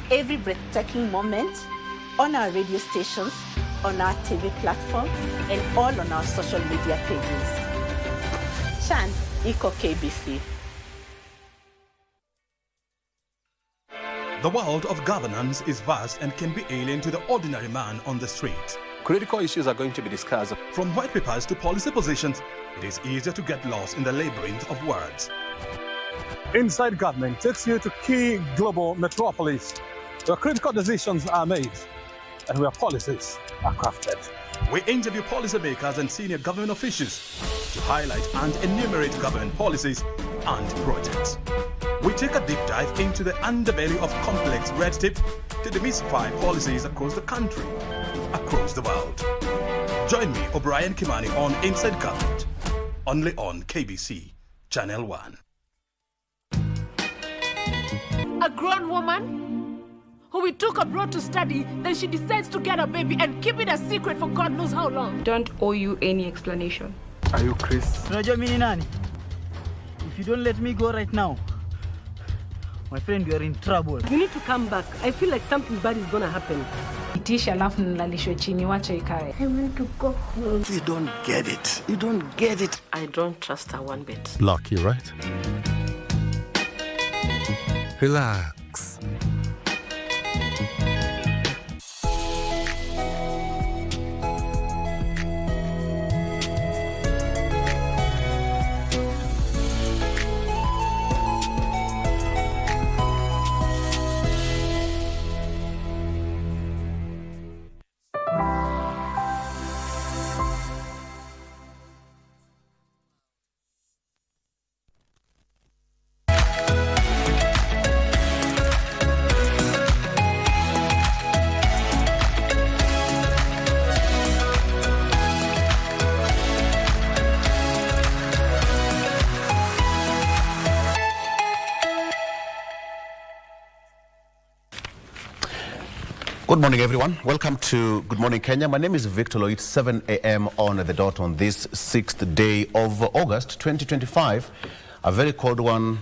every breathtaking moment on our radio stations, on our TV platforms, and all on our social media pages. Chan, Iko KBC. The world of governance is vast and can be alien to the ordinary man on the street. Critical issues are going to be discussed. From white papers to policy positions, it is easier to get lost in the labyrinth of words. Inside Government takes you to key global metropolis where critical decisions are made and where policies are crafted. We interview policymakers and senior government officials to highlight and enumerate government policies and projects. We take a deep dive into the underbelly of complex red tape to demystify policies across the country, across the world. Join me, O'Brien Kimani, on Inside Government, only on KBC Channel 1. A grown woman who we took abroad to study, then she decides to get a baby and keep it a secret for God knows how long. Don't owe you any explanation. Are you Chris? Unajua mimi ni nani? If you don't let me go right now, my friend, you are in trouble. You need to come back. I feel like something bad is gonna happen. Itisha alafu nilalishwe chini wache ikae. I want to go home. You don't get it. You don't get it. I don't trust her one bit. Lucky, right? Relax. Good morning, everyone. Welcome to Good Morning Kenya. My name is Victor Lloyd. 7 a.m. on the dot on this 6th day of August 2025. A very cold one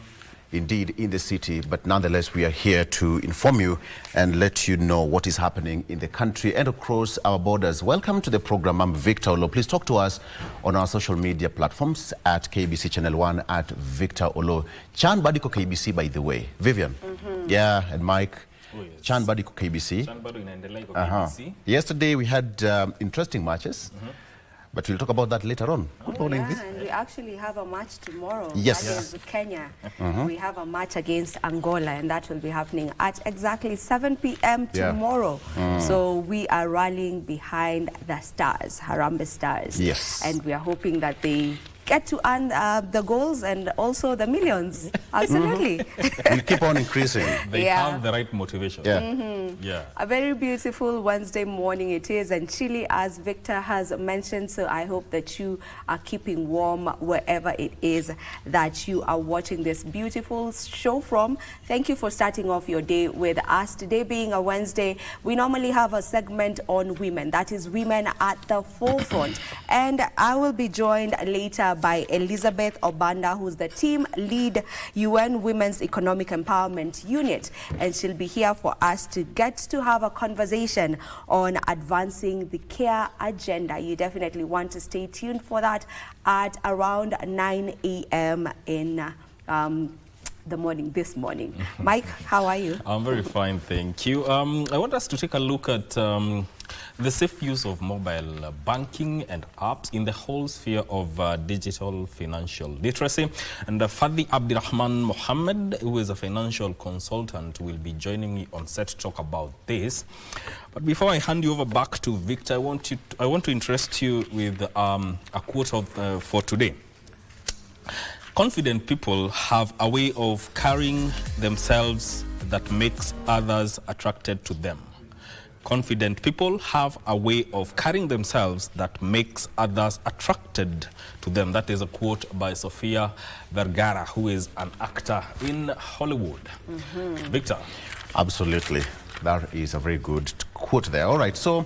indeed in the city, but nonetheless we are here to inform you and let you know what is happening in the country and across our borders. Welcome to the program. I'm Victor Olo. Please talk to us on our social media platforms at KBC Channel 1 at Victor Olo. Chan Badiko KBC, by the way. Vivian. Yeah, and Mike. Oh, yes. Chan Badiko KBC. Chan Bado inaendelea iko KBC. Yesterday we had interesting matches, but we'll talk about that later on. Good morning. And we actually have a match tomorrow. Yes. That is Kenya. We have a match against Angola, and that will be happening at exactly 7 p.m. tomorrow. So we are rallying behind the Stars, Harambee Stars. Yes. And we are hoping that they get to earn the goals and also the millions. Absolutely. We'll keep on increasing. They have the right motivation. Yeah. A very beautiful Wednesday morning it is, and chilly as Victor has mentioned, so I hope that you are keeping warm wherever it is that you are watching this beautiful show from. Thank you for starting off your day with us. Today being a Wednesday, we normally have a segment on women, that is Women at the Forefront, and I will be joined later by Elizabeth Obanda, who's the team lead UN Women's Economic Empowerment Unit, and she'll be here for us to get to have a conversation on advancing the care agenda. You definitely want to stay tuned for that at around 9 a.m. in the morning, this morning. Mike, how are you? I'm very fine, thank you. I want us to take a look at the safe use of mobile banking and apps in the whole sphere of digital financial literacy. And Fadi Abdirahman Mohammed, who is a financial consultant, will be joining me on set to talk about this. But before I hand you over back to Victor, I want to interest you with a quote for today. Confident people have a way of carrying themselves that makes others attracted to them. Confident people have a way of carrying themselves that makes others attracted to them. That is a quote by Sofia Vergara, who is an actor in Hollywood. Victor. Absolutely. That is a very good quote there. All right. So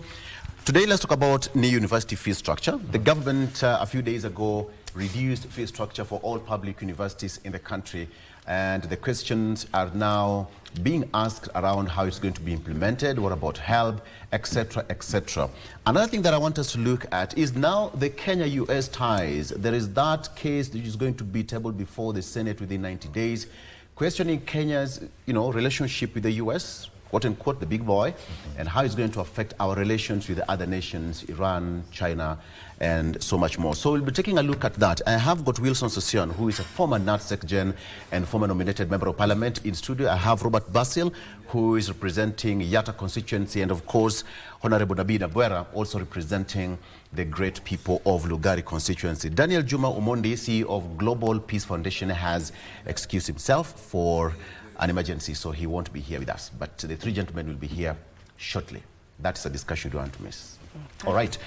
today let's talk about new university fee structure. The government a few days ago reduced fee structure for all public universities in the country, and the questions are now being asked around how it's going to be implemented, what about help, etc., etc. Another thing that I want us to look at is now the Kenya-US ties. There is that case that is going to be tabled before the Senate within 90 days, questioning Kenya's, relationship with the US, quote unquote, the big boy, and how it's going to affect our relations with the other nations, Iran, China, and so much more. So we'll be taking a look at that. I have got Wilson Sossion, who is a former NATSEC Gen and former nominated member of parliament in studio. I have Robert Basil, who is representing Yatta constituency, and of course, Honorable Nabi Nabwera, also representing the great people of Lugari constituency. Daniel Juma Umondi, CEO of Global Peace Foundation, has excused himself for an emergency, so he won't be here with us. But the three gentlemen will be here shortly. That's a discussion you don't want to miss. All right.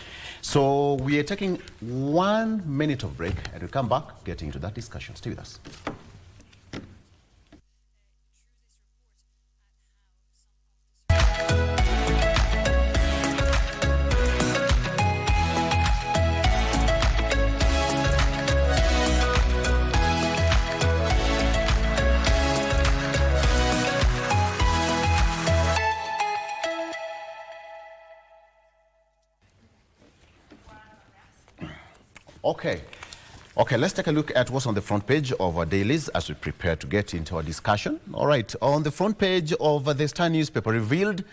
So we are taking 1 minute of break, and we'll come back getting into that discussion. Stay with us. Okay, let's take a look at what's on the front page of our dailies as we prepare to get into our discussion. All right, on the front page of the Star newspaper, revealed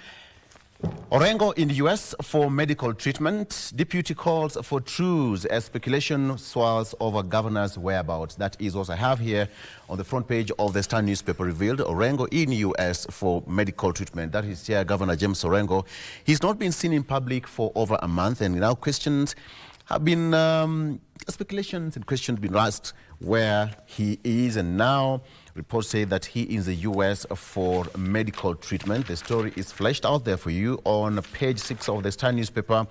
Orengo in the US for medical treatment. Deputy calls for truce as speculation swirls over governor's whereabouts. That is what I have here on the front page of the Star newspaper, revealed Orengo in the US for medical treatment. That is here, Governor James Orengo. He's not been seen in public for over a month, and now questions have been, speculations and questions been asked where he is, and now reports say that he is in the US for medical treatment. The story is fleshed out there for you on page 6 of the Star newspaper.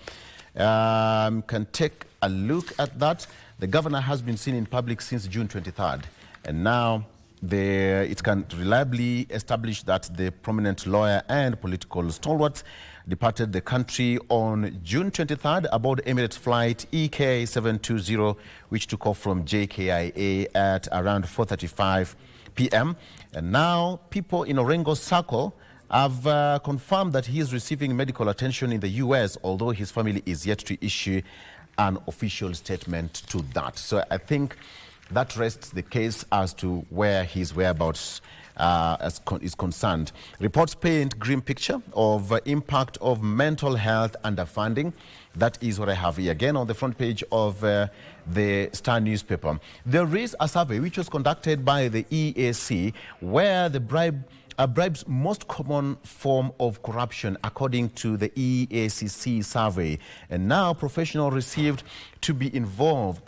Can take a look at that. The governor has been seen in public since June 23rd, and now it can reliably establish that the prominent lawyer and political stalwart departed the country on June 23rd aboard Emirates flight EK720, which took off from JKIA at around 4:35 p.m. And now people in Orengo's circle have confirmed that he is receiving medical attention in the US, although his family is yet to issue an official statement to that. So I think that rests the case as to where his whereabouts is concerned. Reports paint grim picture of impact of mental health underfunding. That is what I have here again on the front page of the Star newspaper. There is a survey which was conducted by the EAC where the bribes most common form of corruption according to the EACC survey. And now professionals perceived to be involved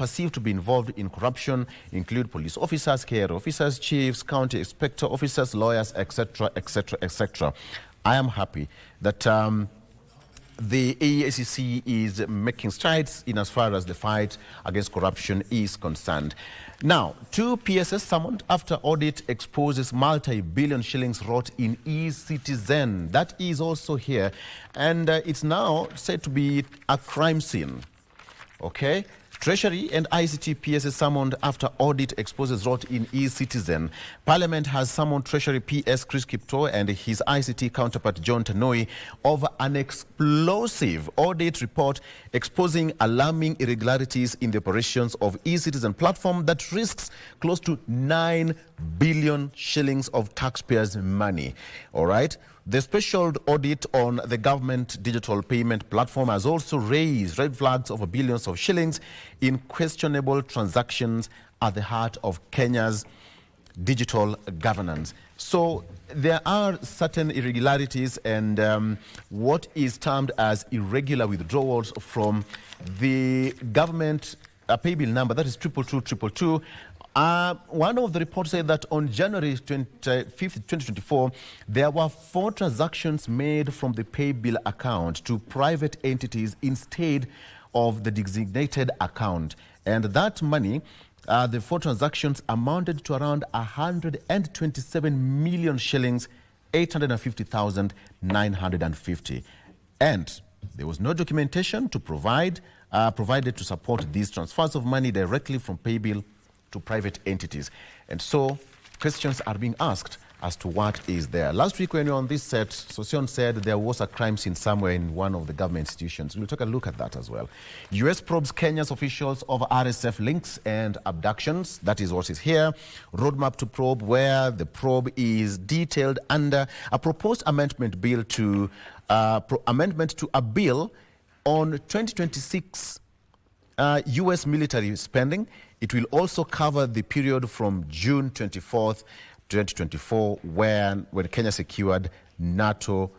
in corruption include police officers, care officers, chiefs, county inspector officers, lawyers, etc., etc., etc. I am happy that the EACC is making strides in as far as the fight against corruption is concerned. Now, 2 PSS summoned after audit exposes multi-billion shillings rot in e-Citizen. That is also here, and it's now said to be a crime scene. Okay? Treasury and ICT PSS summoned after audit exposes rot in e-Citizen. Parliament has summoned Treasury PS Chris Kipto and his ICT counterpart John Tanoi over an explosive audit report exposing alarming irregularities in the operations of e-Citizen platform that risks close to 9 billion shillings of taxpayers' money. All right? The special audit on the government digital payment platform has also raised red flags of billions of shillings in questionable transactions at the heart of Kenya's digital governance. So there are certain irregularities and what is termed as irregular withdrawals from the government pay bill number, that is 22222. One of the reports said that on January 25th, 2024, there were 4 transactions made from the pay bill account to private entities instead of the designated account. And that money, the 4 transactions amounted to around 127 million shillings, 850,950. And there was no documentation to provided to support these transfers of money directly from pay bill to private entities. And so questions are being asked as to what is there. Last week when you were on this set, Sosion said there was a crime scene somewhere in one of the government institutions. We'll take a look at that as well. US probes Kenya's officials over RSF links and abductions. That is what is here. Roadmap to probe, where the probe is detailed under a proposed amendment bill to amendment to a bill on 2026 US military spending. It will also cover the period from June 24th 2024, when Kenya secured NATO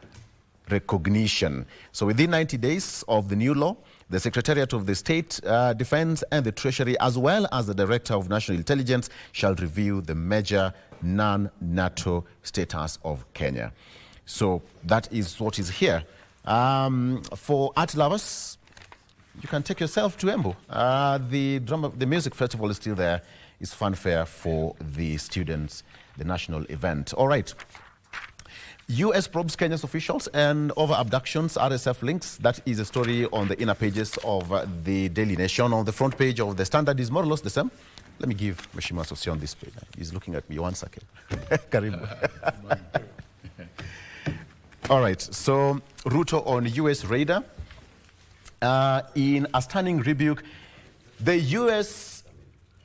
recognition. So within 90 days of the new law, the Secretariat of the State Defense and the Treasury, as well as the Director of National Intelligence, shall review the major non-NATO status of Kenya. So that is what is here. For art lovers, you can take yourself to Embu. The music festival is still there. It's fanfare for the students, the national event. All right. US probes Kenya's officials and over abductions, RSF links. That is a story on the inner pages of the Daily Nation. On the front page of the Standard is more or less the same. Let me give Mheshimiwa Sosion this page. He's looking at me. 1 second. Karibu. All right. So Ruto on US radar. In a stunning rebuke, the US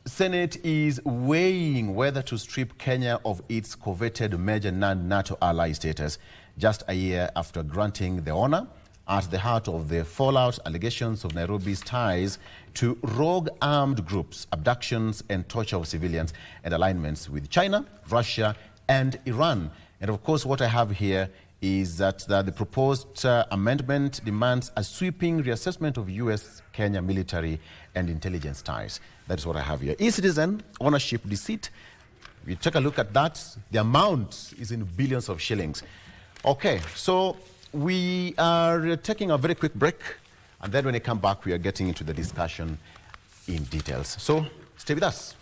Senate is weighing whether to strip Kenya of its coveted major non-NATO ally status just a year after granting the honor. At the heart of the fallout, allegations of Nairobi's ties to rogue armed groups, abductions and torture of civilians, and alignments with China, Russia, and Iran. And of course, what I have here is that the proposed amendment demands a sweeping reassessment of US-Kenya military and intelligence ties. That is what I have here. E-citizen ownership deceit. We take a look at that. The amount is in billions of shillings. Okay, so we are taking a very quick break, and then when we come back, we are getting into the discussion in details. So stay with us.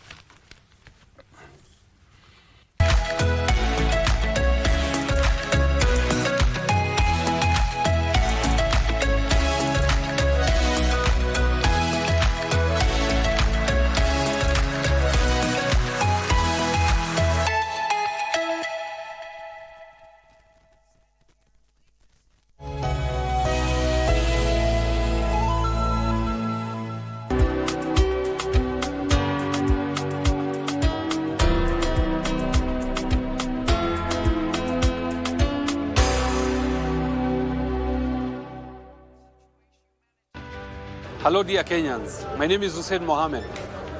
Hello dear Kenyans, my name is Hussein Mohamed,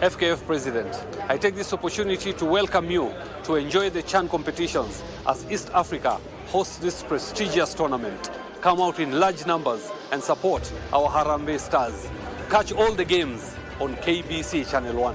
FKF President. I take this opportunity to welcome you to enjoy the CHAN competitions as East Africa hosts this prestigious tournament. Come out in large numbers and support our Harambee Stars. Catch all the games on KBC Channel 1.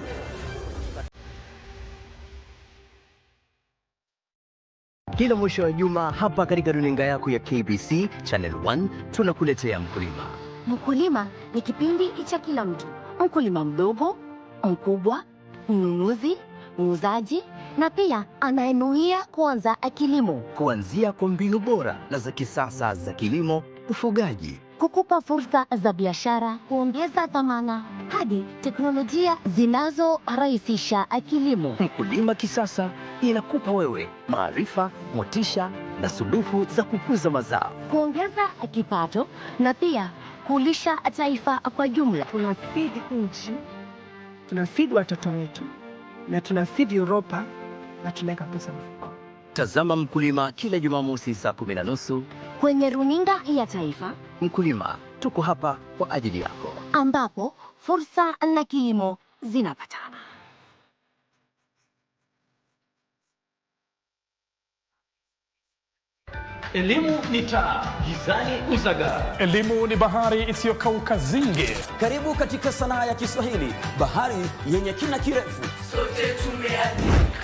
Kila mwisho wa juma hapa katika runinga yako ya KBC Channel 1 tunakuletea Mkulima. Mkulima ni kipindi cha kila mtu. Mkulima mdogo, mkubwa, mnunuzi, muuzaji na pia anayenuia kuanza kilimo. Kuanzia kwa mbinu bora na za kisasa za kilimo, ufugaji, kukupa fursa za biashara, kuongeza dhamana hadi teknolojia zinazorahisisha kilimo. Mkulima kisasa inakupa wewe maarifa, motisha na suluhu za kukuza mazao, kuongeza kipato na pia kulisha taifa kwa jumla. Tunafeed nchi, tunafeed watoto wetu na tunafeed Europa na tunaweka pesa mfukoni. Tazama Mkulima kila Jumamosi saa 10:30 kwenye runinga ya taifa. Mkulima, tuko hapa kwa ajili yako, ambapo fursa na kilimo zinapatana. Elimu ni taa, gizani uzaga. Elimu ni bahari isiyokauka zinge. Karibu katika sanaa ya Kiswahili, bahari yenye kina kirefu. Sote tumeandika,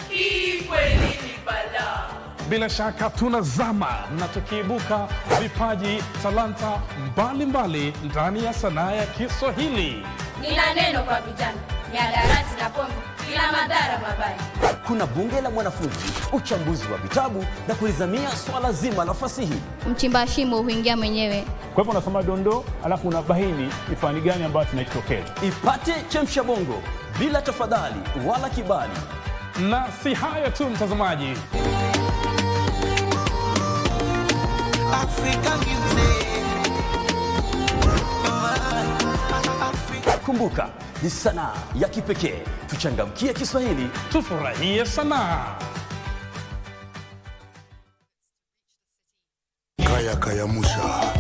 hii kweli ni balaa. Bila shaka tunazama na tukiibuka vipaji talanta mbalimbali ndani ya sanaa ya Kiswahili. Nina neno kwa vijana, mihadarati na pombe, kila madhara mabaya. Kuna bunge la mwanafunzi, uchambuzi wa vitabu na kulizamia swala zima la fasihi. Mchimba shimo huingia mwenyewe. Kwa hivyo unasoma dondoo, alafu unabaini ni fani gani ambayo tunajitokeza. Ipate chemsha bongo bila tafadhali wala kibali. Na si hayo tu mtazamaji. Kumbuka, ni sanaa ya kipekee. Tuchangamkie Kiswahili, tufurahie sanaa. Kaya musha.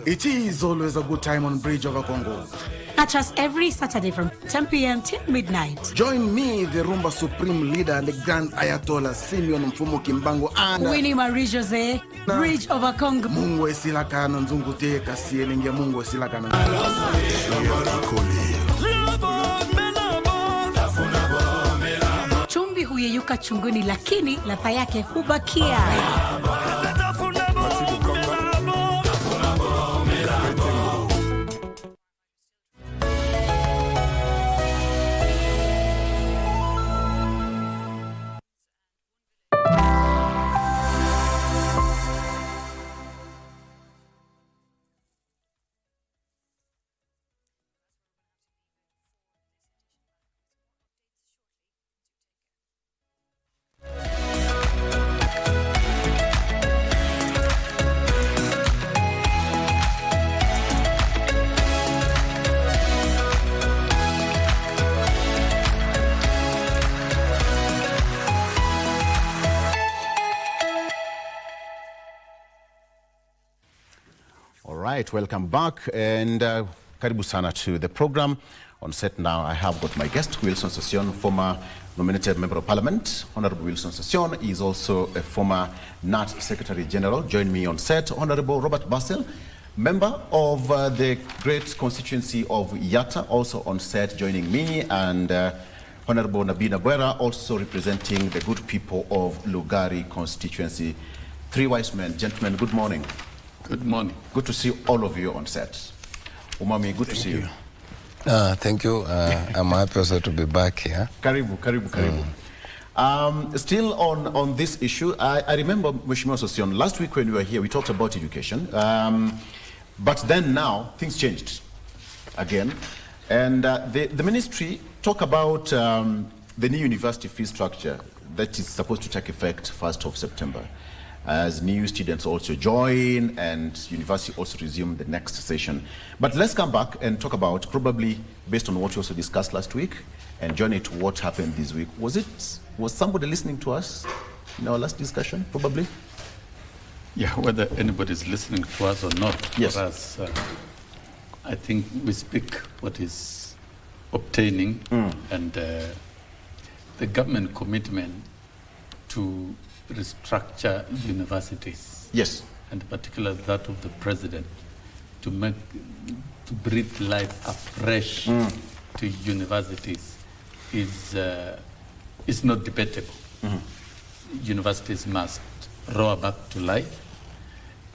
It is always a good time on Bridge over Congo. Catch us every Saturday from 10 p.m. till midnight. Join me, the Rumba Supreme Leader and the Grand Ayatollah Simeon Mfumo Kimbango and Winnie Marie-Jose, Bridge over Congo. Mungu esilaka na nzungu te kasi elengia Mungu esilaka na Chumvi huyeyuka chunguni lakini ladha yake hubakia. Right, welcome back and karibu sana to the program. On set now I have got my guest, Wilson Session, former nominated member of parliament. Honorable Wilson Session is also a former NAT Secretary General. Join me on set, Honorable Robert Basel, member of the great constituency of Yatta, also on set joining me, and Honorable Nabina Bwera, also representing the good people of Lugari constituency. Three wise men. Gentlemen, good morning. Good morning. Good to see all of you on set. Umami, good to see you. Thank you. I'm happy also to be back here. Karibu. Still on this issue, I remember, Mheshimiwa Sosion, last week when we were here, we talked about education. But then now, things changed again. And the ministry talked about the new university fee structure that is supposed to take effect 1st of September. As new students also join and university also resume the next session. But let's come back and talk about, probably based on what we also discussed last week, and join it to what happened this week. Was somebody listening to us in our last discussion, probably? Yeah, whether anybody's listening to us or not, yes. For us, I think we speak what is obtaining, and the government commitment to restructure universities. Yes. And particularly that of the president, to breathe life afresh to universities is not debatable. Universities must roar back to life,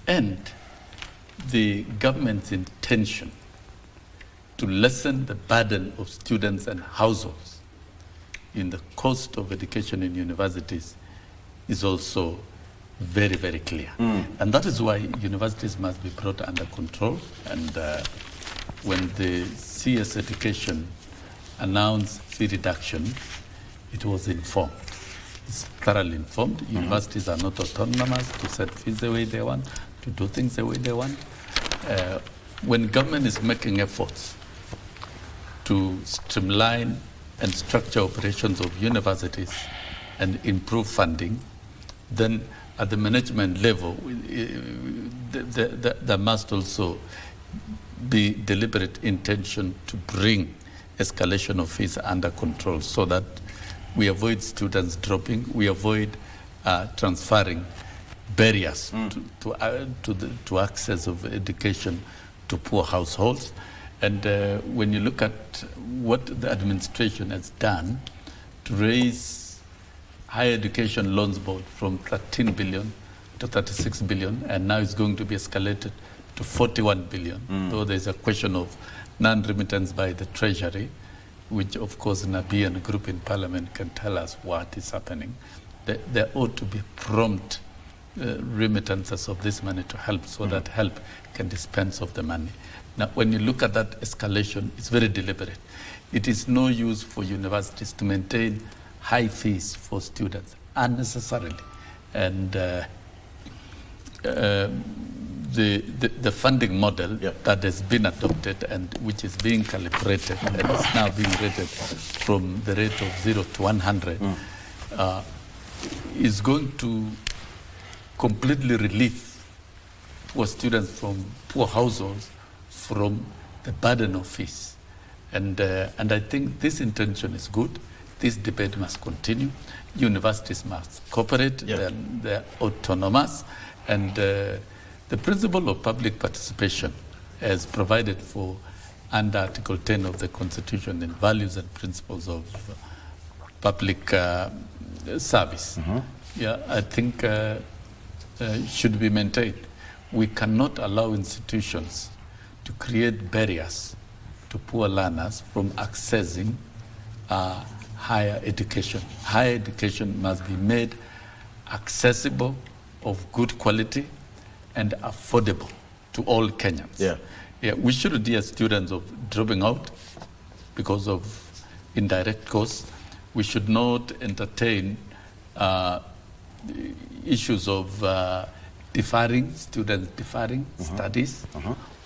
and the government's intention to lessen the burden of students and households in the cost of education in universities is also very, very clear. And that is why universities must be brought under control. And when the CS Education announced fee reduction, it was informed. It's thoroughly informed. Universities are not autonomous to set fees the way they want, to do things the way they want. When government is making efforts to streamline and structure operations of universities and improve funding, then at the management level, there must also be deliberate intention to bring escalation of fees under control so that we avoid students dropping, we avoid transferring barriers to access of education to poor households. And when you look at what the administration has done to raise higher education loans board from 13 billion to 36 billion, and now it's going to be escalated to 41 billion, though there's a question of non-remittance by the Treasury, which of course Nabi and the group in Parliament can tell us what is happening. There ought to be prompt remittances of this money to help, so that help can dispense of the money. Now, when you look at that escalation, it's very deliberate. It is no use for universities to maintain high fees for students unnecessarily. And the funding model that has been adopted and which is being calibrated and is now being rated from the rate of 0 to 100 is going to completely relieve poor students from poor households from the burden of fees. And I think this intention is good. This debate must continue. Universities must cooperate. They're autonomous. And the principle of public participation as provided for under Article 10 of the Constitution and values and principles of public service, I think should be maintained. We cannot allow institutions to create barriers to poor learners from accessing higher education. Higher education must be made accessible, of good quality, and affordable to all Kenyans. We shouldn't hear students of dropping out because of indirect costs. We should not entertain issues of students deferring studies,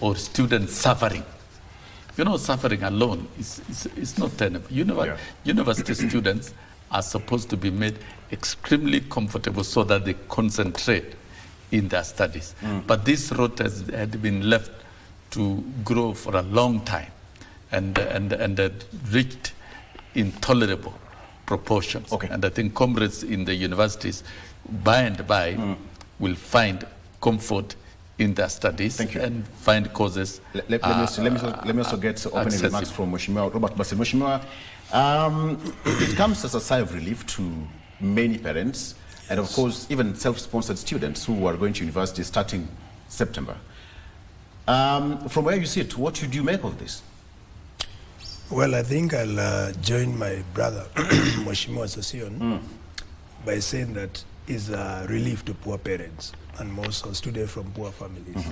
or students suffering. You know, suffering alone is not tenable. University students are supposed to be made extremely comfortable so that they concentrate in their studies. But this road had been left to grow for a long time and had reached intolerable proportions. And I think comrades in the universities, by and by, will find comfort in their studies and find causes. Let me also get opening remarks from Mheshimiwa Robert Basil. Mheshimiwa, it comes as a sigh of relief to many parents, and of course even self-sponsored students who are going to university starting September. From where you sit, what should you make of this? Well, I think I'll join my brother, Mheshimiwa Sosion, by saying that it's a relief to poor parents and most students from poor families.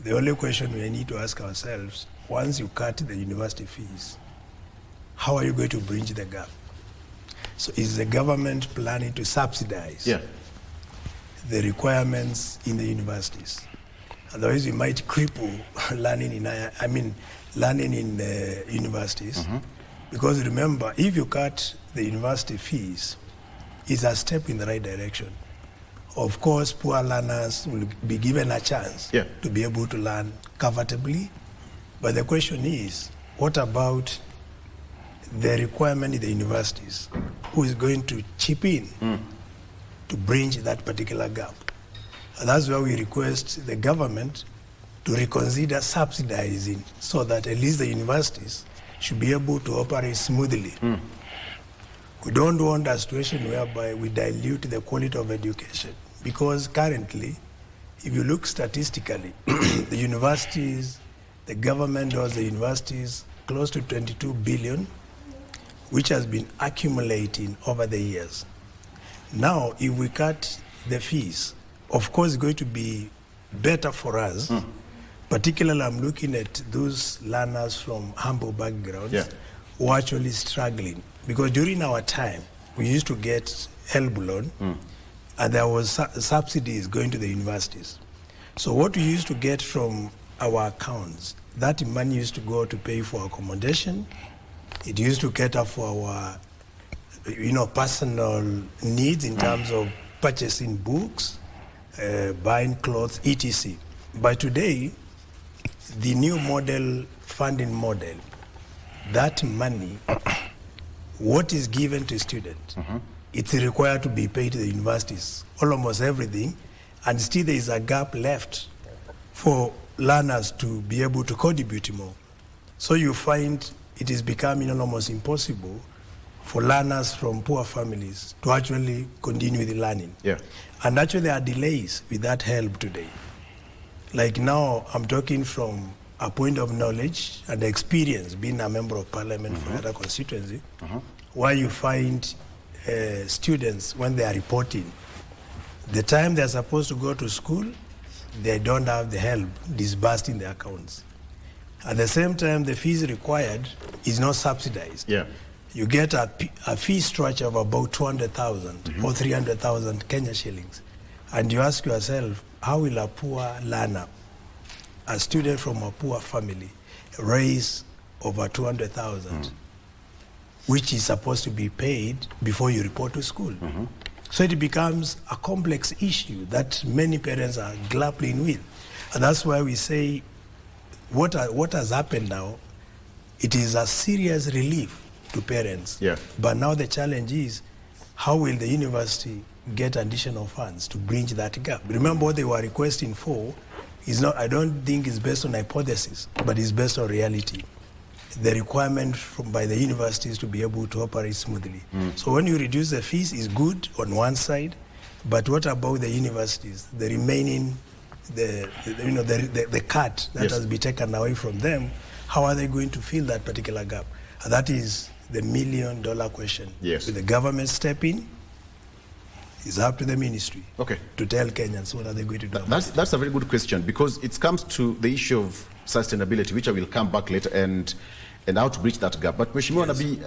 The only question we need to ask ourselves, once you cut the university fees, how are you going to bridge the gap? So is the government planning to subsidize the requirements in the universities? Otherwise, we might cripple learning in universities. Because remember, if you cut the university fees, it's a step in the right direction. Of course, poor learners will be given a chance to be able to learn comfortably. But the question is, what about the requirement in the universities? Who is going to chip in to bridge that particular gap? And that's why we request the government to reconsider subsidizing so that at least the universities should be able to operate smoothly. We don't want a situation whereby we dilute the quality of education, because currently, if you look statistically, the universities, the government owes the universities close to 22 billion, which has been accumulating over the years. Now, if we cut the fees, of course, it's going to be better for us. Particularly, I'm looking at those learners from humble backgrounds who are actually struggling. Because during our time, we used to get help loan, and there was subsidies going to the universities. So what we used to get from our accounts, that money used to go to pay for accommodation. It used to cater for our, personal needs in terms of purchasing books, buying clothes, etc. But today, the new funding model, that money, what is given to students, it's required to be paid to the universities, almost everything, and still there is a gap left for learners to be able to contribute more. So you find it is becoming almost impossible for learners from poor families to actually continue with the learning. And actually there are delays with that help today. Like now, I'm talking from a point of knowledge and experience, being a member of parliament for another constituency, where you find students, when they are reporting, The time they're supposed to go to school, they don't have the help disbursed in their accounts. At the same time, the fees required is not subsidized. Yeah. You get a fee structure of about 200,000 or 300,000 Kenya shillings. And you ask yourself, how will a poor learner, a student from a poor family, raise over 200,000, which is supposed to be paid before you report to school? So it becomes a complex issue that many parents are grappling with. And that's why we say what has happened now, it is a serious relief to parents. Yeah. But now the challenge is, how will the university get additional funds to bridge that gap? Remember, what they were requesting for is not, I don't think it's based on hypothesis, but it's based on reality. The requirement by the universities to be able to operate smoothly. So when you reduce the fees, is good on one side, but what about the universities? The remaining, the cut that has been taken away from them, how are they going to fill that particular gap? And that is the million-dollar question. Yes. Will the government step in? It's up to the ministry to tell Kenyans what are they going to do. That's a very good question, because it comes to the issue of sustainability, which I will come back later, and how to bridge that gap. But Mheshimiwa Nabii,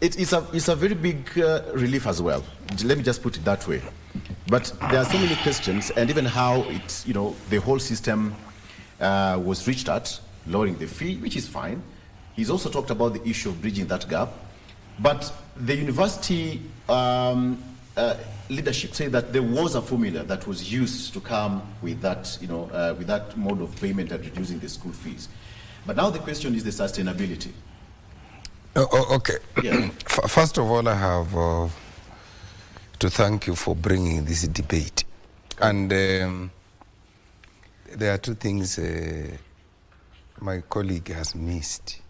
it's a very big relief as well. Let me just put it that way. But there are so many questions, and even how it's, the whole system was reached at, lowering the fee, which is fine. He's also talked about the issue of bridging that gap. But the university leadership say that there was a formula that was used to come with that, with that mode of payment and reducing the school fees. But now the question is the sustainability. Okay. Yeah. First of all, I have to thank you for bringing this debate. And there are two things my colleague has missed,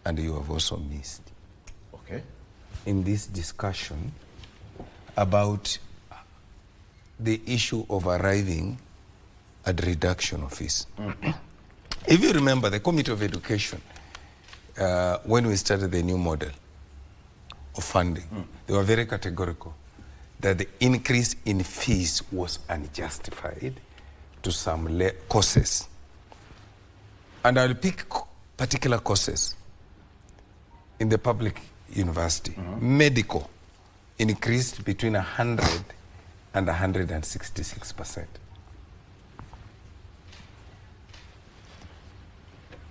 and you have also missed. Okay. In this discussion about the issue of arriving at reduction of fees. If you remember, the Committee of Education, when we started the new model of funding, they were very categorical that the increase in fees was unjustified to some courses. And I'll pick particular courses in the public university. Medical increased between 100 and 166%.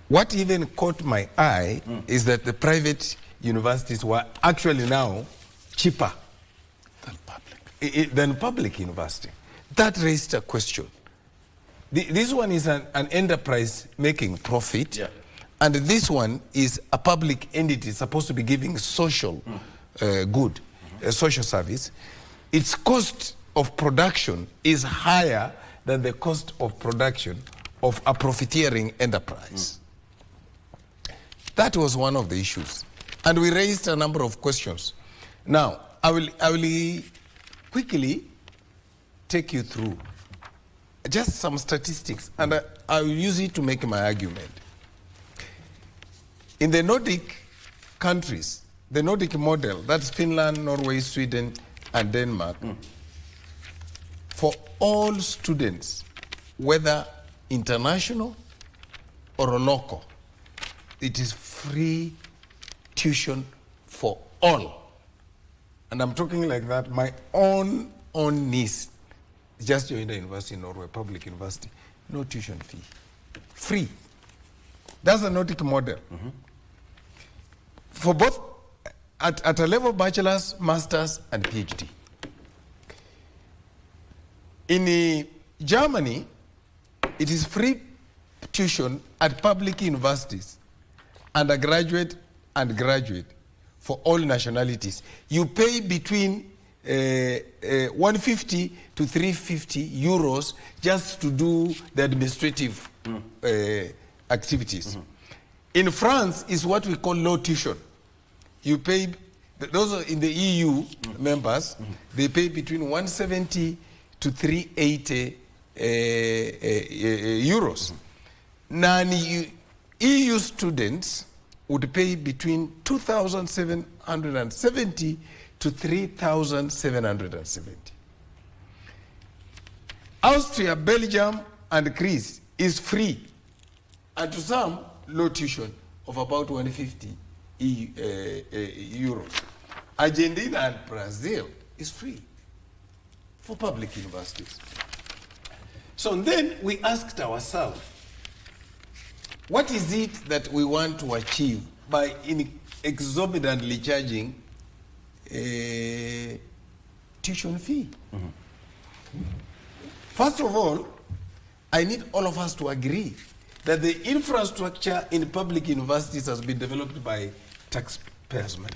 What even caught my eye is that the private universities were actually now cheaper than public university. That raised a question. This one is an enterprise making profit, and this one is a public entity supposed to be giving social good, social service. Its cost of production is higher than the cost of production of a profiteering enterprise. That was one of the issues. And we raised a number of questions. Now, I will quickly take you through just some statistics, and I will use it to make my argument. In the Nordic countries, the Nordic model, that's Finland, Norway, Sweden, and Denmark, for all students, whether international or local, it is free tuition for all. And I'm talking like that. My own niece just joined the university in Norway, public university. No tuition fee. Free. That's the Nordic model. For both at a level bachelor's, master's, and PhD. In Germany, it is free tuition at public universities, undergraduate and graduate, for all nationalities. You pay between 150 to 350 euros just to do the administrative activities. In France, is what we call low tuition. You pay, those are in the EU members, they pay between 170 to 380 euros. Non-EU students would pay between 2,770 to 3,770. Austria, Belgium, and Greece is free, and to some, low tuition of about 150 euros. Argentina and Brazil is free for public universities. So then we asked ourselves, what is it that we want to achieve by exorbitantly charging a tuition fee? First of all, I need all of us to agree that the infrastructure in public universities has been developed by taxpayers' money.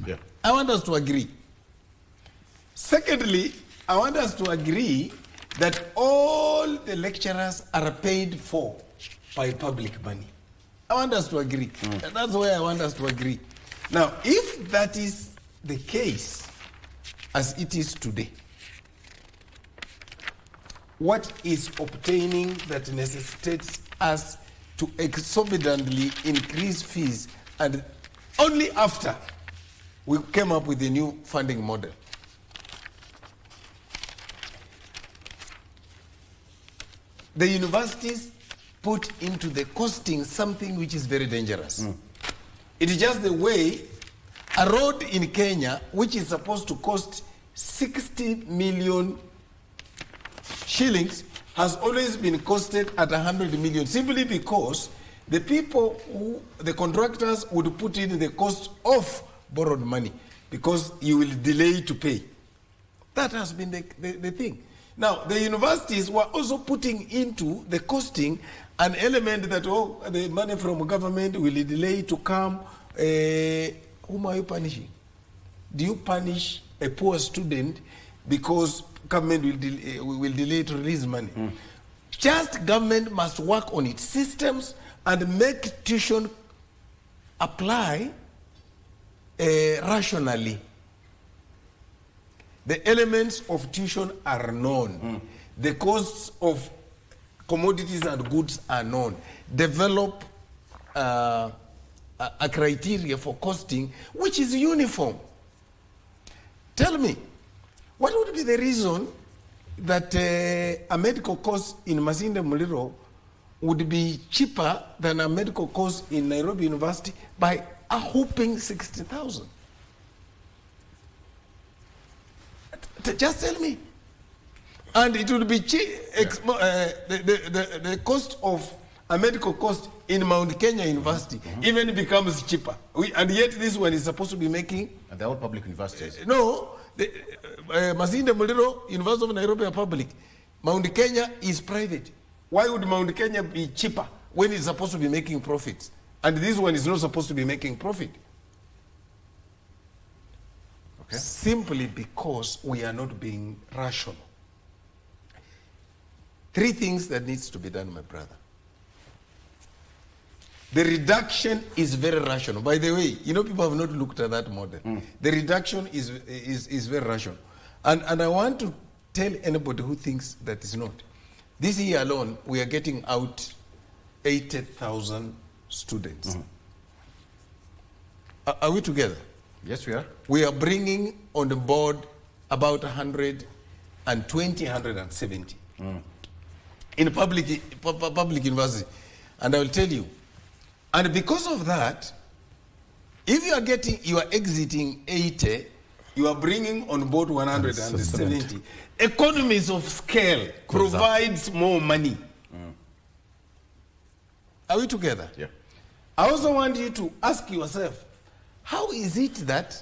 Yeah. I want us to agree. Secondly, I want us to agree that all the lecturers are paid for by public money. I want us to agree. And that's where I want us to agree. Now, if that is the case, as it is today, what is obtaining that necessitates us to exorbitantly increase fees, and only after we came up with a new funding model? The universities put into the costing something which is very dangerous. It is just the way a road in Kenya, which is supposed to cost 60 million shillings, has always been costed at 100 million, simply because the people the contractors would put in the cost of borrowed money, because you will delay to pay. That has been the thing. Now, the universities were also putting into the costing an element that, the money from government will delay to come. Whom are you punishing? Do you punish a poor student because government will delay to release money? Just government must work on its systems and make tuition apply rationally. The elements of tuition are known. The costs of commodities and goods are known. Develop a criteria for costing which is uniform. Tell me, what would be the reason that a medical course in Masinde Muliro would be cheaper than a medical course in Nairobi University by a whopping 60,000? Just tell me. And it would be the cost of a medical cost in Mount Kenya University even becomes cheaper. And yet this one is supposed to be making... And they're all public universities. No, Masinde Muliro, University of Nairobi are public. Mount Kenya is private. Why would Mount Kenya be cheaper when it's supposed to be making profits? And this one is not supposed to be making profit. Okay. Simply because we are not being rational. Three things that needs to be done, my brother. The reduction is very rational. By the way, you know, people have not looked at that model. The reduction is very rational. And I want to tell anybody who thinks that is not. This year alone, we are getting out 80,000 students. Are we together? Yes, we are. We are bringing on the board about 120, 170 in public university. And I will tell you, and because of that, if you are exiting 80, you are bringing on board 170. Economies of scale provides more money. Are we together? Yeah. I also want you to ask yourself, how is it that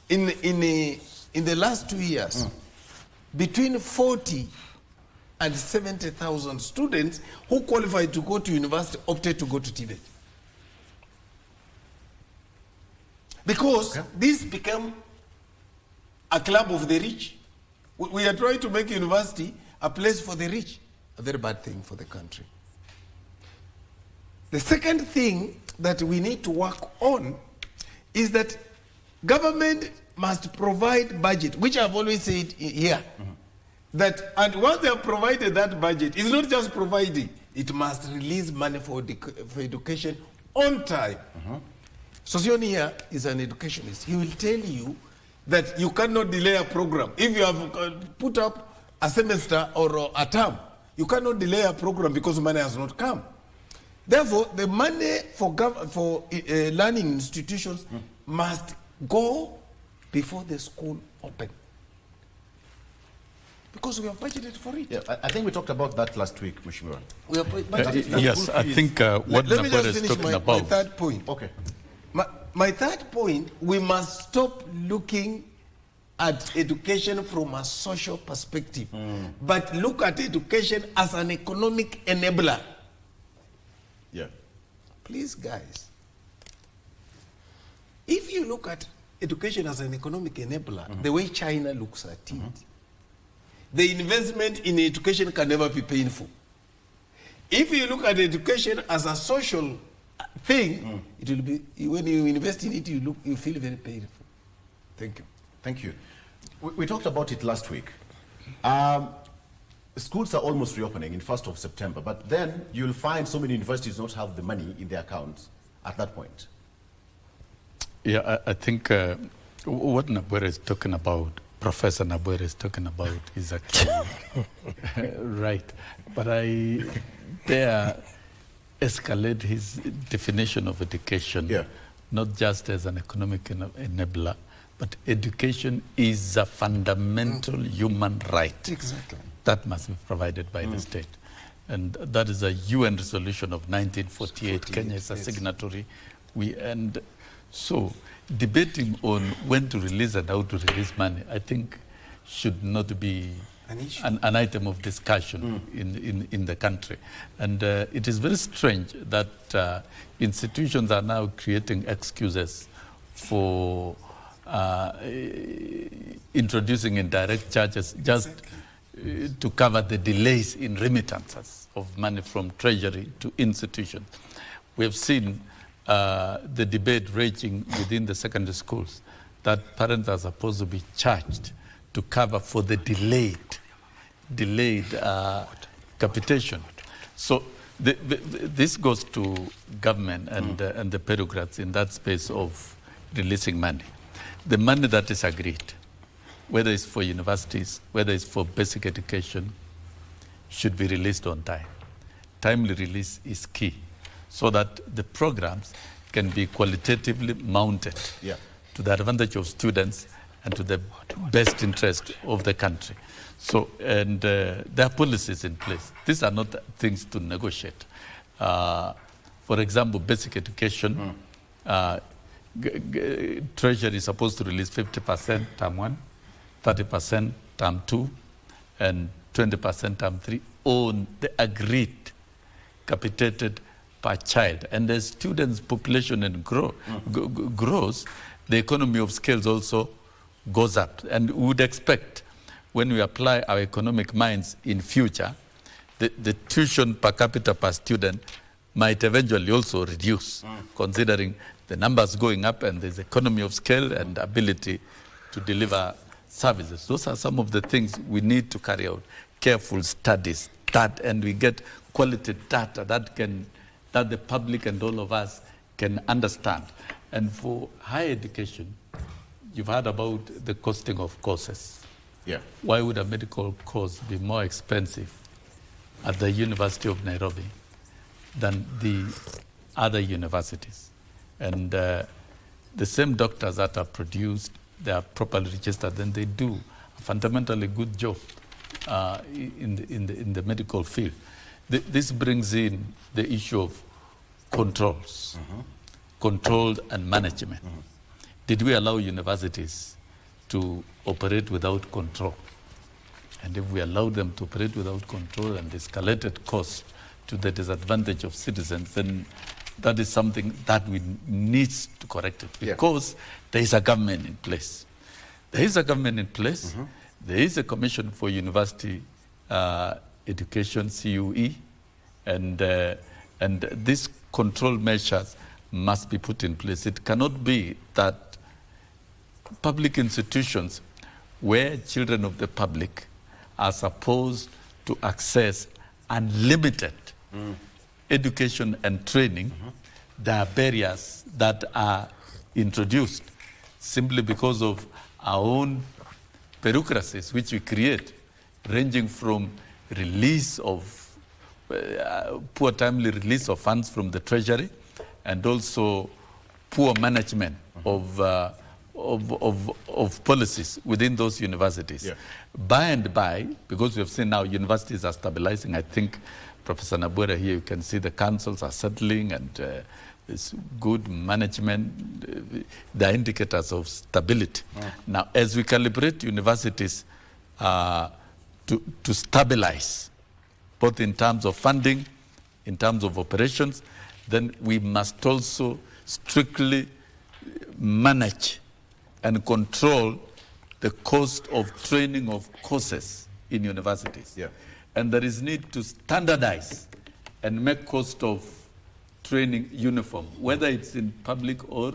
in the last 2 years, between 40 and 70,000 students who qualified to go to university opted to go to TVET? Because this became a club of the rich. We are trying to make university a place for the rich, a very bad thing for the country. The second thing that we need to work on is that government must provide budget, which I've always said here. That, and once they have provided that budget, it's not just providing, it must release money for education on time. Sosioni here is an educationist. He will tell you that you cannot delay a program. If you have put up a semester or a term. You cannot delay a program because money has not come. Therefore, the money for learning institutions must go before the school open. Because we have budgeted for it. Yeah, I think we talked about that last week, Mheshimiwa. We have budgeted yes, I think what Nabora is talking about. My third point. Okay. My third point, we must stop looking at education from a social perspective, but look at education as an economic enabler. Yeah. Please, guys, if you look at education as an economic enabler, the way China looks at it, the investment in education can never be painful. If you look at education as a social thing, it will be, when you invest in it, you feel very painful. Thank you. Thank you. We talked about it last week. Schools are almost reopening in 1st of September, but then you'll find so many universities not have the money in their accounts at that point. Yeah, I think what Nabora is talking about, Professor Nabora is talking about, is actually right. But I dare escalate his definition of education, not just as an economic enabler, but education is a fundamental human right. Exactly. That must be provided by the state. And that is a UN resolution of 1948. Kenya is a signatory. And so debating on when to release and how to release money, I think should not be an item of discussion in the country. And it is very strange that institutions are now creating excuses for introducing indirect charges just to cover the delays in remittances of money from Treasury to institutions. We have seen the debate raging within the secondary schools that parents are supposed to be charged to cover for the delayed capitation. So this goes to government and the bureaucrats in that space of releasing money. The money that is agreed, whether it's for universities, whether it's for basic education, should be released on time. Timely release is key, so that the programs can be qualitatively mounted to the advantage of students and to the best interest of the country. So, and there are policies in place. These are not things to negotiate. For example, basic education, Treasury is supposed to release 50% term 1, 30% term 2, and 20% term 3 on the agreed capitated per child. And as students' population and grows, the economy of scales also goes up. And we would expect, when we apply our economic minds in future, the tuition per capita per student might eventually also reduce, considering the numbers going up and there's economy of scale and ability to deliver services. Those are some of the things we need to carry out careful studies, and we get quality data that the public and all of us can understand. And for higher education, you've heard about the costing of courses. Yeah. Why would a medical course be more expensive at the University of Nairobi than the other universities? And the same doctors that are produced, they are properly registered, and they do a fundamentally good job in the medical field. This brings in the issue of controls, controlled and management. Did we allow universities to operate without control? And if we allowed them to operate without control and escalated costs to the disadvantage of citizens, then that is something that we need to correct it, because there is a government in place. There is a government in place. There is a Commission for University Education, CUE, and these control measures must be put in place. It cannot be that public institutions where children of the public are supposed to access unlimited education and training, there are barriers that are introduced simply because of our own bureaucracies which we create ranging from release of poor timely release of funds from the treasury, and also poor management of policies within those universities. Yeah. By and by, because we have seen now universities are stabilizing, I think Professor Nabwera here, you can see the councils are settling, and it's good management, the indicators of stability. Now, as we calibrate universities to stabilize, both in terms of funding, in terms of operations, then we must also strictly manage and control the cost of training of courses in universities. Yeah. And there is need to standardize and make cost of training uniform, whether it's in public or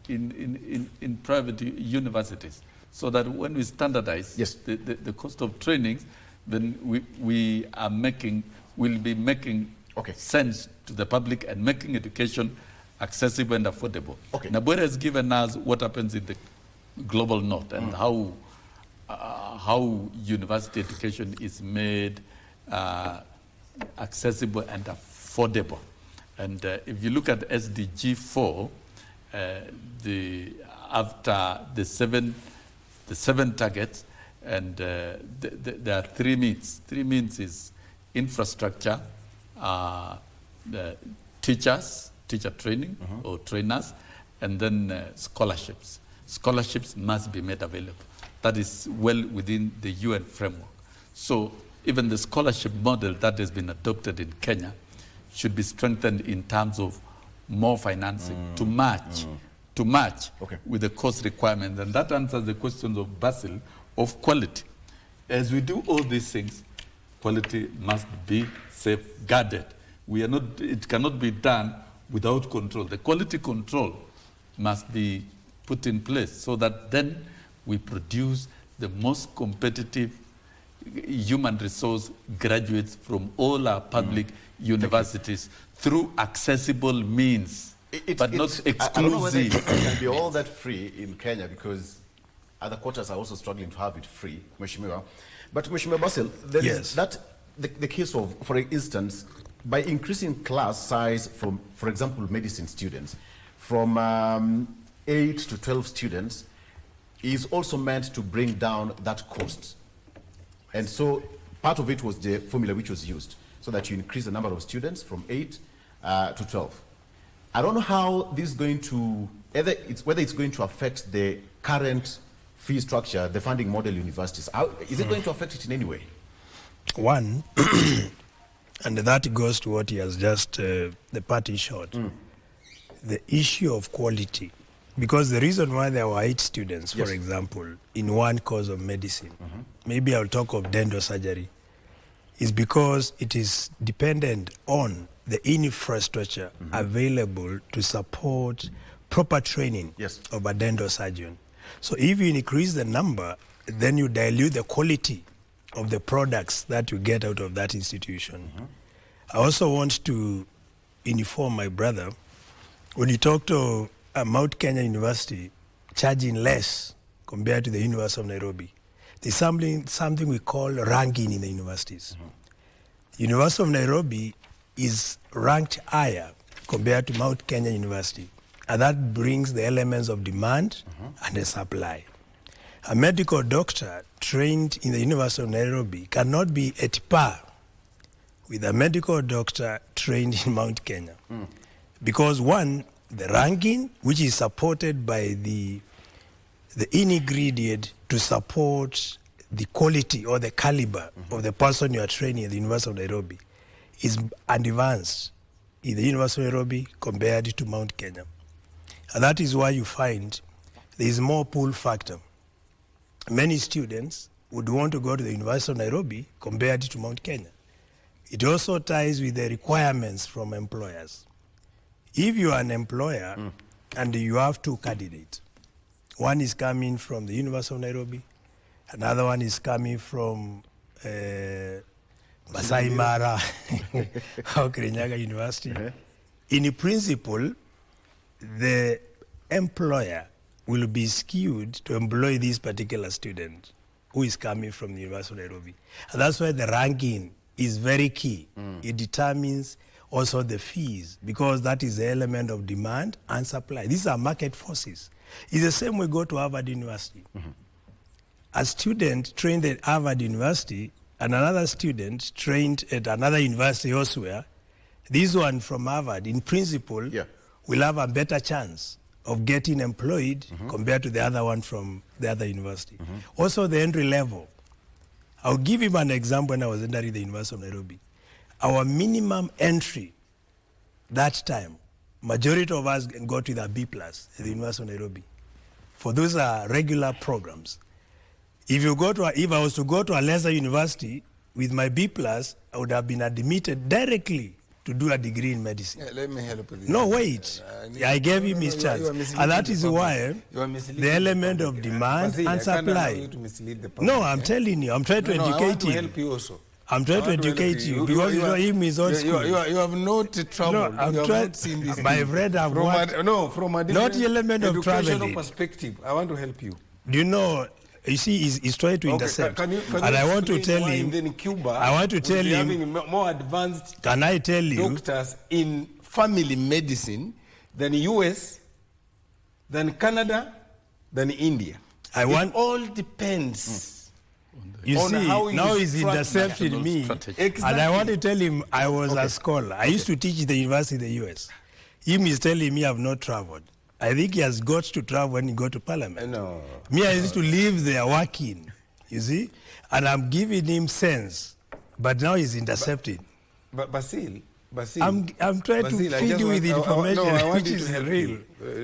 in private universities, so that when we standardize the cost of trainings, then we'll be making sense to the public and making education accessible and affordable. Nabwera has given us what happens in the global north and how university education is made accessible and affordable. And if you look at SDG 4, after the seven targets, and there are three means. Three means is infrastructure, teacher training or trainers, and then scholarships. Scholarships must be made available. That is well within the UN framework. So even the scholarship model that has been adopted in Kenya should be strengthened in terms of more financing to match with the cost requirements. And that answers the questions of Basil of quality. As we do all these things, quality must be safeguarded. It cannot be done without control. The quality control must be put in place so that then we produce the most competitive human resource graduates from all our public universities through accessible means, but not exclusive. I don't know whether it can be all that free in Kenya, because other quarters are also struggling to have it free, Mheshimiwa. But Mheshimiwa Basil, there is the case of, for instance, by increasing class size from, for example, medicine students, from 8 to 12 students, is also meant to bring down that cost. And so part of it was the formula which was used, so that you increase the number of students from 8 to 12. I don't know how this is going to, whether it's going to affect the current fee structure, the funding model universities. Is it going to affect it in any way? One, and that goes to what he has just, the party short, the issue of quality. Because the reason why there were 8 students, for example, in one course of medicine, maybe I'll talk of dental surgery, is because it is dependent on the infrastructure available to support proper training of a dental surgeon. So if you increase the number, then you dilute the quality of the products that you get out of that institution. I also want to inform my brother, when you talk to Mount Kenya University charging less compared to the University of Nairobi, there's something we call ranking in the universities. University of Nairobi is ranked higher compared to Mount Kenya University, and that brings the elements of demand and the supply. A medical doctor trained in the University of Nairobi cannot be at par with a medical doctor trained in Mount Kenya. Because one, the ranking, which is supported by the ingredient to support the quality or the caliber of the person you are training at the University of Nairobi, is advanced in the University of Nairobi compared to Mount Kenya. And that is why you find there is more pull factor. Many students would want to go to the University of Nairobi compared to Mount Kenya. It also ties with the requirements from employers. If you are an employer and you have 2 candidates, one is coming from the University of Nairobi, another one is coming from Masai Mara or Kirinyaga University. In principle, the employer will be skewed to employ this particular student who is coming from the University of Nairobi. And that's why the ranking is very key. It determines also the fees, because that is the element of demand and supply. These are market forces. It's the same we go to Harvard University. A student trained at Harvard University and another student trained at another university elsewhere, this one from Harvard, in principle, will have a better chance of getting employed compared to the other one from the other university. Also, the entry level. I'll give you an example when I was entering the University of Nairobi. Our minimum entry that time, majority of us got with a B+ at the University of Nairobi. For those are regular programs. If I was to go to a lesser university with my B+, I would have been admitted directly to do a degree in medicine. Let me help you. No, wait. I gave him his chance. And that is why the element of demand and supply. No, I'm telling you. I'm trying to educate you. I want to help you also. I'm trying to educate you because you know him is old school. You have not traveled. No, I'm trying. My friend, I've worked. No, from a not the element of traveling. Perspective. I want to help you. Do you know? You see, he's trying to intercept. Can you I want to tell him. In Cuba, I want to tell him. Having more advanced. Can I tell you? Doctors in family medicine than US, than Canada, than India. It all depends. You see, now he's intercepting me. Exactly. And I want to tell him I was a scholar. I used to teach in the university in the US. Him is telling me I've not traveled. I think he has got to travel when he go to parliament. No. Me, I used to live there working, you see, and I'm giving him sense, but now he's intercepting. But Basil, I'm trying to feed you with information which is real.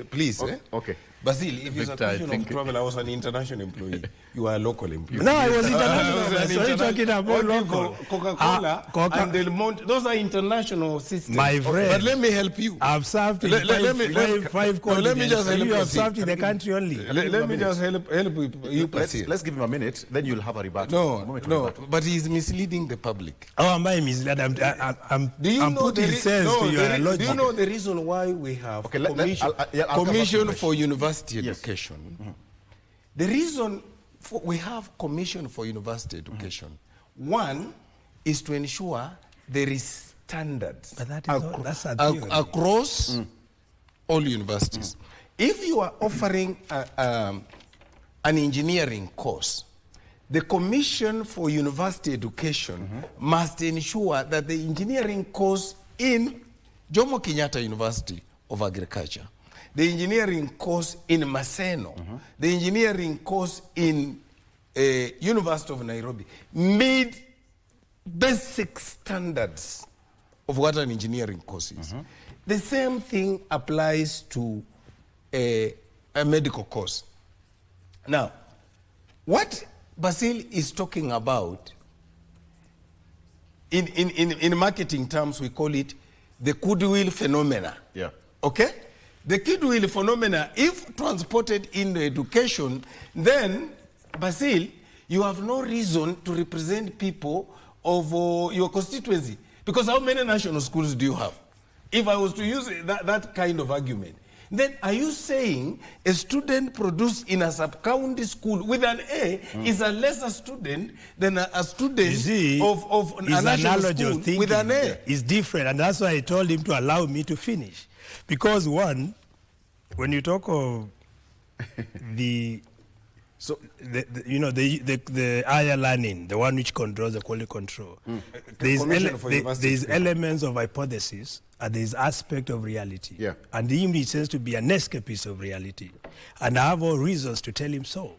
Please, okay. Basil, if it's a question of travel, I was an international employee. You are a local employee. No, I was international. That's what you're talking about, local. Coca-Cola and Del Monte, those are international systems. My friend. But let me help you. I've served in five continents. Let me just help you. Have served in the country only. Let me just help you. Let's give him a minute, then you'll have a rebuttal. No, but he's misleading the public. Oh, am I misled? I'm putting sense to your logic. Do you know the reason why we have commission for university education? The reason we have commission for university education, one is to ensure there is standards across all universities. If you are offering an engineering course, the Commission for University Education must ensure that the engineering course in Jomo Kenyatta University of Agriculture, the engineering course in Maseno, the engineering course in University of Nairobi meet basic standards of what an engineering course is. The same thing applies to a medical course. Now, what Basil is talking about, in marketing terms, we call it the goodwill phenomena. Yeah. Okay? The goodwill phenomena, if transported in education, then, Basil, you have no reason to represent people of your constituency. Because how many national schools do you have? If I was to use that kind of argument, then are you saying a student produced in a sub-county school with an A is a lesser student than a student of a national school with an A? It's different, and that's why I told him to allow me to finish. Because one, when you talk of the higher learning, the one which controls the quality control, there's elements of hypothesis and there's aspect of reality. Yeah. And him, he says to be an escapist of reality. And I have all reasons to tell him so.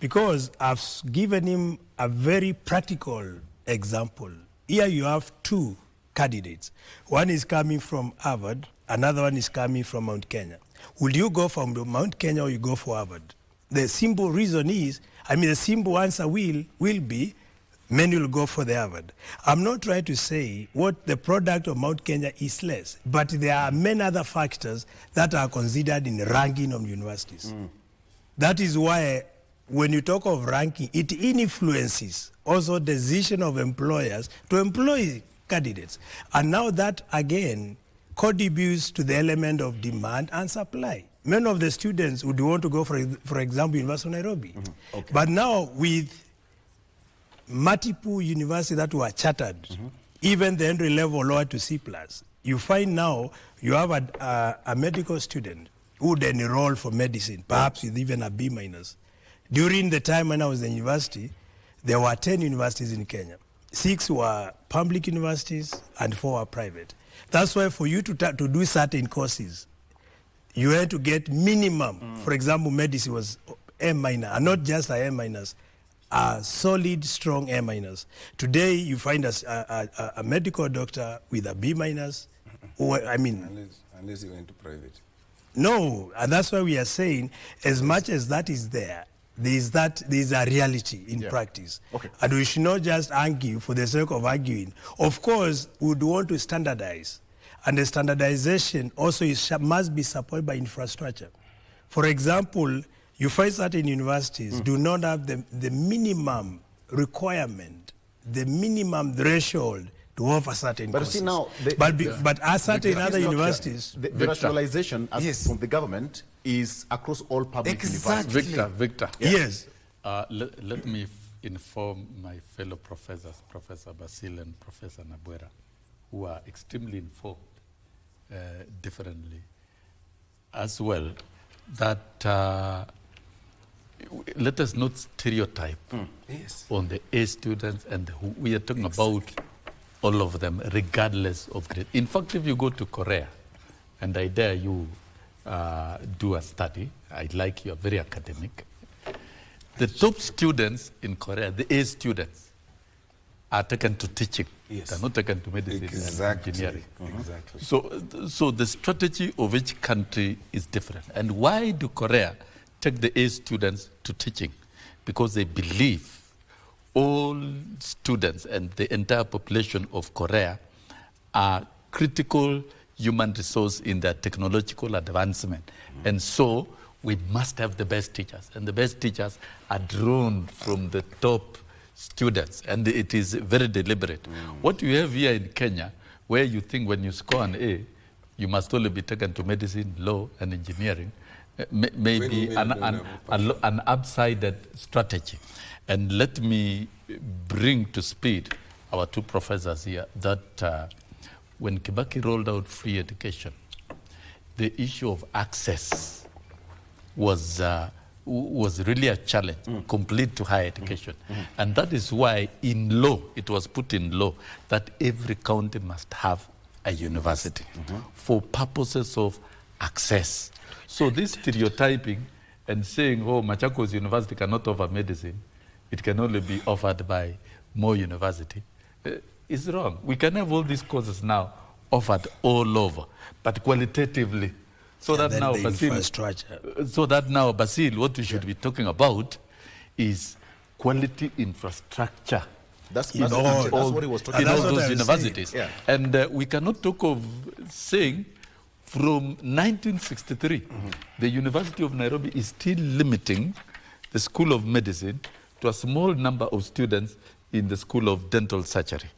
Because I've given him a very practical example. Here you have two candidates. One is coming from Harvard, another one is coming from Mount Kenya. Will you go from Mount Kenya or you go for Harvard? The simple reason is, the simple answer will be, many will go for the Harvard. I'm not trying to say what the product of Mount Kenya is less, but there are many other factors that are considered in ranking of universities. That is why when you talk of ranking, it influences also decision of employers to employ candidates. And now that, again, contributes to the element of demand and supply. Many of the students would want to go, for example, University of Nairobi. Okay. But now with multiple universities that were chartered, even the entry level lower to C+. You find now you have a medical student who would enroll for medicine, perhaps with even a B-. During the time when I was in university, there were 10 universities in Kenya. 6 were public universities and 4 were private. That's why for you to do certain courses, you had to get minimum. For example, medicine was A-, and not just a A-, a solid, strong A-. Today, you find a medical doctor with a B-, or, I mean... Unless you went to private. No, and that's why we are saying, as much as that is there, there's a reality in practice. Okay. And we should not just argue for the sake of arguing. Of course, we would want to standardize. And the standardization also must be supported by infrastructure. For example, you find certain universities do not have the minimum requirement, the minimum threshold to offer certain courses. See now, but as certain other universities... The rationalization from the government is across all public universities. Victor. Yes. Let me inform my fellow professors, Professor Basil and Professor Nabuera, who are extremely informed differently as well, that let us not stereotype on the A students, and we are talking about all of them, regardless of grade. In fact, if you go to Korea, and I dare you do a study, I like you are very academic, the top students in Korea, the A students, are taken to teaching. They're not taken to medicine and engineering. Exactly. So the strategy of each country is different. And why do Korea take the A students to teaching? Because they believe all students and the entire population of Korea are critical human resource in their technological advancement. And so we must have the best teachers. And the best teachers are drawn from the top students. And it is very deliberate. What you have here in Kenya, where you think when you score an A, you must only be taken to medicine, law, and engineering, may be an upsided strategy. And let me bring to speed our two professors here that when Kibaki rolled out free education, the issue of access was really a challenge, complete to higher education. And that is why in law, it was put in law that every county must have a university for purposes of access. So this stereotyping and saying, oh, Machakos University cannot offer medicine, it can only be offered by more university, is wrong. We can have all these courses now offered all over, but qualitatively. So that now, Basil, what we should be talking about is quality infrastructure. That's what he was talking in about. all those universities. Yeah. And we cannot talk of saying from 1963, the University of Nairobi is still limiting the School of Medicine to a small number of students in the School of Dental Surgery.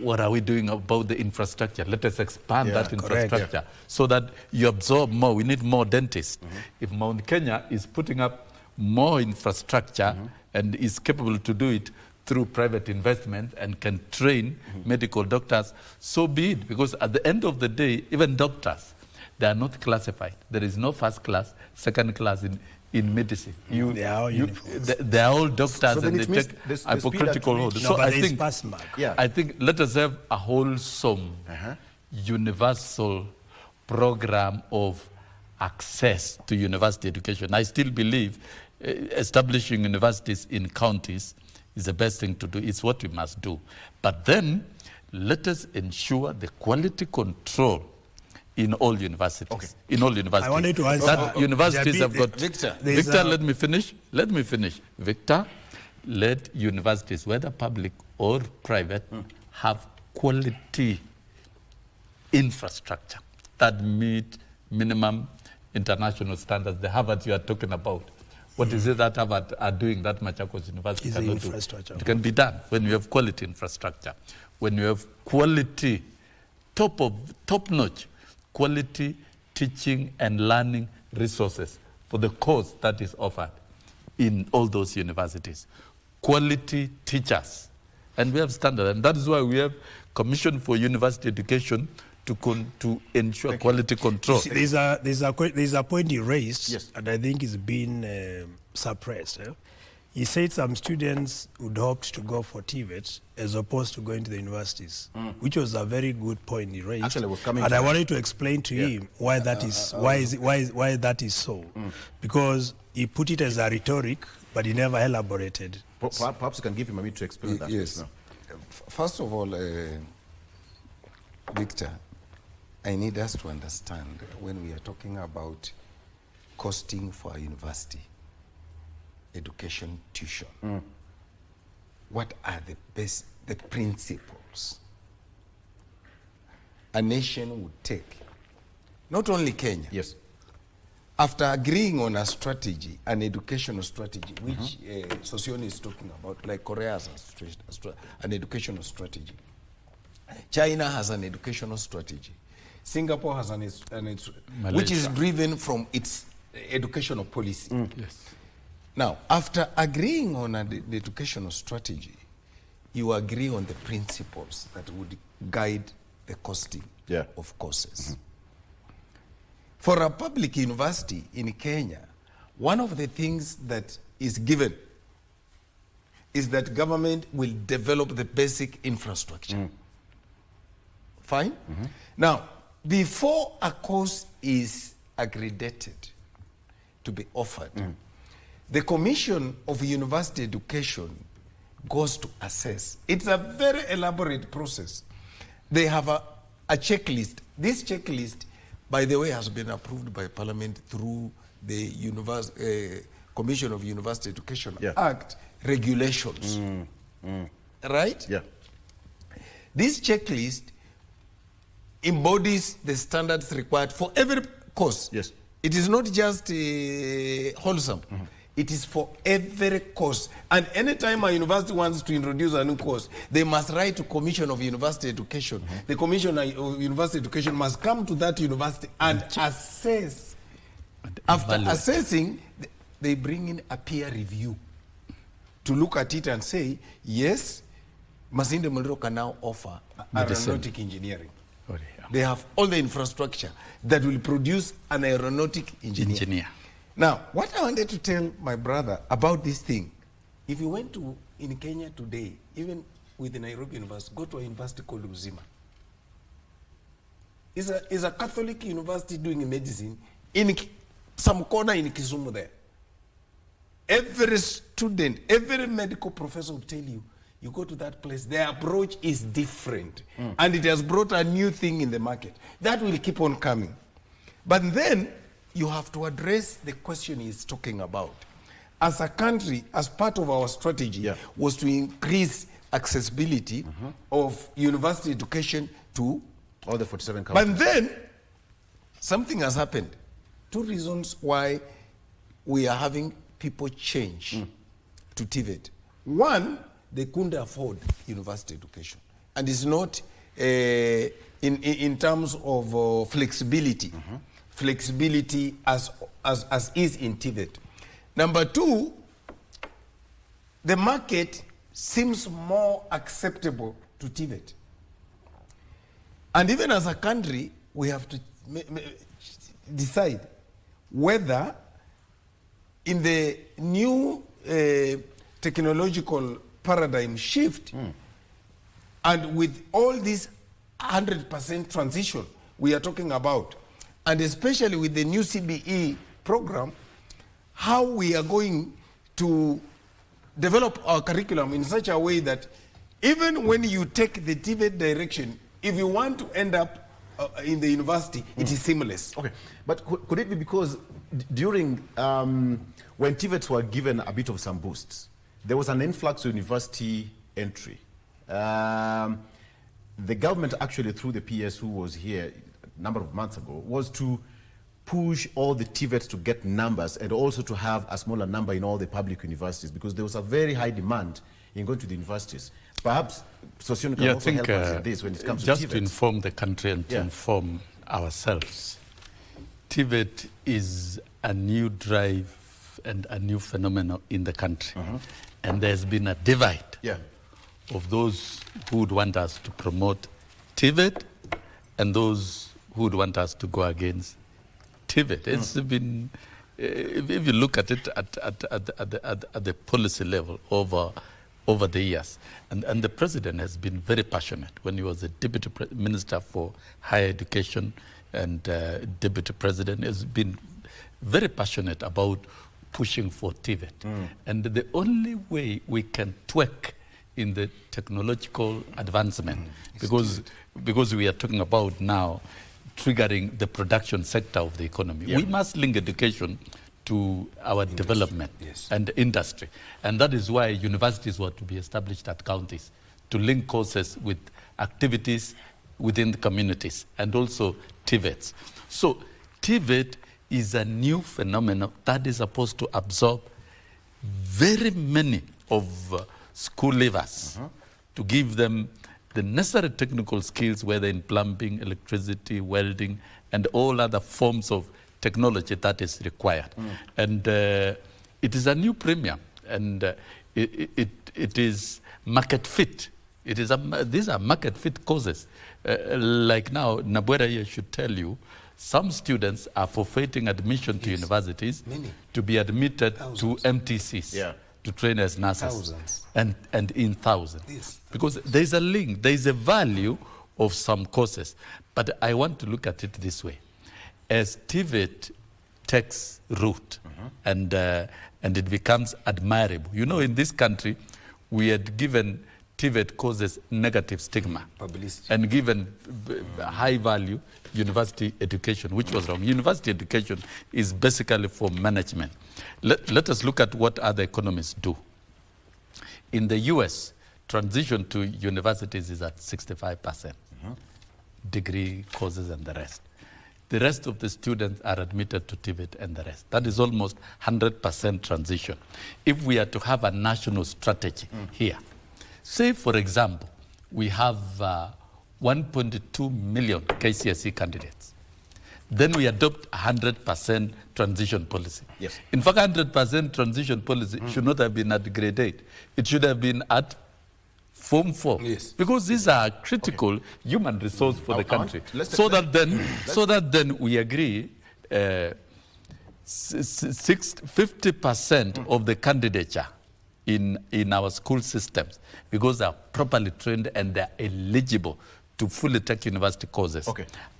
What are we doing about the infrastructure? Let us expand that infrastructure so that you absorb more. We need more dentists. If Mount Kenya is putting up more infrastructure and is capable to do it through private investment and can train medical doctors, so be it. Because at the end of the day, even doctors, they are not classified. There is no first class, second class in medicine. They are all doctors, so and they take hypocritical hold. So I think let us have a wholesome, universal program of access to university education. I still believe establishing universities in counties is the best thing to do. It's what we must do. But then let us ensure the quality control in all universities. Okay. In all universities. I wanted to answer. That universities have got... Victor, let me finish. Let me finish. Victor, let universities, whether public or private, have quality infrastructure that meet minimum international standards. The Harvard you are talking about. What is it that Harvard are doing that Machakos University cannot do? It can be done when you have quality infrastructure, when you have quality, top-notch, quality teaching and learning resources for the course that is offered in all those universities. quality teachers. And we have standards, and that is why we have Commission for University Education to ensure quality control. See, there's a point he raised, yes, and I think it's been suppressed. He said some students would opt to go for TVET as opposed to going to the universities, which was a very good point he raised. Actually, was coming and I wanted to explain to him why that is why that is so, because he put it as a rhetoric, but he never elaborated. Perhaps you can give him a minute to explain that. Yes. First of all, Victor, I need us to understand when we are talking about costing for a university education tuition, what are the principles a nation would take? Not only Kenya. Yes. After agreeing on a strategy, an educational strategy, which Sossion is talking about, like Korea has an educational strategy. China has an educational strategy. Singapore has which is driven from its educational policy. Yes. Now, after agreeing on the educational strategy, you agree on the principles that would guide the costing of courses. For a public university in Kenya, one of the things that is given is that government will develop the basic infrastructure. Fine? Now, before a course is accredited to be offered, the Commission of University Education goes to assess. It's a very elaborate process. They have a checklist. This checklist, by the way, has been approved by Parliament through the Commission of University Education Act regulations. Right? Yeah. This checklist embodies the standards required for every course. Yes. It is not just wholesome. It is for every course. And anytime a university wants to introduce a new course, they must write to Commission of University Education. The Commission of University Education must come to that university and assess. After assessing, they bring in a peer review to look at it and say, yes, Masinde Muliro can now offer aeronautic engineering. They have all the infrastructure that will produce an aeronautic engineer. Now, what I wanted to tell my brother about this thing, if you went in Kenya today, even with the Nairobi University, go to a university called Uzima. It's a Catholic university doing medicine in some corner in Kisumu there. Every student, every medical professor will tell you, you go to that place, their approach is different. And it has brought a new thing in the market. That will keep on coming. But then, you have to address the question he's talking about. As a country, as part of our strategy, was to increase accessibility of university education to all the 47 countries. But then, something has happened. Two reasons why we are having people change to TVET. One, they couldn't afford university education. And it's not in terms of flexibility. Flexibility as is in TVET. Number two, the market seems more acceptable to TVET. And even as a country, we have to decide whether in the new technological paradigm shift and with all this 100% transition we are talking about, and especially with the new CBE program, how we are going to develop our curriculum in such a way that even when you take the TVET direction, if you want to end up in the university, it is seamless. Okay, but could it be because during, when TVETs were given a bit of some boosts, there was an influx of university entry. The government actually, through the PS who was here a number of months ago, was to push all the TVETs to get numbers and also to have a smaller number in all the public universities because there was a very high demand in going to the universities. Perhaps Sossion can also help us in this when it comes to TVET. Just to inform the country and to inform ourselves, TVET is a new drive a new phenomenon in the country. And there's been a divide of those who would want us to promote TVET and those who would want us to go against TVET. It's been, if you look at it at the policy level over the years, and the president has been very passionate when he was a deputy minister for higher education and deputy president, has been very passionate about pushing for TVET. And the only way we can twerk in the technological advancement, because we are talking about now triggering the production sector of the economy. We must link education to our development and industry. And that is why universities were to be established at counties to link courses with activities within the communities and also TVETs. So TVET is a new phenomenon that is supposed to absorb very many of school leavers to give them the necessary technical skills, whether in plumbing, electricity, welding, and all other forms of technology that is required. And it is a new premium, and it is market fit. These are market fit courses. Like now, Nabwera here should tell you, some students are forfeiting admission to universities to be admitted to MTCs. To train as nurses, and in thousands, because there is a link, there is a value of some courses. But I want to look at it this way: as TVET takes root and it becomes admirable. You know, in this country, we had given TVET courses negative stigma and given high value university education, which was wrong. University education is basically for management. Let us look at what other economies do. In the US, transition to universities is at 65%, degree courses and the rest. The rest of the students are admitted to TVET and the rest. That is almost 100% transition. If we are to have a national strategy here, say, for example, we have 1.2 million KCSE candidates. Then we adopt 100% transition policy. In fact, 100% transition policy should not have been at grade 8. It should have been at Form 4. Because these are critical human resource for the country. So that then we agree 50% of the candidature in our school systems, because they are properly trained and they are eligible to fully take university courses,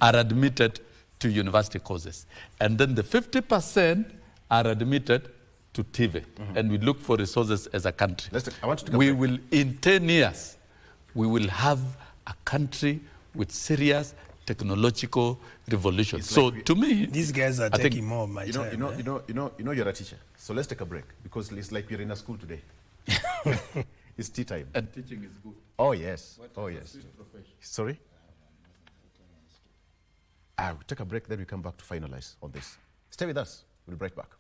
are admitted to university courses. And then the 50% are admitted to TVET. And we look for resources as a country. We will, in 10 years, we will have a country with serious technological revolution. So to me, these guys are taking more of my time. You know, you're a teacher. So let's take a break, because it's like you're in a school today. It's tea time. And teaching is good. Oh yes. Sorry? We'll take a break, then we come back to finalize on this. Stay with us. We'll be right back.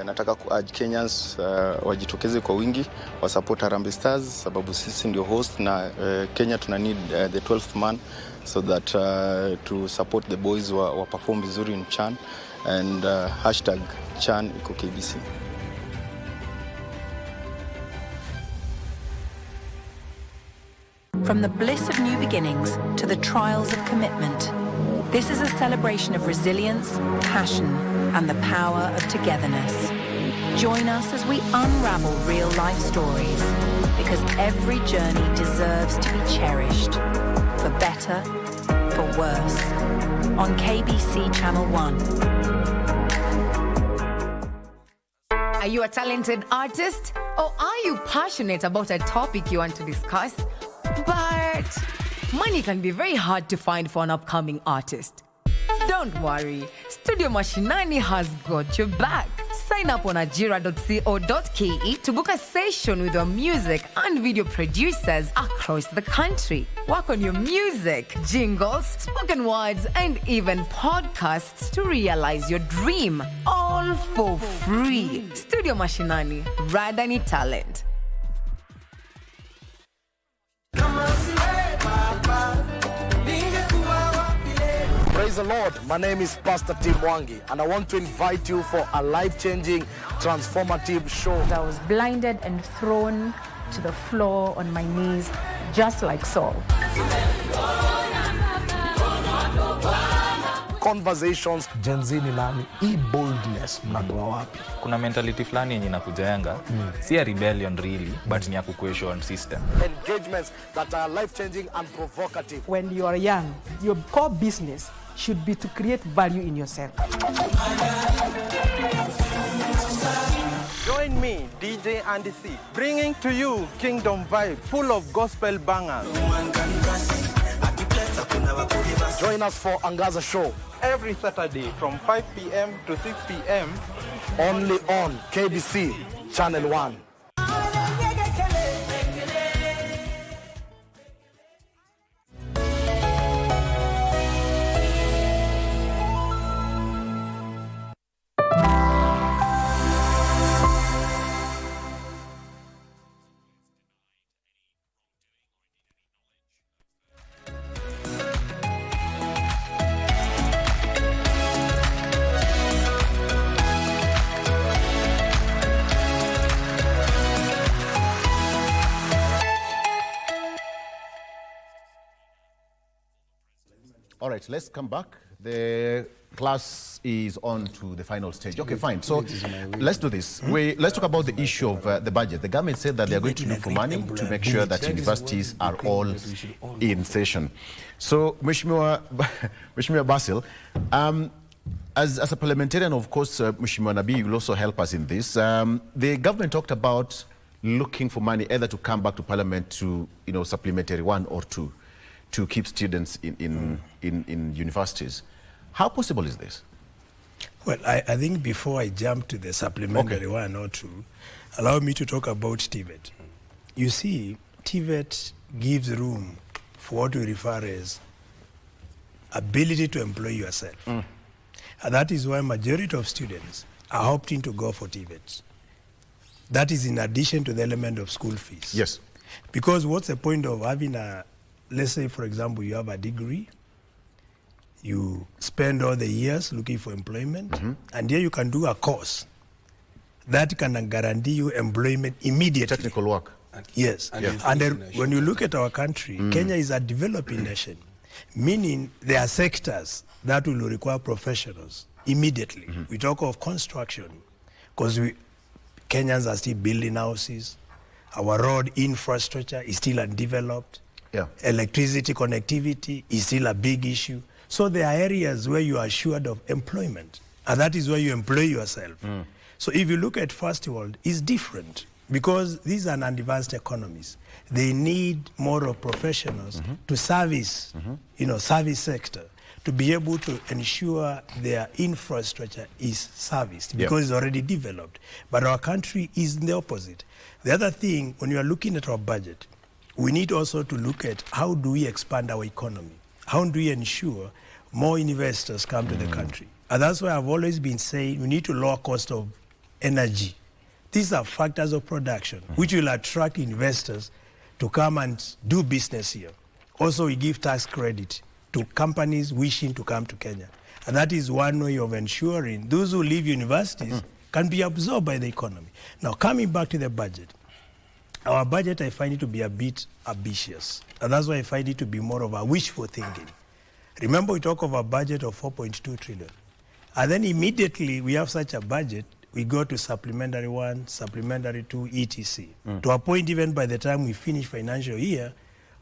Nataka ku-urge Kenyans wajitokeze kwa wingi wa support Harambee Stars, sababu sisi ndio host na Kenya tuna need the 12th man so that to support the boys wa perform vizuri in CHAN, and Chan iko KBC. From the bliss of new beginnings to the trials of commitment, this is a celebration of resilience, passion, and the power of togetherness. Join us as we unravel real-life stories, because every journey deserves to be cherished, for better, for worse, on KBC Channel 1. Are you a talented artist, or are you passionate about a topic you want to discuss? But money can be very hard to find for an upcoming artist. Don't worry, Studio Mashinani has got your back. Sign up on ajira.co.ke to book a session with your music and video producers across the country. Work on your music, jingles, spoken words, and even podcasts to realize your dream. All for free. Studio Mashinani, rather than talent. Praise the Lord. My name is Pastor Tim Wangi, and I want to invite you for a life-changing, transformative show. I was blinded and thrown to the floor on my knees, just like Saul. Conversations. Gen Z ni nani? E-boldness mnatoa wapi? Kuna mentality fulani yenye inakujenga, si a rebellion really, but ni ya kuquestion system. Engagements that are life-changing and provocative. When you are young, your core business should be to create value in yourself. Join me, DJ Andy C, bringing to you Kingdom Vibe, full of gospel bangers. Join us for Angaza Show. Every Saturday from 5 p.m. to 6 p.m. Only on KBC Channel 1. All right, let's come back. The class is on to the final stage. Okay, fine. So let's do this. Let's talk about the issue of the budget. The government said that they're going to look for money to make sure that universities are all in session. So, Mheshimiwa Basil, as a parliamentarian, of course, Mheshimiwa Nabi will also help us in this. The government talked about looking for money either to come back to parliament to, supplementary 1 or 2. To keep students in universities. How possible is this? Well, I think before I jump to the supplementary 1 or 2, allow me to talk about TVET. You see, TVET gives room for what we refer as ability to employ yourself. And that is why majority of students are opting to go for TVET. That is in addition to the element of school fees. Yes. Because what's the point of having let's say, for example, you have a degree, you spend all the years looking for employment, and here you can do a course that can guarantee you employment immediately. Technical work. Yes. And then when you look at our country, Kenya is a developing nation, meaning there are sectors that will require professionals immediately. We talk of construction, because Kenyans are still building houses. Our road infrastructure is still undeveloped. Electricity connectivity is still a big issue. So there are areas where you are assured of employment, and that is where you employ yourself. So if you look at first world, it's different because these are advanced economies. They need more of professionals to service, service sector, to be able to ensure their infrastructure is serviced because it's already developed. But our country is the opposite. The other thing, when you are looking at our budget, we need also to look at how do we expand our economy? How do we ensure more investors come to the country? And that's why I've always been saying we need to lower cost of energy. These are factors of production which will attract investors to come and do business here. Also, we give tax credit to companies wishing to come to Kenya. And that is one way of ensuring those who leave universities can be absorbed by the economy. Now, coming back to the budget, our budget, I find it to be a bit ambitious. And that's why I find it to be more of a wishful thinking. Remember, we talk of a budget of 4.2 trillion. And then immediately we have such a budget, we go to supplementary 1, supplementary 2, etc. To a point, even by the time we finish financial year,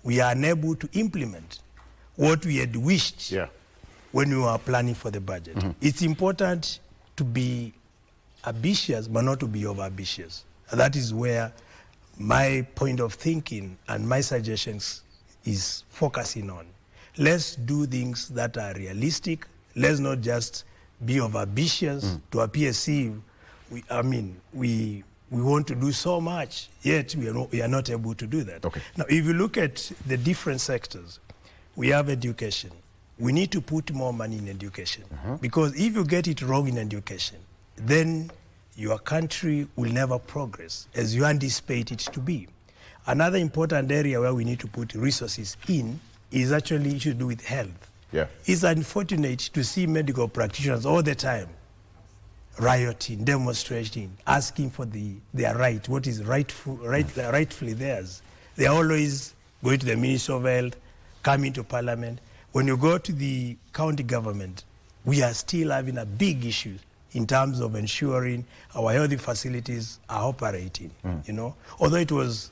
we are unable to implement what we had wished when we were planning for the budget. It's important to be ambitious, but not to be over-ambitious. And that is where my point of thinking and my suggestions is focusing on. Let's do things that are realistic. Let's not just be over-ambitious to appear see. We want to do so much, yet we are not able to do that. Now, if you look at the different sectors, we have education. We need to put more money in education. Because if you get it wrong in education, then your country will never progress as you anticipate it to be. Another important area where we need to put resources in is actually to do with health. It's unfortunate to see medical practitioners all the time rioting, demonstrating, asking for their right, what is rightfully theirs. They are always going to the Ministry of Health, coming to Parliament. When you go to the county government, we are still having a big issue in terms of ensuring our healthy facilities are operating. Although it was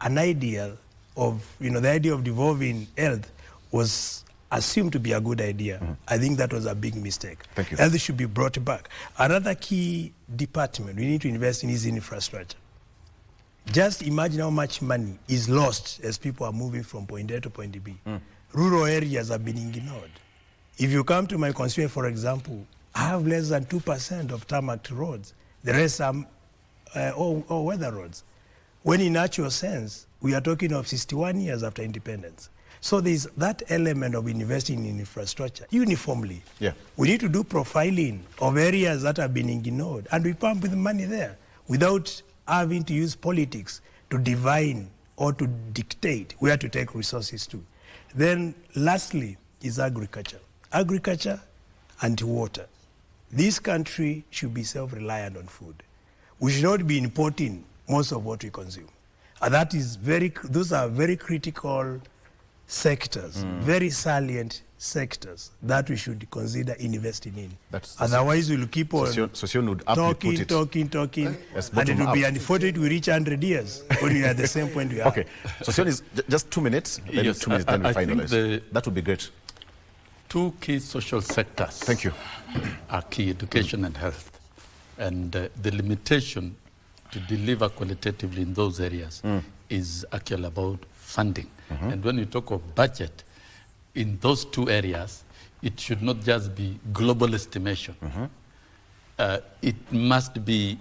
an ideal of, the idea of devolving health was assumed to be a good idea. I think that was a big mistake. Health should be brought back. Another key department we need to invest in is infrastructure. Just imagine how much money is lost as people are moving from point A to point B. Rural areas are being ignored. If you come to my constituency, for example, I have less than 2% of tarmac roads. The rest are all weather roads. When in actual sense, we are talking of 61 years after independence. So there's that element of investing in infrastructure uniformly. We need to do profiling of areas that have been ignored, and we pump with money there without having to use politics to divine or to dictate where to take resources to. Then lastly is agriculture. Agriculture and water. This country should be self-reliant on food. We should not be importing most of what we consume. And that is those are very critical sectors, very salient sectors that we should consider investing in. Otherwise, we'll keep on talking, and it will be unfortunate we reach 100 years when we are at the same point we are. Okay, so is just 2 minutes, then 2 minutes, then we finalize. That would be great. Two key social sectors are key, education and health. And the limitation to deliver qualitatively in those areas is actually about funding. And when you talk of budget, in those two areas, it should not just be global estimation. It must be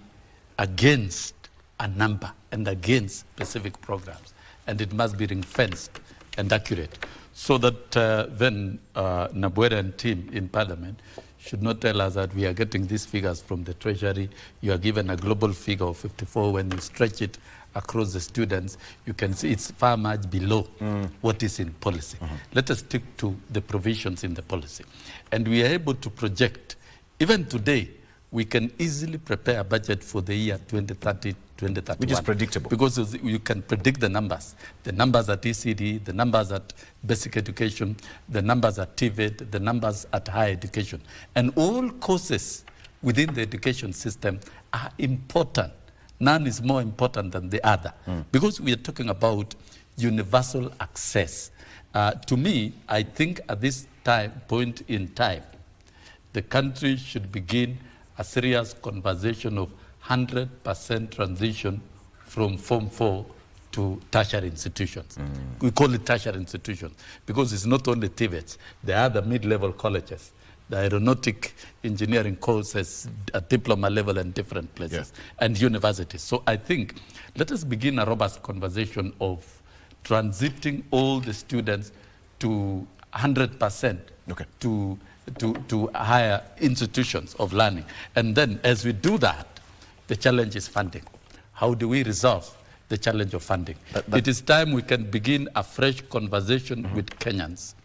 against a number and against specific programs. And it must be ring-fenced and accurate. So that then Nabwera and team in Parliament should not tell us that we are getting these figures from the Treasury. You are given a global figure of 54. When you stretch it across the students, you can see it's far much below what is in policy. Let us stick to the provisions in the policy. And we are able to project, even today, we can easily prepare a budget for the year 2030, 2031. Which is predictable. Because you can predict the numbers at ECD, the numbers at basic education, the numbers at TVET, the numbers at higher education. And all courses within the education system are important. None is more important than the other. Because we are talking about universal access. To me, I think at this point in time, the country should begin a serious conversation of 100% transition from Form 4 to tertiary institutions. We call it tertiary institutions because it's not only TVETs, there are the mid-level colleges, the aeronautic engineering courses at diploma level in different places, and universities. So I think let us begin a robust conversation of transiting all the students to 100% to higher institutions of learning. And then as we do that, the challenge is funding. How do we resolve the challenge of funding? It is time we can begin a fresh conversation with Kenyans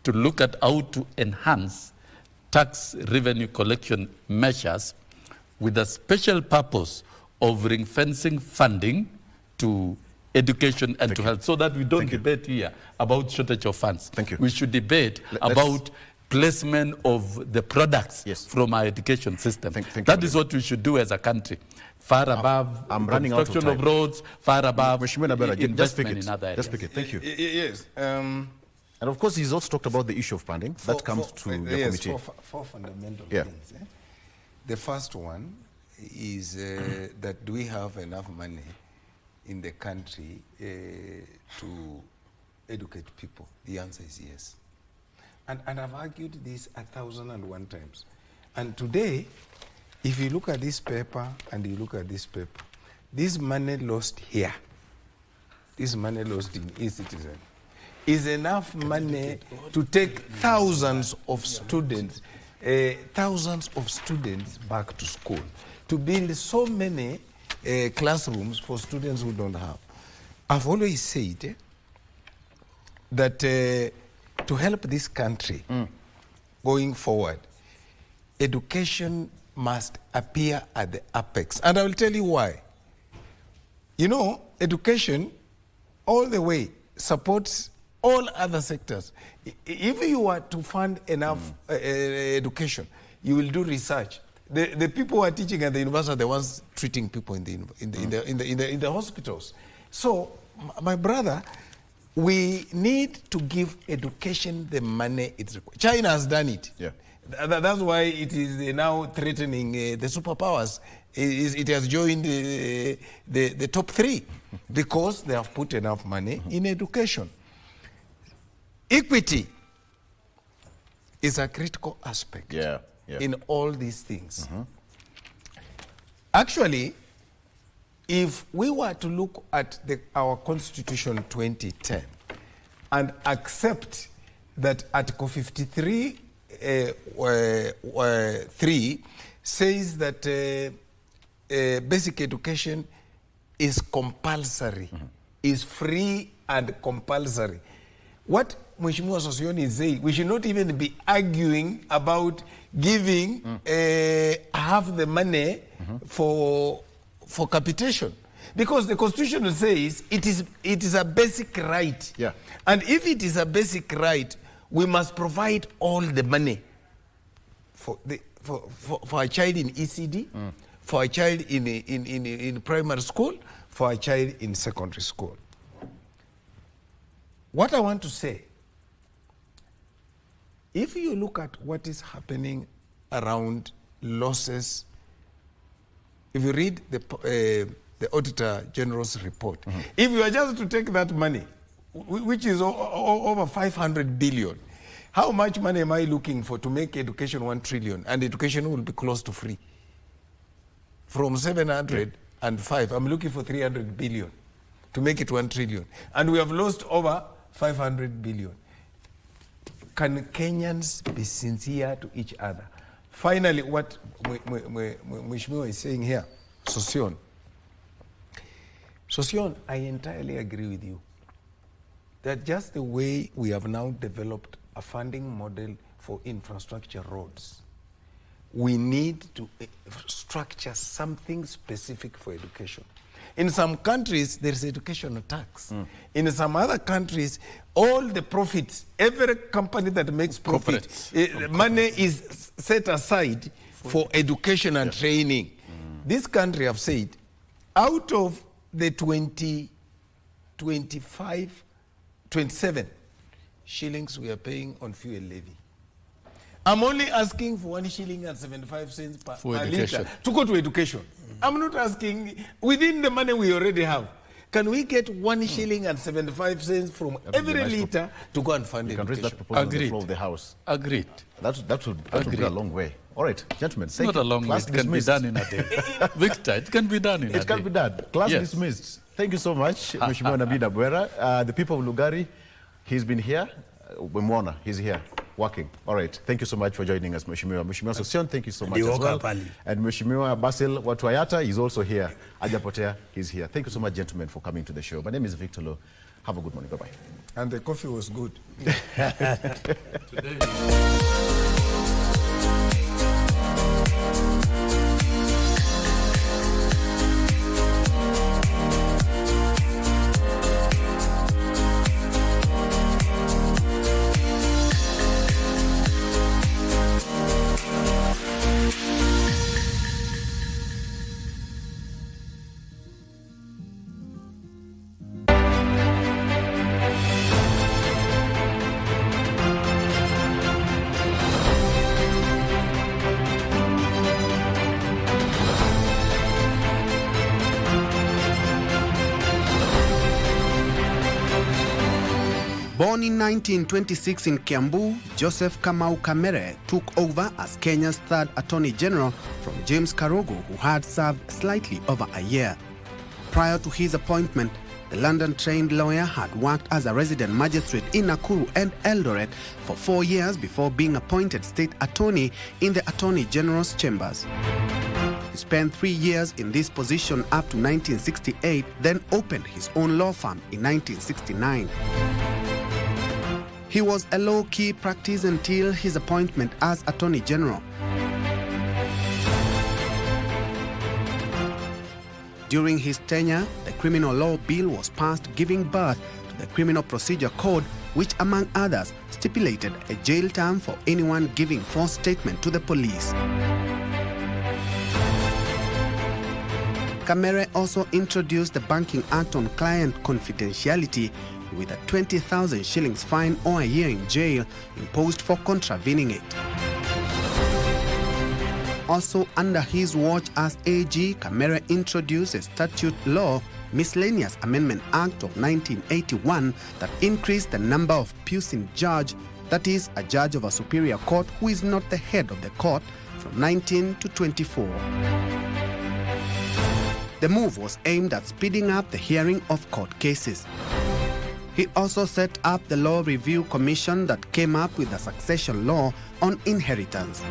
to look at how to enhance tax revenue collection measures with a special purpose of ring-fencing funding to education and to health, so that we don't debate here about shortage of funds. We should debate about placement of the products from our education system. That is what we should do as a country. Far above construction of roads, far above investment in other areas. Thank you. Yes. And of course, he's also talked about the issue of funding. That comes to the committee. Four fundamental things. The first one is that do we have enough money in the country to educate people? The answer is yes. And I've argued this 1,001 times. And today, if you look at this paper and you look at this paper, this money lost here, this money lost in e-citizen, is enough money to take thousands of students back to school, to build so many classrooms for students who don't have. I've always said that to help this country going forward, education must appear at the apex. And I will tell you why. You know, education all the way supports all other sectors. If you were to fund enough education, you will do research. The people who are teaching at the university are the ones treating people in the hospitals. So, my brother, we need to give education the money it's required. China has done it. Yeah. That's why it is now threatening the superpowers. It has joined the top 3 because they have put enough money in education. Equity is a critical aspect in all these things. Actually, if we were to look at our Constitution 2010 and accept that Article 53 3 says that basic education is compulsory, is free and compulsory. What Mheshimiwa Sossion is saying, we should not even be arguing about giving half the money for capitation, because the Constitution says it is a basic right. Yeah. And if it is a basic right, we must provide all the money for a child in ECD, for a child in primary school, for a child in secondary school. What I want to say, if you look at what is happening around losses, if you read the Auditor General's report, if you are just to take that money, which is over 500 billion, how much money am I looking for to make education 1 trillion? And education will be close to free. From 705, I'm looking for 300 billion to make it 1 trillion. And we have lost over 500 billion. Can Kenyans be sincere to each other? Finally, what Mheshimiwa is saying here, Sossion, I entirely agree with you that just the way we have now developed a funding model for infrastructure roads, we need to structure something specific for education. In some countries, there is educational tax. In some other countries, all the profits, every company that makes profit, money is set aside for education and training. This country have said, out of the 27 shillings we are paying on fuel levy, I'm only asking for 1 shilling and 75 cents per litre to go to education. I'm not asking within the money we already have. Can we get 1 shilling and 75 cents from every litre to go and fund education? You can raise that proposal on the floor of the House. Agreed. That would go a long way. All right, gentlemen. It's not a long way. It can be done in a day. Victor, it can be done in a day. It can be done. Class dismissed. Thank you so much, Mheshimiwa Nabida Bwera. The people of Lugari, he's been here. Wemwona, he's here. Working. All right. Thank you so much for joining us, Mheshimiwa. Mheshimiwa Sossion, thank you so much as well. And Mheshimiwa Basil Watwayata is also here. Ajapotea, he's here. Thank you so much, gentlemen, for coming to the show. My name is Victor Lo. Have a good morning. Bye-bye. And the coffee was good. Today. Born in 1926 in Kiambu, Joseph Kamau Kamere took over as Kenya's third Attorney General from James Karogo, who had served slightly over a year. Prior to his appointment, the London-trained lawyer had worked as a resident magistrate in Nakuru and Eldoret for 4 years before being appointed state attorney in the Attorney General's chambers. He spent 3 years in this position up to 1968, then opened his own law firm in 1969. He was a low-key practice until his appointment as Attorney General. During his tenure, the Criminal Law Bill was passed, giving birth to the Criminal Procedure Code, which, among others, stipulated a jail term for anyone giving false statement to the police. Kamere also introduced the Banking Act on client confidentiality, with a 20,000 shillings fine or a year in jail imposed for contravening it. Also under his watch as AG, Kamere introduced a statute law, Miscellaneous Amendment Act of 1981, that increased the number of puisne judge, that is, a judge of a superior court who is not the head of the court, from 19 to 24. The move was aimed at speeding up the hearing of court cases. He also set up the Law Review Commission that came up with a succession law on inheritance.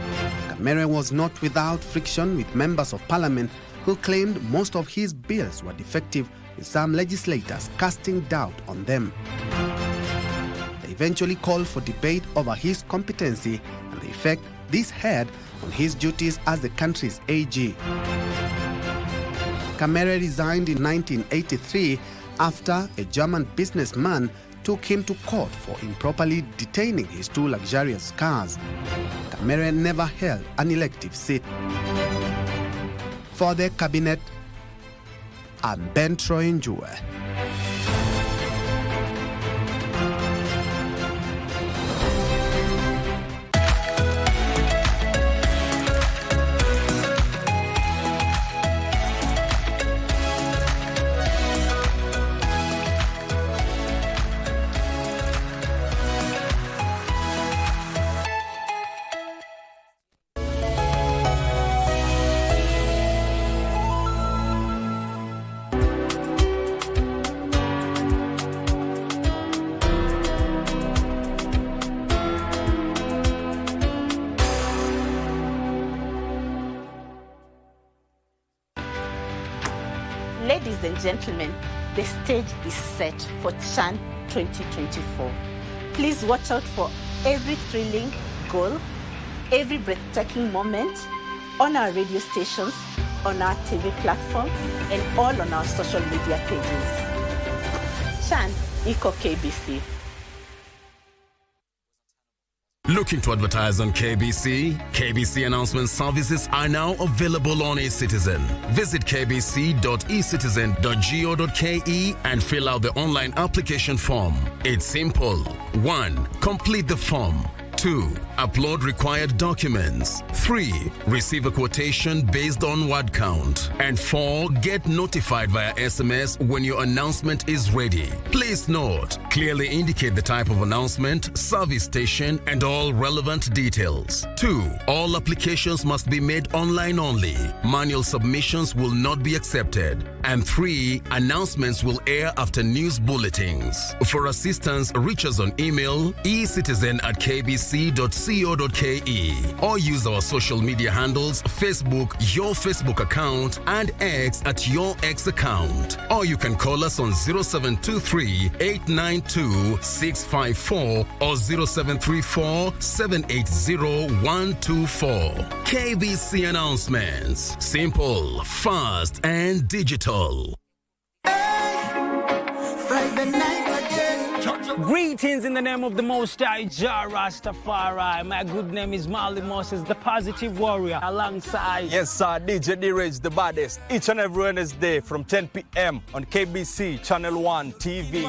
Kamere was not without friction with members of parliament who claimed most of his bills were defective, with some legislators casting doubt on them. They eventually called for debate over his competency and the effect this had on his duties as the country's AG. Kamere resigned in 1983 after a German businessman took him to court for improperly detaining his 2 luxurious cars. Kamere never held an elective seat. For the cabinet, I'm Ben Troy Njue. Ladies and gentlemen, the stage is set for Chan 2024. Please watch out for every thrilling goal, every breathtaking moment on our radio stations, on our TV platform, and all on our social media pages. Chan iko KBC. Looking to advertise on KBC? KBC announcement services are now available on eCitizen. Visit kbc.ecitizen.go.ke and fill out the online application form. It's simple. 1. Complete the form. 2. Upload required documents. 3. Receive a quotation based on word count. And 4. Get notified via SMS when your announcement is ready. Please note, clearly indicate the type of announcement, service station, and all relevant details. 2. All applications must be made online only. Manual submissions will not be accepted. And 3. Announcements will air after news bulletins. For assistance, reach us on email ecitizen@kbc.co.ke or use our social media handles, Facebook, your Facebook account, and X at your X account. Or you can call us on 0723-892-654 or 0734-780-124. KBC announcements. Simple, fast, and digital. Friday night again. Greetings in the name of the Most High, Jah Rastafari. My good name is Marley Moses, the Positive Warrior, alongside... Yes, sir, DJ D-Rage, the baddest. Each and every Wednesday from 10 p.m. on KBC Channel 1 TV.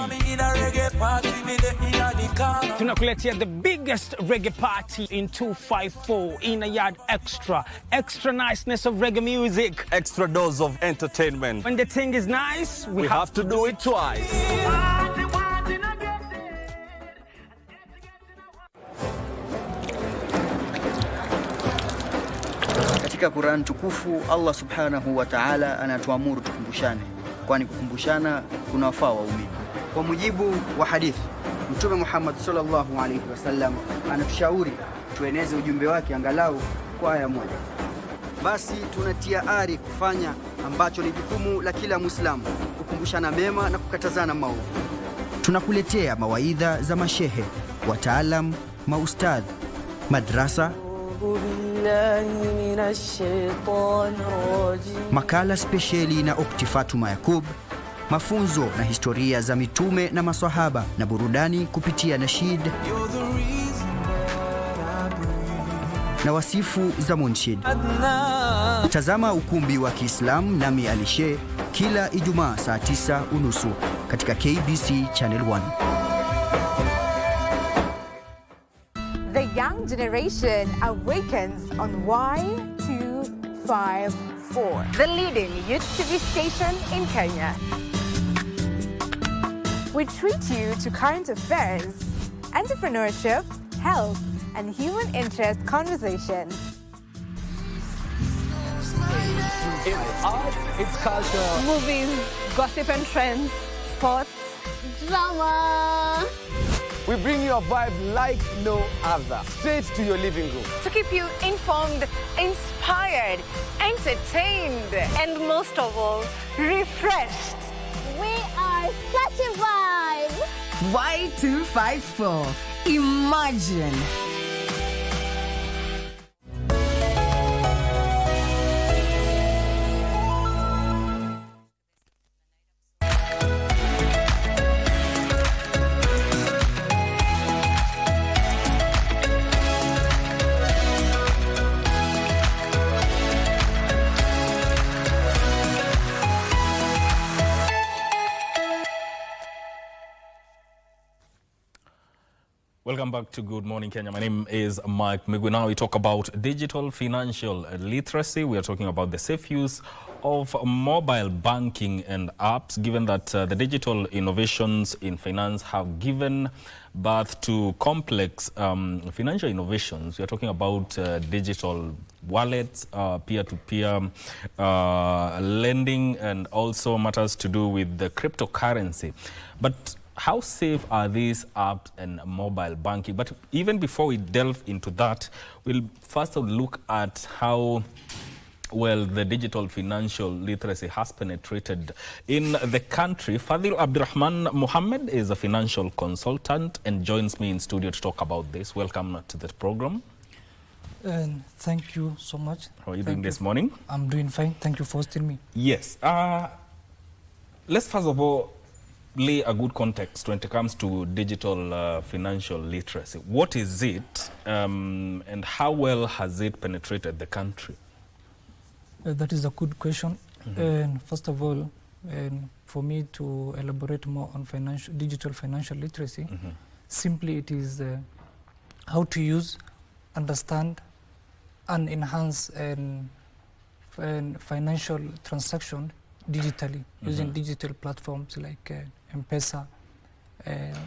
Tunakuletea the biggest reggae party in 254 in a yard extra. Extra niceness of reggae music. Extra dose of entertainment. When the thing is nice, we have to do it twice. Katika Qur'an tukufu Allah subhanahu wa ta'ala anatuamuru tukumbushane, kwani kukumbushana kunawafaa waumini. Kwa mujibu wa hadithi, Mtume Muhammad sallallahu alaihi wasallam anatushauri tueneze ujumbe wake angalau kwa aya moja. Basi tunatia ari kufanya ambacho ni jukumu la kila Muislamu, kukumbushana mema na kukatazana maovu. Tunakuletea mawaidha za mashehe, wataalam, maustadh, madrasa, makala spesheli na Ukti Fatuma Yakub, mafunzo na historia za mitume na maswahaba, na burudani kupitia nashid na wasifu za munshid. Tazama ukumbi wa Kiislamu nami Alishe kila Ijumaa saa 9:30 katika KBC Channel 1. The young generation awakens on Y254, the leading youth TV station in Kenya. We treat you to current affairs, entrepreneurship, health, and human interest conversations. It's art, it's culture, Movies, gossip and trends, sports, drama. We bring you a vibe like no other, straight to your living room. To keep you informed, inspired, entertained, and most of all, refreshed. We are such a vibe. Y254. Imagine. Welcome back to Good Morning Kenya. My name is Mike Migwi. Now we talk about digital financial literacy. We are talking about the safe use of mobile banking and apps, given that the digital innovations in finance have given birth to complex financial innovations. We are talking about digital wallets, peer-to-peer lending, and also matters to do with the cryptocurrency. But how safe are these apps and mobile banking? But even before we delve into that, we'll first look at how well the digital financial literacy has penetrated in the country. Fadil Abdurrahman Mohammed is a financial consultant and joins me in studio to talk about this. Welcome to the program. And thank you so much. How are you doing this morning? I'm doing fine. Thank you for hosting me. Yes. Let's first of all lay a good context when it comes to digital financial literacy. What is it and how well has it penetrated the country? That is a good question. And first of all, for me to elaborate more on digital financial literacy, simply it is how to use, understand, and enhance financial transaction digitally using digital platforms like M-Pesa,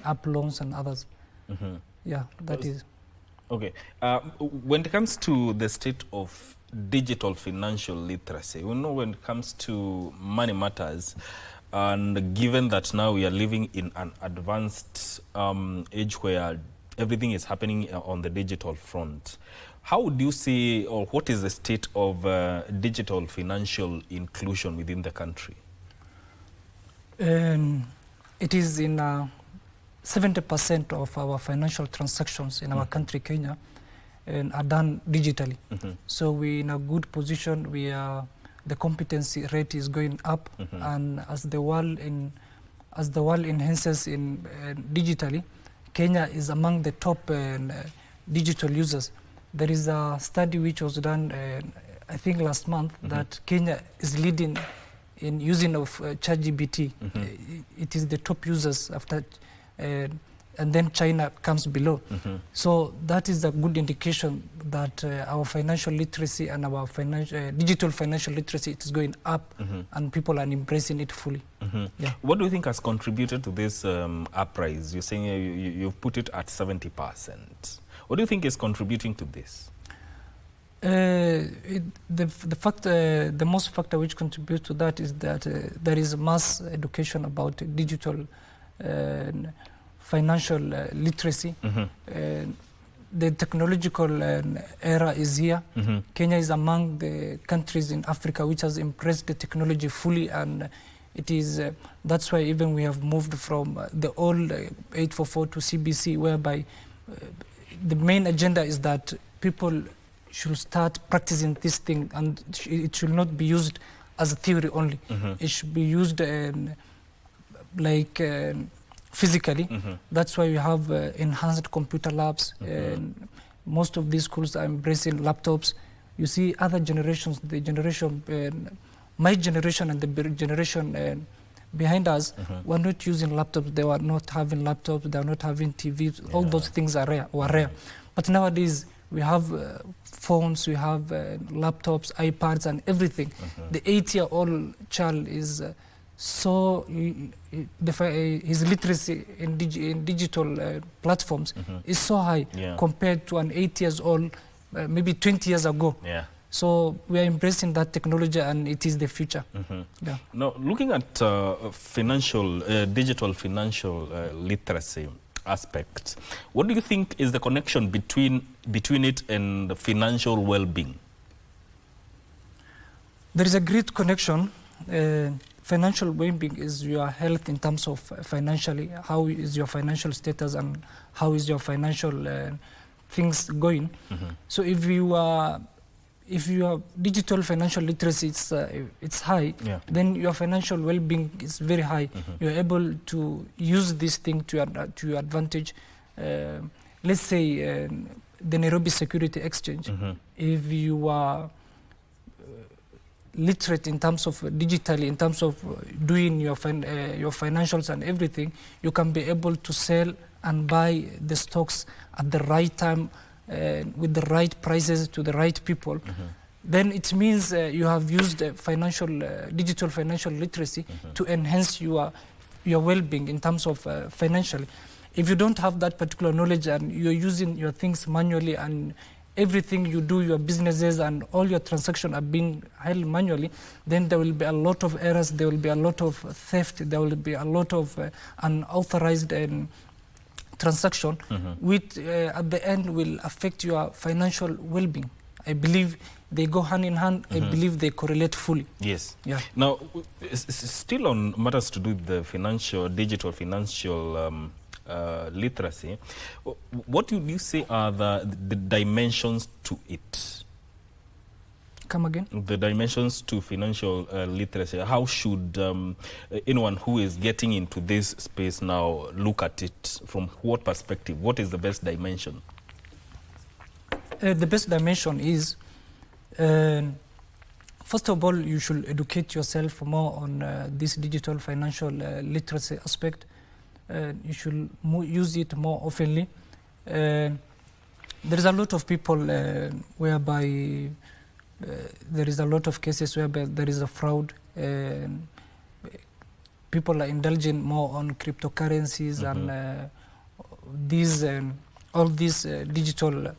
app loans, and others. Yeah, that is. Okay. When it comes to the state of digital financial literacy, we know when it comes to money matters, and given that now we are living in an advanced age where everything is happening on the digital front, how would you see, or what is the state of digital financial inclusion within the country? It is in 70% of our financial transactions in our country, Kenya, are done digitally. So we're in a good position. The competency rate is going up, and as the world enhances in digitally, Kenya is among the top digital users. There is a study which was done, I think last month, that Kenya is leading in using of ChatGPT. It is the top users after, and then China comes below. So that is a good indication that our financial literacy and our digital financial literacy is going up, and people are embracing it fully. Yeah. What do you think has contributed to this uprise? You're saying you've put it at 70%. What do you think is contributing to this? The most factor which contributes to that is that there is mass education about digital financial literacy. The technological era is here. Kenya is among the countries in Africa which has embraced the technology fully, and it is that's why even we have moved from the old 844 to CBC, whereby the main agenda is that people should start practicing this thing, and it should not be used as a theory only. It should be used physically. That's why we have enhanced computer labs. Most of these schools are embracing laptops. You see other generations, the generation, my generation and the generation behind us were not using laptops. They were not having laptops. They were not having TVs. All those things were rare. But nowadays we have phones, we have laptops, iPads, and everything. The 8-year-old child is his literacy in digital platforms is so high compared to an 8 years old maybe 20 years ago. So we are embracing that technology, and it is the future. Now, looking at digital financial literacy aspect, what do you think is the connection between it and the financial well-being? There is a great connection. Financial well-being is your health in terms of financially. How is your financial status and how is your financial things going? So if you are digital financial literacy, it's high, then your financial well-being is very high. You're able to use this thing to your advantage. Let's say the Nairobi Security Exchange. If you are literate in terms of digitally, in terms of doing your financials and everything, you can be able to sell and buy the stocks at the right time with the right prices to the right people. Then it means you have used digital financial literacy to enhance your well-being in terms of financially. If you don't have that particular knowledge and you're using your things manually, and everything you do, your businesses and all your transactions are being held manually, then there will be a lot of errors, there will be a lot of theft, there will be a lot of unauthorized transaction, which at the end will affect your financial well-being. I believe they go hand in hand. I believe they correlate fully. Yes. Yeah. Now, still on matters to do with the digital financial literacy, what would you say are the dimensions to it? Come again? The dimensions to financial literacy. How should anyone who is getting into this space now look at it? From what perspective? What is the best dimension? The best dimension is, first of all, you should educate yourself more on this digital financial literacy aspect. You should use it more oftenly. There is a lot of people whereby there is a lot of cases whereby there is a fraud. People are indulging more on cryptocurrencies and all these digital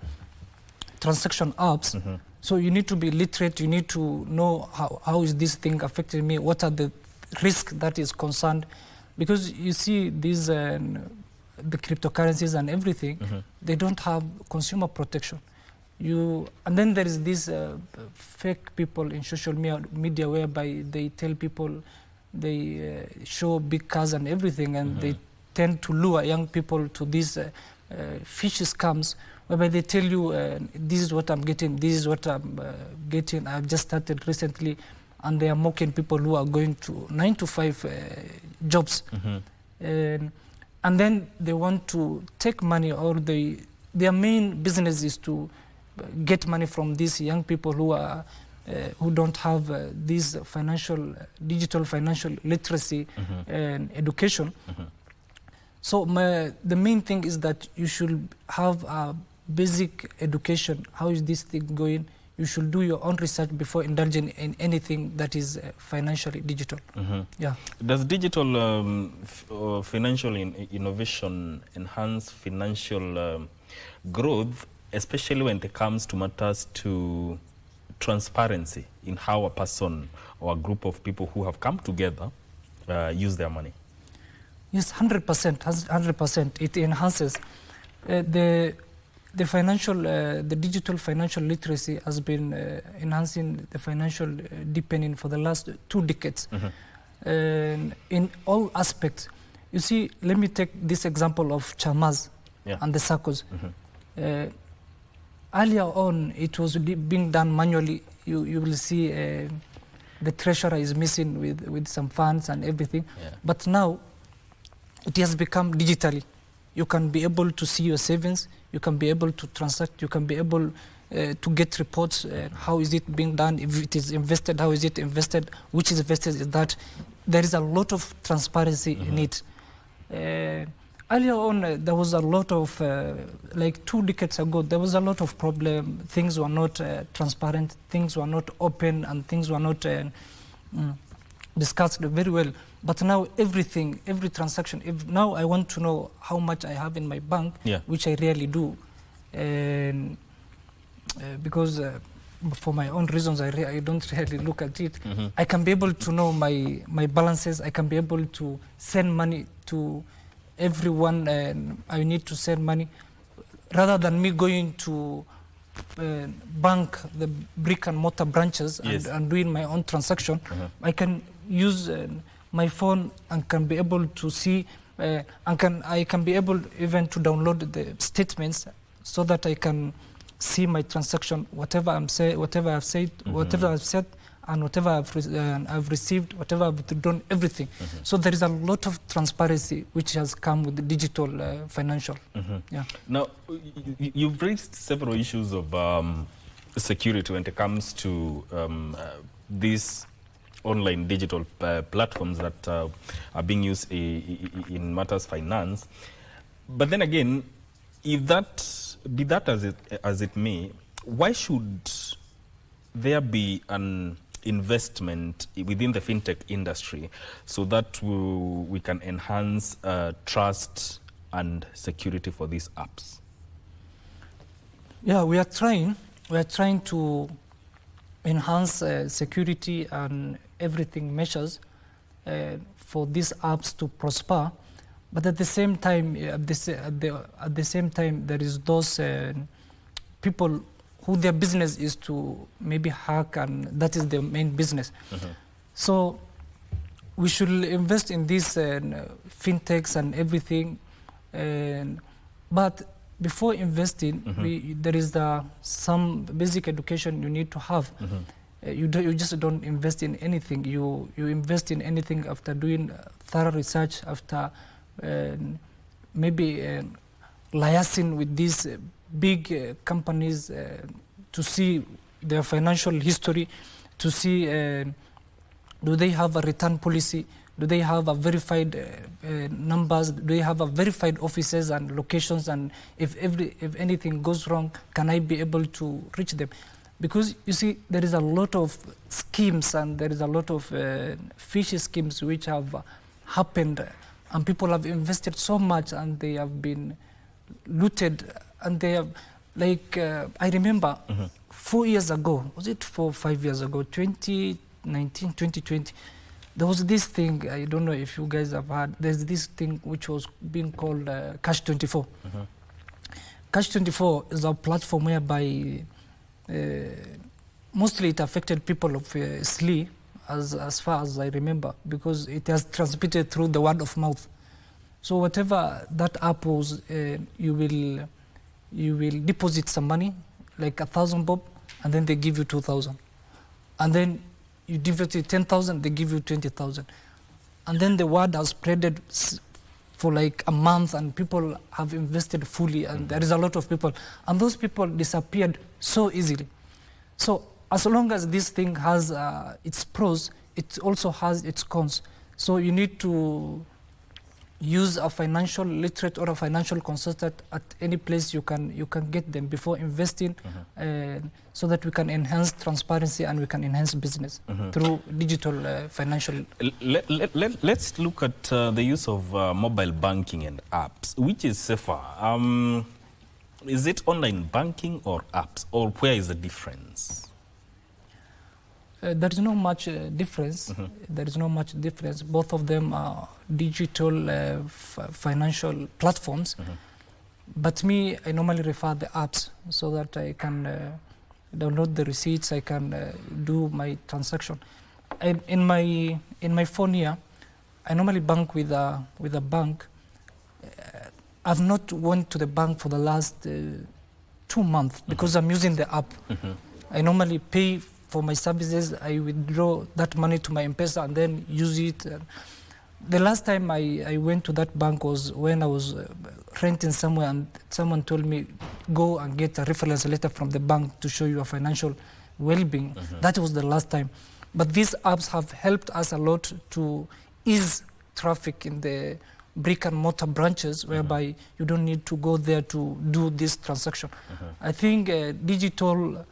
transaction apps. So you need to be literate. You need to know how is this thing affecting me? What are the risks that is concerned? Because you see these the cryptocurrencies and everything, they don't have consumer protection. And then there is this fake people in social media whereby they tell people, they show big cars and everything, and they tend to lure young people to these fishy scams whereby they tell you, this is what I'm getting, this is what I'm getting. I've just started recently, and they are mocking people who are going to 9-to-5 jobs. And then they want to take money, or their main business is to get money from these young people who don't have this digital financial literacy and education. So the main thing is that you should have a basic education. How is this thing going? You should do your own research before indulging in anything that is financially digital. Yeah. Does digital financial innovation enhance financial growth, especially when it comes to matters to transparency in how a person or a group of people who have come together use their money? Yes, 100%, 100%. It enhances the digital financial literacy has been enhancing the financial deepening for the last 2 decades. In all aspects. You see, let me take this example of Chamas and the SACCOs. Earlier on, it was being done manually. You will see the treasurer is missing with some funds and everything. But now, it has become digitally. You can be able to see your savings, you can be able to transact, you can be able to get reports, how is it being done, if it is invested, how is it invested, which is invested is that. There is a lot of transparency in it. Earlier on, there was a lot of, like 2 decades ago, there was a lot of problem. Things were not transparent, things were not open, and things were not discussed very well. But now everything, every transaction, now I want to know how much I have in my bank, which I rarely do. Because for my own reasons, I don't really look at it. I can be able to know my balances. I can be able to send money to everyone I need to send money, rather than me going to bank, the brick and mortar branches and doing my own transaction. I can use my phone and can be able to see, I can be able even to download the statements so that I can see my transaction, whatever I've said, whatever I've said, and whatever I've received, whatever I've withdrawn, everything. So there is a lot of transparency which has come with the digital financial. Now, you've raised several issues of security when it comes to these online digital platforms that are being used in matters finance. But then again, if be that as it may, why should there be an investment within the fintech industry so that we can enhance trust and security for these apps? Yeah, we are trying to enhance security and everything measures for these apps to prosper. But at the same time, there is those people who their business is to maybe hack, and that is their main business. So we should invest in these fintechs and everything. But before investing, there is some basic education you need to have. You just don't invest in anything. You invest in anything after doing thorough research, after maybe liaising with these big companies to see their financial history, to see do they have a return policy, do they have a verified numbers, do they have a verified offices and locations, and if anything goes wrong, can I be able to reach them? Because you see, there is a lot of schemes and there is a lot of fishy schemes which have happened, and people have invested so much and they have been looted, and they have, like, I remember 4 years ago, was it 4 or 5 years ago, 2019, 2020, there was this thing, I don't know if you guys have heard, there's this thing which was being called Cash 24. Cash 24 is a platform whereby mostly it affected people of Slee, as far as I remember, because it has transmitted through the word of mouth. So whatever that app was, you will deposit some money, like 1,000 bob, and then they give you 2,000. And then you deposit 10,000, they give you 20,000. And then the word has spreaded for like a month, and people have invested fully, and there is a lot of people. And those people disappeared so easily. So as long as this thing has its pros, it also has its cons. So you need to use a financial literate or a financial consultant at any place you can get them before investing, so that we can enhance transparency and we can enhance business through digital financial. Let's look at the use of mobile banking and apps. Which is safer? Is it online banking or apps, or where is the difference? There is no much difference. There is no much difference. Both of them are digital financial platforms. But me, I normally refer the apps so that I can download the receipts. I can do my transaction. In my phone here, I normally bank with a bank. I've not went to the bank for the last 2 months because I'm using the app. I normally pay for my services. I withdraw that money to my M-Pesa and then use it. The last time I went to that bank was when I was renting somewhere, and someone told me, go and get a reference letter from the bank to show your financial well-being. That was the last time. But these apps have helped us a lot to ease traffic in the brick and mortar branches, whereby you don't need to go there to do this transaction. I think digital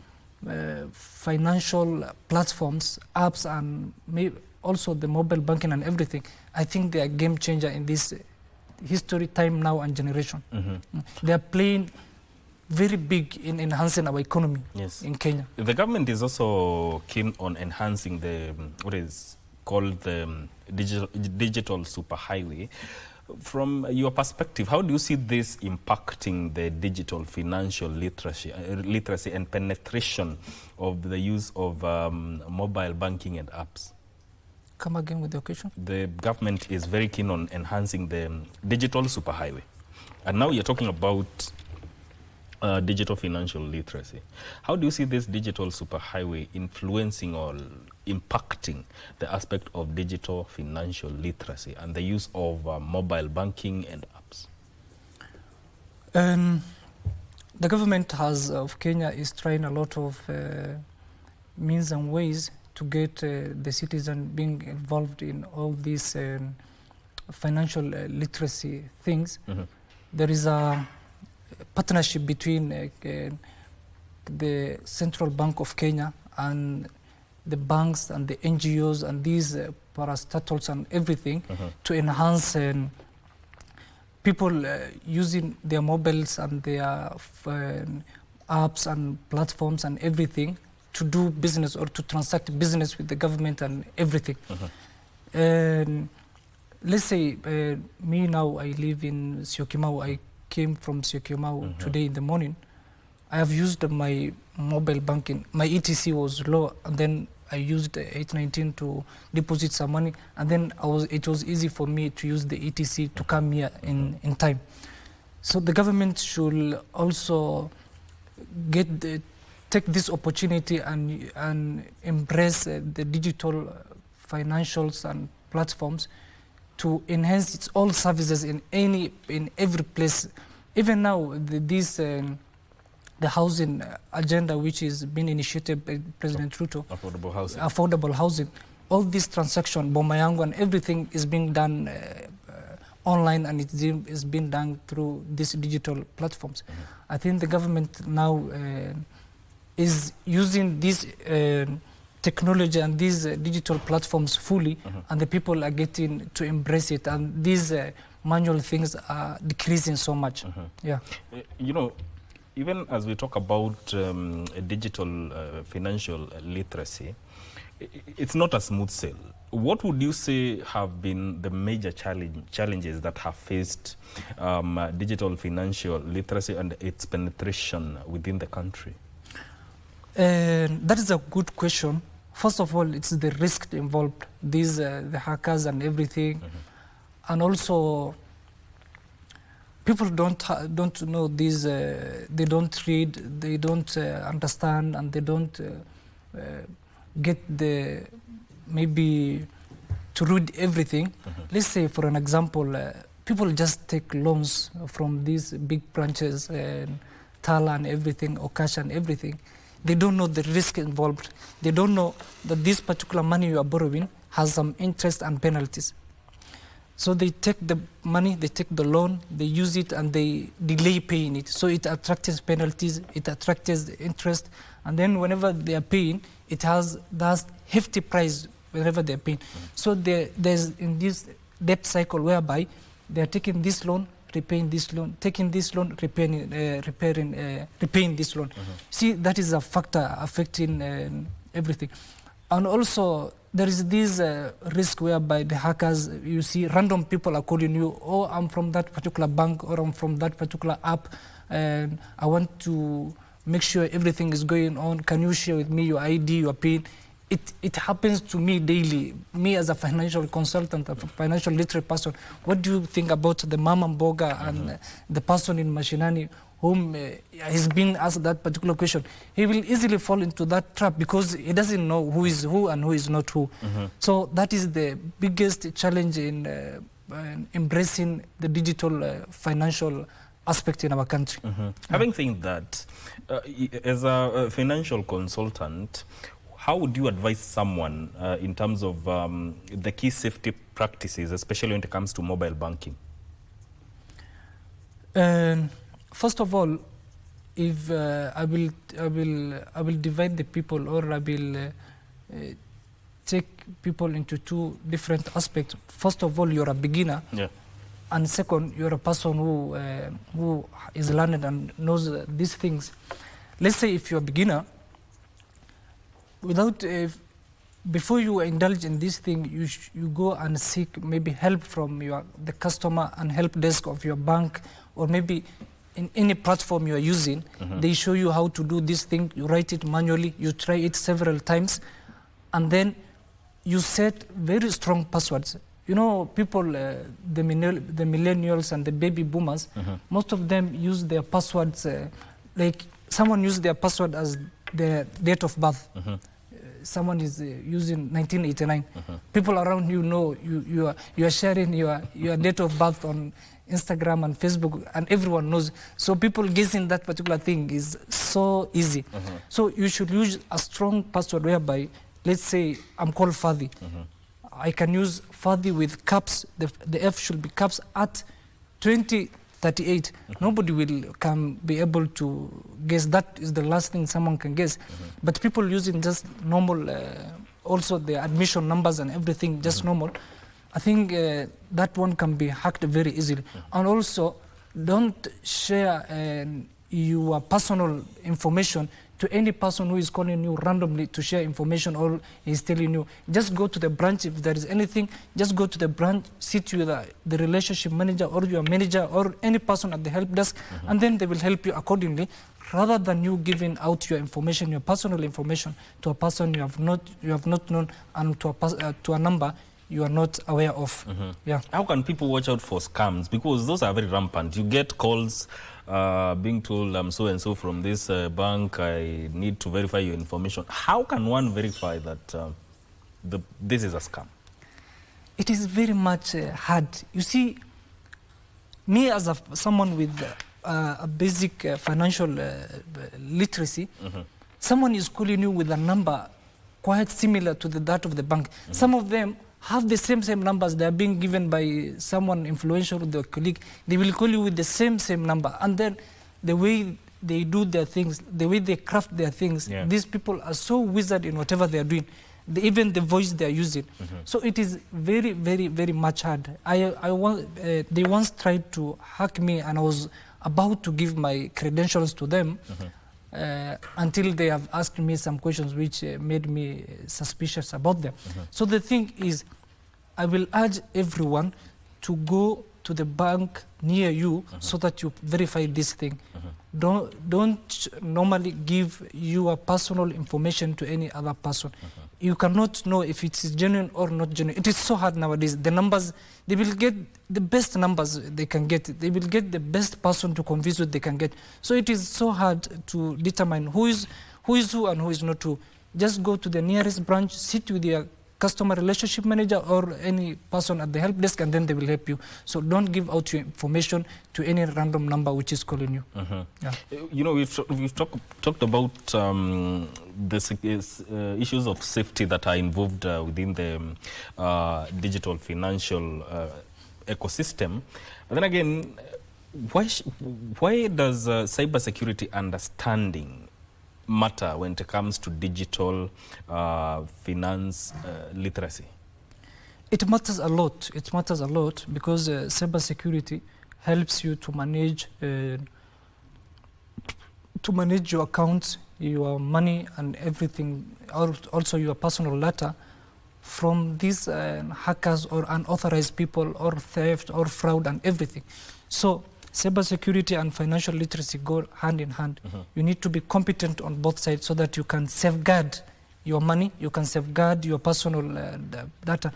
financial platforms, apps, and also the mobile banking and everything, I think they are game changer in this history, time now, and generation. They are playing very big in enhancing our economy in Kenya. The government is also keen on enhancing the what is called the digital superhighway. From your perspective, how do you see this impacting the digital financial literacy and penetration of the use of mobile banking and apps? Come again with the question. The government is very keen on enhancing the digital superhighway. And now you're talking about digital financial literacy. How do you see this digital superhighway influencing or impacting the aspect of digital financial literacy and the use of mobile banking and apps? The government of Kenya is trying a lot of means and ways to get the citizen being involved in all these financial literacy things. There is a partnership between the Central Bank of Kenya and the banks and the NGOs and these parastatals and everything to enhance people using their mobiles and their apps and platforms and everything to do business or to transact business with the government and everything. Let's say me now, I live in Syokimau. I came from Syokimau today in the morning. I have used my mobile banking. My ETC was low, and then I used 819 to deposit some money, and then it was easy for me to use the ETC to come here in time. So the government should also take this opportunity and embrace the digital financials and platforms to enhance its all services in every place. Even now, the housing agenda, which is being initiated by President Ruto, affordable housing, all this transaction, Bomayangu and everything is being done online, and it is being done through these digital platforms. I think the government now is using this technology and these digital platforms fully, and the people are getting to embrace it, and these manual things are decreasing so much. You know, even as we talk about digital financial literacy, it's not a smooth sail. What would you say have been the major challenges that have faced digital financial literacy and its penetration within the country? That is a good question. First of all, it's the risk involved, the hackers and everything, and also people don't know these. They don't read, they don't understand, and they don't get maybe to read everything. Let's say, for an example, people just take loans from these big branches, Tala and everything, Okash and everything. They don't know the risk involved. They don't know that this particular money you are borrowing has some interest and penalties. So they take the money, they take the loan, they use it, and they delay paying it. So it attracts penalties, it attracts interest, and then whenever they are paying, it has that hefty price whenever they are paying. So there's in this debt cycle whereby they are taking this loan, repaying this loan, taking this loan, repaying this loan. See, that is a factor affecting everything. And also, there is this risk whereby the hackers, you see, random people are calling you, oh, I'm from that particular bank, or I'm from that particular app, and I want to make sure everything is going on. Can you share with me your ID, your PIN? It happens to me daily. Me as a financial consultant, a financial literate person, what do you think about the Mama Mboga and the person in Mashinani whom he's been asked that particular question? He will easily fall into that trap because he doesn't know who is who and who is not who. So that is the biggest challenge in embracing the digital financial aspect in our country. Having said that, as a financial consultant, how would you advise someone in terms of the key safety practices, especially when it comes to mobile banking? First of all, if I will divide the people, or I will take people into two different aspects. First of all, you're a beginner, and second, you're a person who is learned and knows these things. Let's say if you're a beginner, before you indulge in this thing, you go and seek maybe help from the customer and help desk of your bank, or maybe in any platform you are using. They show you how to do this thing. You write it manually, you try it several times, and then you set very strong passwords. You know, people, the millennials and the baby boomers, most of them use their passwords, like someone used their password as their date of birth. Someone is using 1989. People around you know you are sharing your date of birth on Instagram and Facebook, and everyone knows. So people guessing that particular thing is so easy. So you should use a strong password whereby, let's say I'm called Fadi. I can use Fadi with caps. The F should be caps at 2038. Nobody can be able to guess. That is the last thing someone can guess. But people using just normal, also the admission numbers and everything, just normal. I think that one can be hacked very easily. And also, don't share your personal information to any person who is calling you randomly to share information or is telling you. Just go to the branch. If there is anything, just go to the branch, sit with the relationship manager or your manager or any person at the help desk, and then they will help you accordingly, rather than you giving out your information, your personal information, to a person you have not known, and to a number you are not aware of. How can people watch out for scams? Because those are very rampant. You get calls being told, I'm so-and-so from this bank, I need to verify your information. How can one verify that this is a scam? It is very much hard. You see, me as someone with a basic financial literacy, someone is calling you with a number quite similar to that of the bank. Some of them have the same numbers. They are being given by someone influential with their colleague. They will call you with the same number. And then the way they do their things, the way they craft their things, these people are so wizard in whatever they are doing. Even the voice they are using. So it is very, very, very much hard. They once tried to hack me, and I was about to give my credentials to them until they have asked me some questions which made me suspicious about them. So the thing is, I will urge everyone to go to the bank near you so that you verify this thing. Don't normally give your personal information to any other person. You cannot know if it is genuine or not genuine. It is so hard nowadays. The numbers, they will get the best numbers they can get. They will get the best person to convince what they can get. So it is so hard to determine who is who and who is not who. Just go to the nearest branch, sit with your customer relationship manager or any person at the help desk, and then they will help you. So don't give out your information to any random number which is calling you. You know, we've talked about the issues of safety that are involved within the digital financial ecosystem. But then again, why does cybersecurity understanding matter when it comes to digital finance literacy? It matters a lot. It matters a lot because cybersecurity helps you to manage your accounts, your money and everything, also your personal data from these hackers or unauthorized people or theft or fraud and everything. So cybersecurity and financial literacy go hand in hand. You need to be competent on both sides so that you can safeguard your money, you can safeguard your personal data.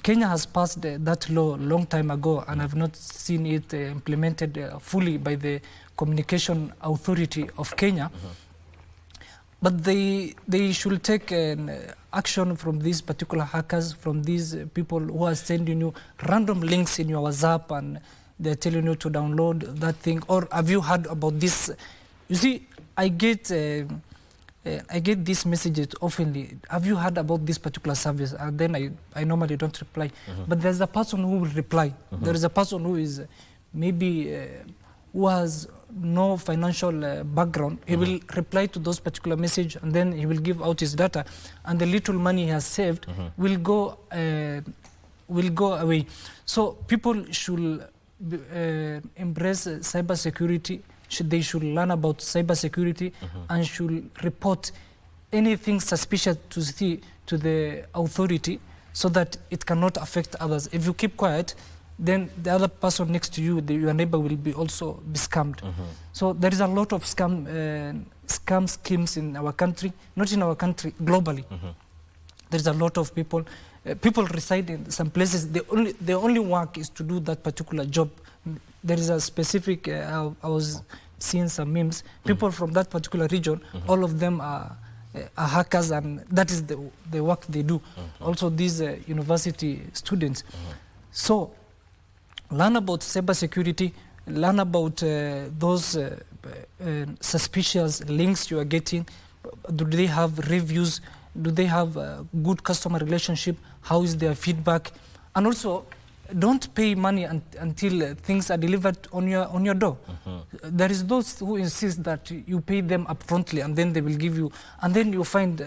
Kenya has passed that law a long time ago, and I've not seen it implemented fully by the Communication Authority of Kenya. But they should take action from these particular hackers, from these people who are sending you random links in your WhatsApp and they're telling you to download that thing. Or have you heard about this? You see, I get these messages oftenly. Have you heard about this particular service? And then I normally don't reply. But there's a person who will reply. There is a person who is maybe who has no financial background. He will reply to those particular message, and then he will give out his data, and the little money he has saved will go away. So people should embrace cybersecurity. They should learn about cybersecurity and should report anything suspicious to the authority so that it cannot affect others. If you keep quiet, then the other person next to you, your neighbor, will be also be scammed. So there is a lot of scam schemes in our country, not in our country, globally. There is a lot of people. People reside in some places. The only work is to do that particular job. There is a specific. I was seeing some memes. People from that particular region, all of them are hackers, and that is the work they do. Also, these university students. So, learn about cybersecurity. Learn about those suspicious links you are getting. Do they have reviews? Do they have a good customer relationship? How is their feedback? And also, don't pay money until things are delivered on your door. There is those who insist that you pay them upfrontly and then they will give you, and then you find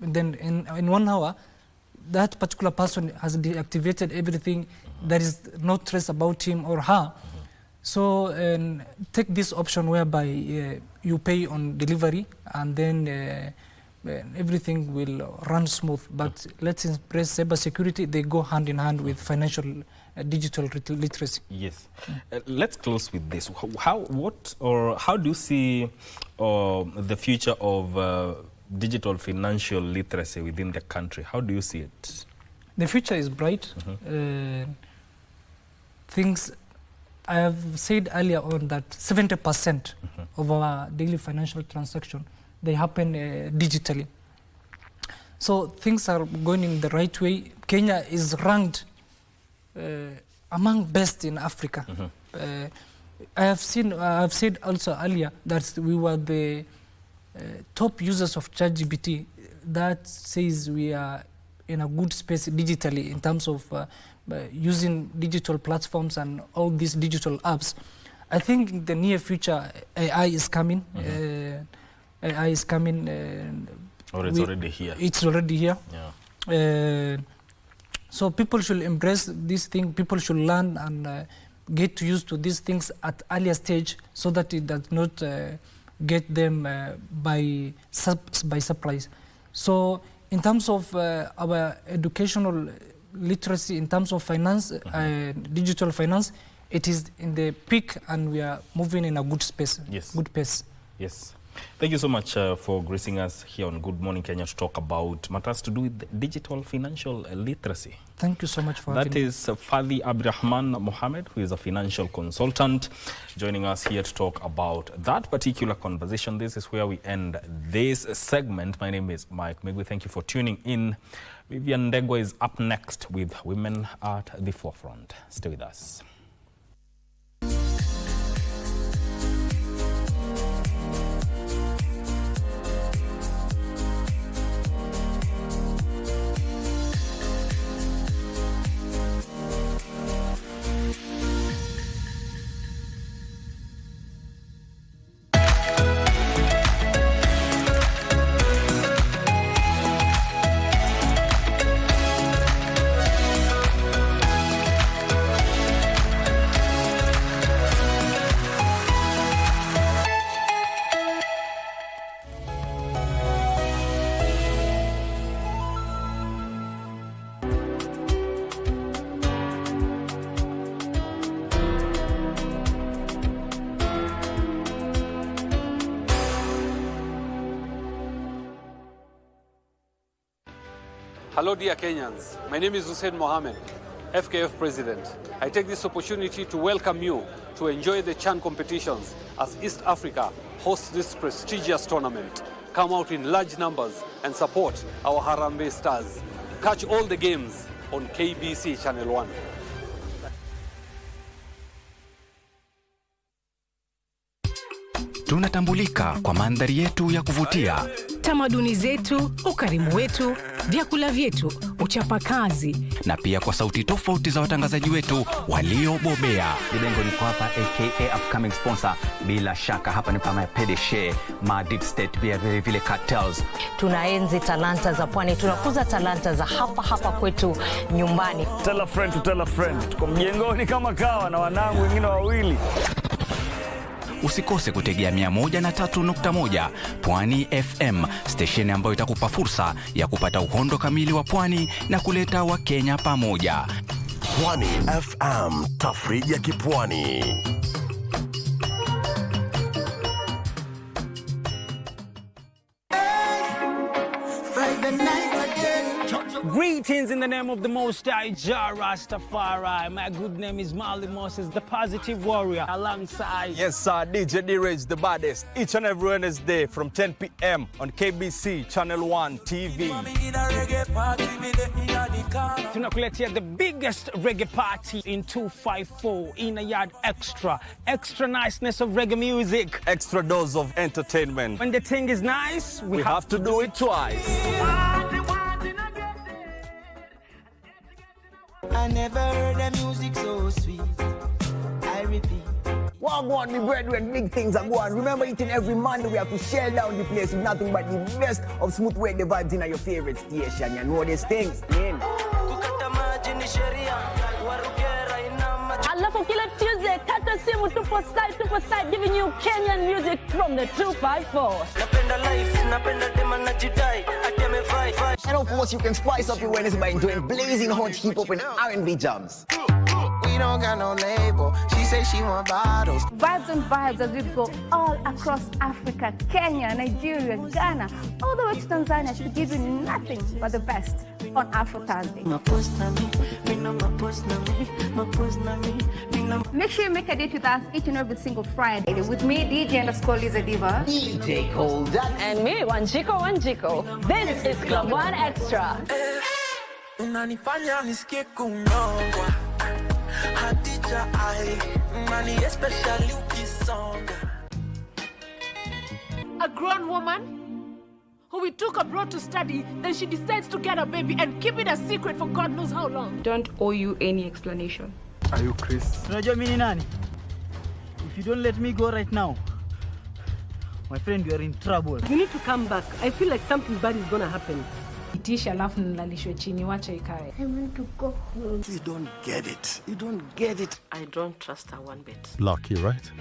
then in 1 hour that particular person has deactivated everything. There is no trace about him or her. So take this option whereby you pay on delivery, and then everything will run smooth. But let's embrace cybersecurity. They go hand in hand with financial digital literacy. Yes. Let's close with this. How do you see the future of digital financial literacy within the country? How do you see it? The future is bright. Things I have said earlier on that 70% of our daily financial transaction, they happen digitally. So things are going in the right way. Kenya is ranked among best in Africa. I have said also earlier that we were the top users of ChatGPT. That says we are in a good space digitally in terms of using digital platforms and all these digital apps. I think in the near future, AI is coming. AI is coming. Or it's already here. It's already here. Yeah. So people should embrace this thing. People should learn and get used to these things at earlier stage so that it does not get them by surprise. So in terms of our educational literacy, in terms of finance, digital finance, it is in the peak and we are moving in a good space, good pace. Yes. Thank you so much for gracing us here on Good Morning Kenya to talk about matters to do with digital financial literacy. Thank you so much for having me. That is Fadi Abdirahman Mohammed, who is a financial consultant, joining us here to talk about that particular conversation. This is where we end this segment. My name is Mike Megwe. Thank you for tuning in. Vivian Ndegwa is up next with Women at the Forefront. Stay with us. Hello, dear Kenyans. My name is Hussein Mohammed, FKF President. I take this opportunity to welcome you to enjoy the CHAN competitions as East Africa hosts this prestigious tournament. Come out in large numbers and support our Harambee Stars. Catch all the games on KBC Channel 1. Tunatambulika kwa mandhari yetu ya kuvutia, tamaduni zetu, ukarimu wetu, vyakula vyetu, uchapakazi, na pia kwa sauti tofauti za watangazaji wetu waliobobea. Libengo niko hapa aka upcoming sponsor. Bila shaka hapa ni kama PDG, ma deep state pia vile cartels. Tunaenzi talanta za pwani, tunakuza talanta za hapa kwetu nyumbani. Tell a friend to tell a friend. Tuko mjengoni kama kawa na wanangu wengine wawili. Usikose kutegea 103.1 Pwani FM, station ambayo itakupa fursa ya kupata uhondo kamili wa pwani na kuleta Wakenya pamoja. Pwani FM, tafrija ya kipwani. Greetings in the name of the Most High, Jah Rastafari. My good name is Marley Moses, the positive warrior, alongside... Yes, sir, DJ D-Rage, the baddest. Each and every Wednesday from 10 p.m. on KBC Channel 1 TV. Tunakuletea the biggest reggae party in 254 in a yard extra. Extra niceness of reggae music. Extra dose of entertainment. When the thing is nice, we have to do it twice. I never heard the music so sweet. I repeat. Wagwan, me brethren, big things are going. Remember, each and every Monday we have to share down the place with nothing but the best of smooth reggae vibes in your favorite station. You know these things, man. Alafu kila Tuesday, kata simu tupo side, giving you Kenyan music from the 254. And of course, you can spice up your Wednesday by enjoying blazing hot hip-hop and R&B jams. We don't got no label. She says she want bottles. Vibes and vibes as we go all across Africa, Kenya, Nigeria, Ghana, all the way to Tanzania to give you nothing but the best on Afro Thursday. Make sure you make a date with us each and every single Friday with me, DJ_Liza Diva, DJ Cold, and me, Wanjiko. This is Club One Extra. Unanifanya nisikie kunyongwa Hadija ai Nani especially ukisonga. A grown woman who we took abroad to study, then she decides to get a baby and keep it a secret for God knows how long. Don't owe you any explanation. Are you Chris? Unajua mimi ni nani? If you don't let me go right now, my friend, you are in trouble. You need to come back. I feel like something bad is gonna happen. Itisha alafu nilalishwe chini, wacha ikae. I want to go home. You don't get it. You don't get it. I don't trust her one bit. Lucky, right?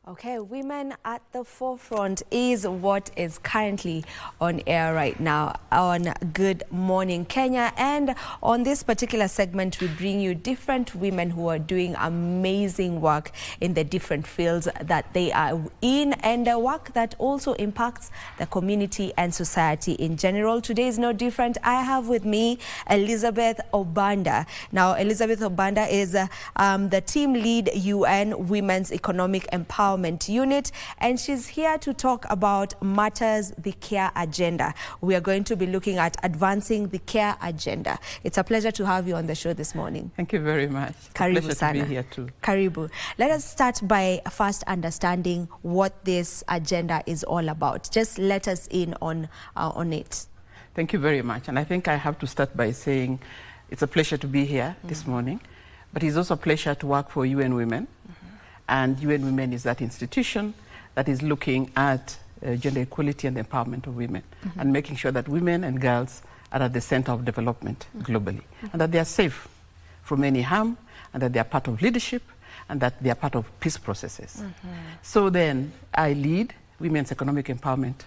Okay, Women at the Forefront is what is currently on air right now on Good Morning Kenya. And on this particular segment, we bring you different women who are doing amazing work in the different fields that they are in, and work that also impacts the community and society in general. Today is no different. I have with me Elizabeth Obanda. Now, Elizabeth Obanda is the team lead UN Women's Economic Empowerment Unit, and she's here to talk about Matters the Care Agenda. We are going to be looking at advancing the care agenda. It's a pleasure to have you on the show this morning. Thank you very much. Karibu Pleasure sana. to be here too. Karibu. Let us start by first understanding what this agenda is all about. Just let us in on it. Thank you very much. And I think I have to start by saying it's a pleasure to be here this morning, but it's also a pleasure to work for UN Women. And UN Women is that institution that is looking at gender equality and the empowerment of women, and making sure that women and girls are at the center of development globally, and that they are safe from any harm, and that they are part of leadership, and that they are part of peace processes. So then I lead women's economic empowerment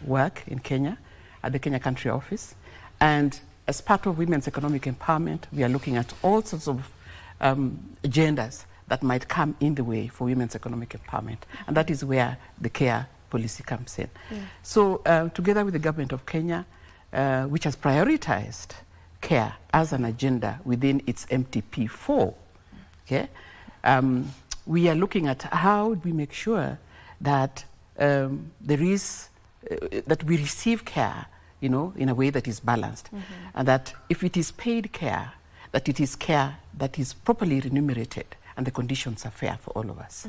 work in Kenya at the Kenya Country Office, and as part of women's economic empowerment, we are looking at all sorts of agendas that might come in the way for women's economic empowerment, and that is where the care policy comes in. So together with the government of Kenya, which has prioritized care as an agenda within its MTP4, okay, we are looking at how we make sure that there is that we receive care, you know, in a way that is balanced, and that if it is paid care, that it is care that is properly remunerated and the conditions are fair for all of us,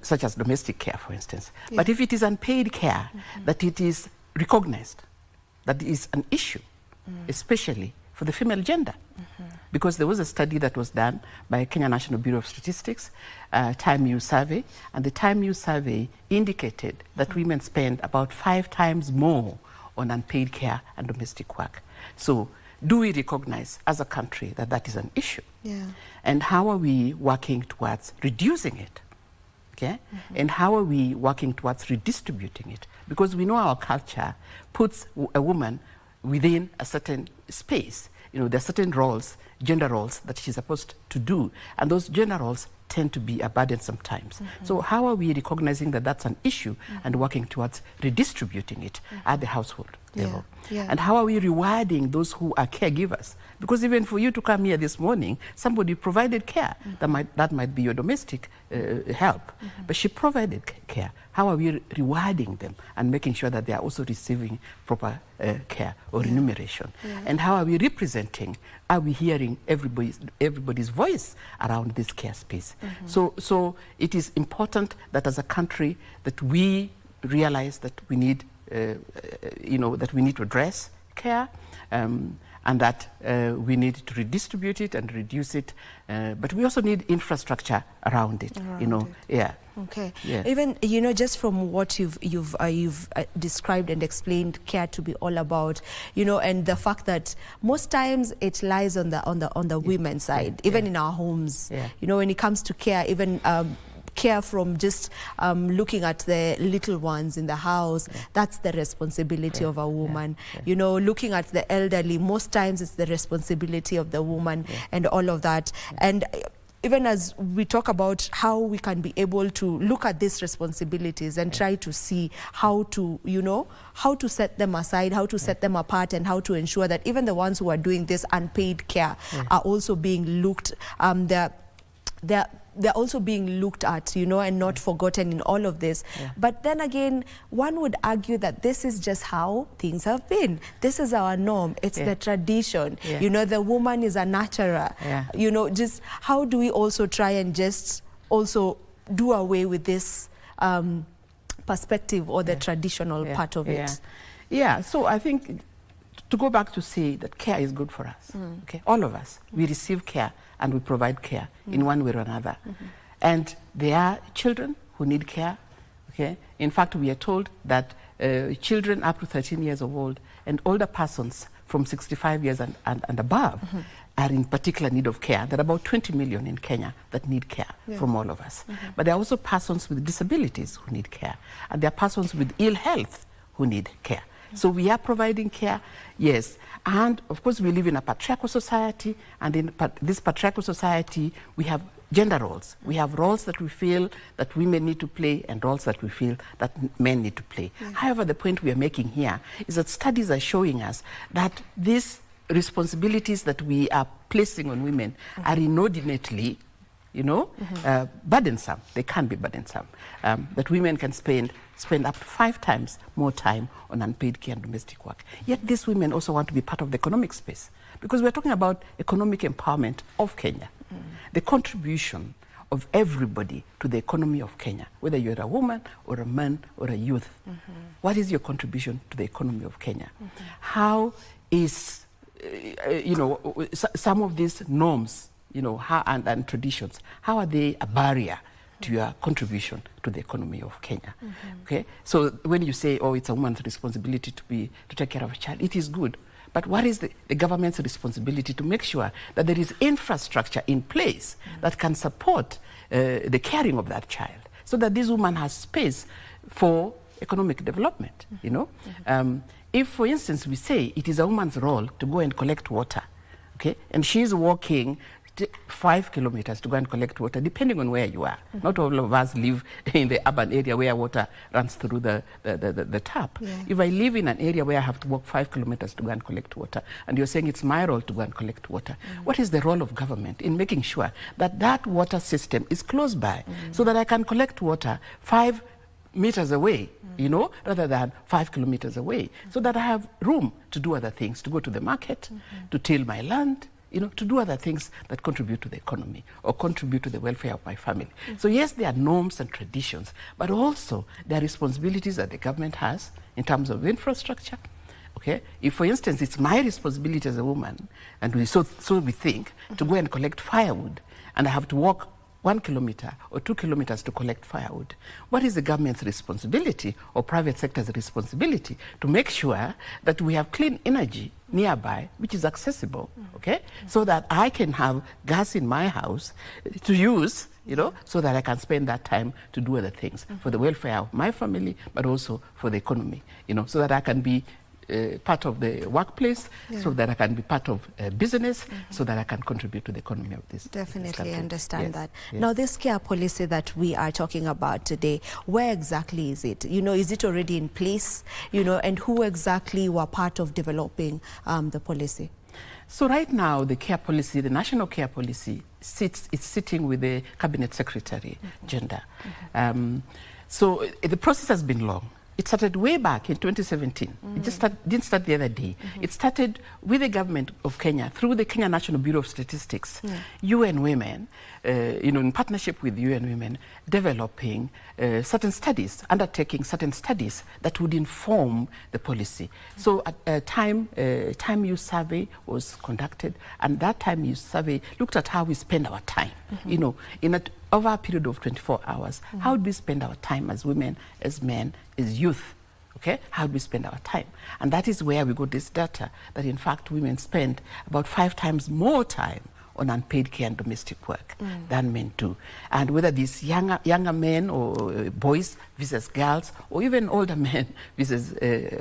such as domestic care, for instance. But if it is unpaid care, that it is recognized that is an issue, especially for the female gender. Because there was a study that was done by Kenya National Bureau of Statistics, Time Use Survey, and the Time Use Survey indicated that women spend about 5 times more on unpaid care and domestic work. So do we recognize as a country that that is an issue? And how are we working towards reducing it? Okay? And how are we working towards redistributing it? Because we know our culture puts a woman within a certain space. You know, there are certain roles, gender roles, that she's supposed to do, and those gender roles tend to be a burden sometimes. So how are we recognizing that that's an issue and working towards redistributing it at the household level? And how are we rewarding those who are caregivers? Because even for you to come here this morning, somebody provided care. That might be your domestic help, but she provided care. How are we rewarding them and making sure that they are also receiving proper care or remuneration? And how are we representing? Are we hearing everybody's voice around this care space? So it is important that as a country that we realize that we need, you know, that we need to address care, and that we need to redistribute it and reduce it, but we also need infrastructure around it. You know, Okay. Even, you know, just from what you've described and explained care to be all about, you know, and the fact that most times it lies on the women's side, even in our homes. You know, when it comes to care, even care from just looking at the little ones in the house, that's the responsibility of a woman. You know, looking at the elderly, most times it's the responsibility of the woman, and all of that. And even as we talk about how we can be able to look at these responsibilities and try to see how to, you know, how to set them aside, how to set them apart, and how to ensure that even the ones who are doing this unpaid care are also being looked, they're also being looked at, you know, and not forgotten in all of this. But then again, one would argue that this is just how things have been. This is our norm. It's the tradition. You know, the woman is a nurturer. You know, just how do we also try and just also do away with this perspective or the traditional part of it? So I think to go back to say that care is good for us. Okay, all of us, we receive care and we provide care in one way or another. And there are children who need care. Okay, in fact, we are told that children up to 13 years of old and older persons from 65 years and above are in particular need of care. There are about 20 million in Kenya that need care from all of us. But there are also persons with disabilities who need care. And there are persons with ill health who need care. So we are providing care, yes. And of course we live in a patriarchal society, and in this patriarchal society we have gender roles. We have roles that we feel that women need to play and roles that we feel that men need to play. However, the point we are making here is that studies are showing us that these responsibilities that we are placing on women are inordinately, you know, burdensome. They can be burdensome. That women can spend up to 5 times more time on unpaid care and domestic work. Yet these women also want to be part of the economic space, because we're talking about economic empowerment of Kenya. The contribution of everybody to the economy of Kenya, whether you're a woman or a man or a youth. What is your contribution to the economy of Kenya? How is, you know, some of these norms, you know, and traditions, how are they a barrier to your contribution to the economy of Kenya. Okay, so when you say, oh, it's a woman's responsibility to take care of a child, it is good. But what is the government's responsibility to make sure that there is infrastructure in place that can support the caring of that child, so that this woman has space for economic development, you know? If, for instance, we say it is a woman's role to go and collect water, okay, and she's walking 5 kilometers to go and collect water, depending on where you are. Not all of us live in the urban area where water runs through the tap. If I live in an area where I have to walk 5 kilometers to go and collect water, and you're saying it's my role to go and collect water, what is the role of government in making sure that that water system is close by, so that I can collect water 5 meters away, you know, rather than 5 kilometers away, so that I have room to do other things, to go to the market, to till my land, you know, to do other things that contribute to the economy or contribute to the welfare of my family. So yes, there are norms and traditions, but also there are responsibilities that the government has in terms of infrastructure. Okay, if for instance it's my responsibility as a woman, and we think, to go and collect firewood, and I have to walk 1 kilometer or 2 kilometers to collect firewood, what is the government's responsibility or private sector's responsibility to make sure that we have clean energy nearby, which is accessible, okay, so that I can have gas in my house to use, you know, so that I can spend that time to do other things for the welfare of my family, but also for the economy, you know, so that I can be part of the workplace, so that I can be part of business, so that I can contribute to the economy of this. Definitely this understand that. Yes. Now, this care policy that we are talking about today, where exactly is it? You know, is it already in place? You know, and who exactly were part of developing the policy? So right now, the care policy, the national care policy, is sitting with the cabinet secretary, gender. So the process has been long. It started way back in 2017. It just didn't start the other day. It started with the government of Kenya through the Kenya National Bureau of Statistics, UN Women, you know, in partnership with UN Women, developing certain studies, undertaking certain studies that would inform the policy. So a time use survey was conducted, and that time use survey looked at how we spend our time, you know, over a period of 24 hours. How do we spend our time as women, as men, as youth? Okay, how do we spend our time? And that is where we got this data that in fact women spend about 5 times more time on unpaid care and domestic work than men do. And whether these younger men or boys versus girls, or even older men versus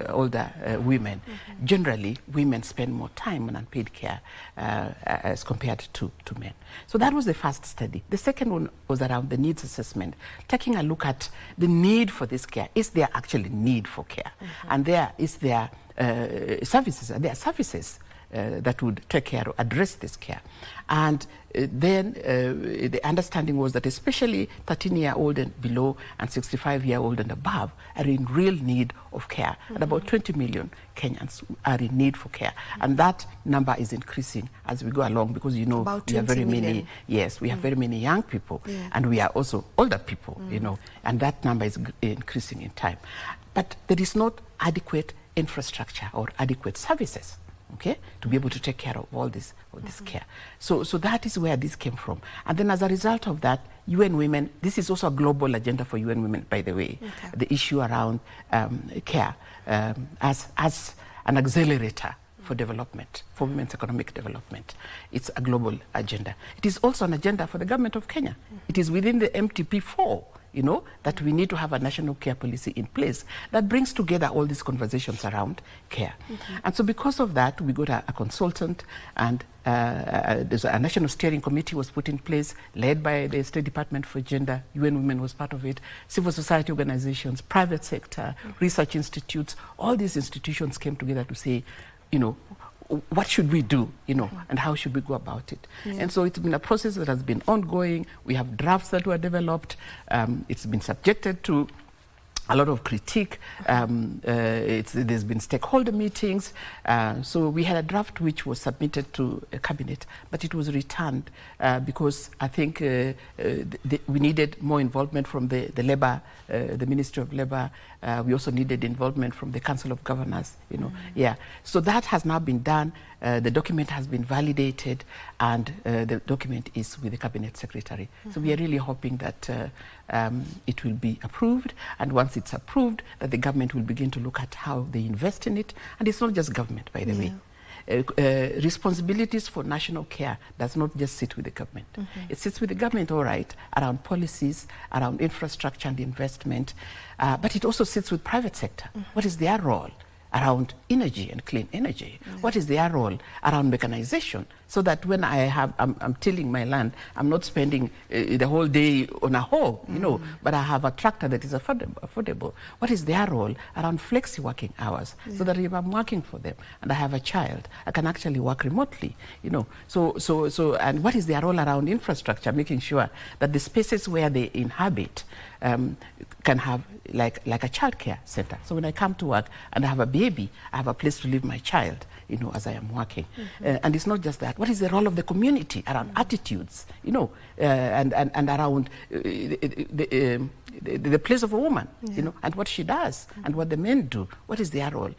older women, generally women spend more time on unpaid care as compared to men. So that was the first study. The second one was around the needs assessment, taking a look at the need for this care. Is there actually need for care? And is there services? Are there services that would take care or address this care? And then the understanding was that especially 13-year-old and below and 65-year-old and above are in real need of care. And about 20 million Kenyans are in need for care. And that number is increasing as we go along, because, you know, we have very many, we have very many young people, and we are also older people, you know, and that number is increasing in time. But there is not adequate infrastructure or adequate services, okay, to be able to take care of all this care. So that is where this came from. And then as a result of that, UN Women, this is also a global agenda for UN Women, by the way, the issue around care as an accelerator for development, for women's economic development. It's a global agenda. It is also an agenda for the government of Kenya. It is within the MTP4, you know, that we need to have a national care policy in place that brings together all these conversations around care. And so because of that, we got a consultant, and there's a national steering committee was put in place, led by the State Department for Gender. UN Women was part of it, civil society organizations, private sector, research institutes. All these institutions came together to say, you know, what should we do, you know, and how should we go about it? And so it's been a process that has been ongoing. We have drafts that were developed. It's been subjected to a lot of critique. There's been stakeholder meetings. So we had a draft which was submitted to a cabinet, but it was returned because I think we needed more involvement from the Labour, the Ministry of Labour. We also needed involvement from the Council of Governors, you know. So that has now been done. The document has been validated, and the document is with the Cabinet Secretary. So we are really hoping that it will be approved, and once it's approved, that the government will begin to look at how they invest in it. And it's not just government, by the way. Responsibilities for national care does not just sit with the government. It sits with the government, all right, around policies, around infrastructure and investment, but it also sits with private sector. What is their role around energy and clean energy? What is their role around mechanization? So that when I'm tilling my land, I'm not spending the whole day on a hoe, you know, but I have a tractor that is affordable. What is their role around flexi working hours? So that if I'm working for them and I have a child, I can actually work remotely, you know. So and what is their role around infrastructure, making sure that the spaces where they inhabit can have like a childcare center. So when I come to work and I have a baby, I have a place to leave my child, you know, as I am working. And it's not just that. What is the role of the community around attitudes, you know, and around the place of a woman, you know, and what she does and what the men do? What is their role?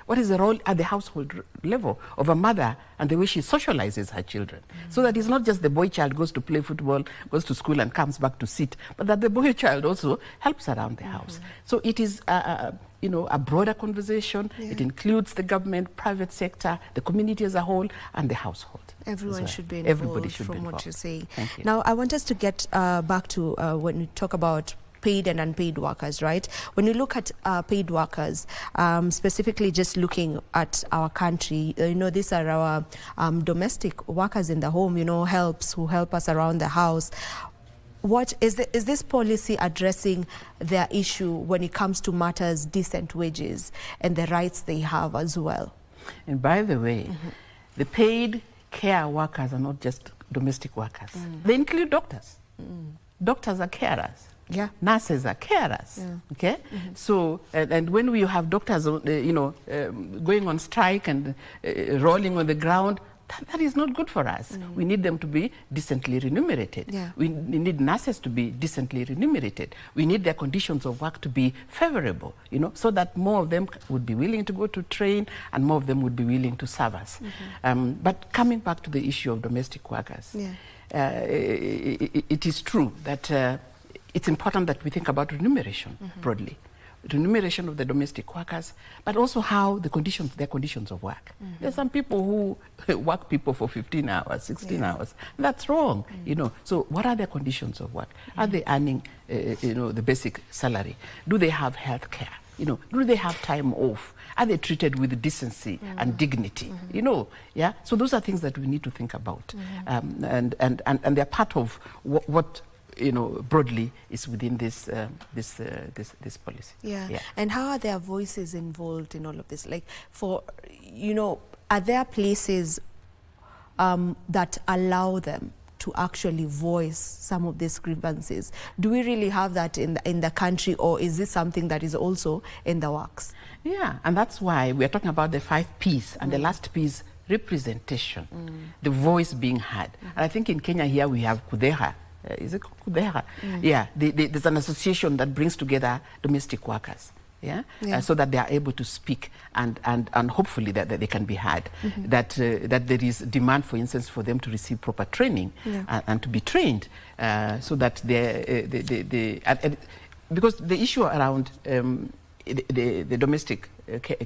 What is the role at the household level of a mother and the way she socializes her children? So that it's not just the boy child goes to play football, goes to school and comes back to sit, but that the boy child also helps around the house. So it is you know, a broader conversation. It includes the government, private sector, the community as a whole, and the household. Everyone should be involved. Everybody should from be involved. what you're saying. Thank you. Now, I want us to get back to when we talk about paid and unpaid workers, right? When you look at paid workers, specifically just looking at our country, you know, these are our domestic workers in the home, you know, who help us around the house. What is this policy addressing their issue when it comes to matters decent wages and the rights they have as well? And by the way, the paid care workers are not just domestic workers. They include doctors. Doctors are carers. Yeah. Nurses are carers. Okay. So and when we have doctors, you know, going on strike and rolling on the ground, that is not good for us. We need them to be decently remunerated. We need nurses to be decently remunerated. We need their conditions of work to be favorable, you know, so that more of them would be willing to go to train and more of them would be willing to serve us. But coming back to the issue of domestic workers, it is true that it's important that we think about remuneration broadly. Remuneration of the domestic workers, but also how their conditions of work. There's some people who work people for 15 hours, 16 hours. That's wrong, you know. So what are their conditions of work? Are they earning, you know, the basic salary? Do they have health care? You know, do they have time off? Are they treated with decency and dignity? You know, yeah. So those are things that we need to think about, and they're part of what you know, broadly is within this policy. Yeah. And how are their voices involved in all of this? Like, for, you know, are there places that allow them to actually voice some of these grievances? Do we really have that in the country, or is this something that is also in the works? Yeah, and that's why we are talking about the 5 Ps, and the last P is representation, the voice being heard. And I think in Kenya here we have Kudeha. Is it Kudeha? Yeah, there's an association that brings together domestic workers. So that they are able to speak and hopefully that they can be heard. That there is demand, for instance, for them to receive proper training and to be trained, so that because the issue around the domestic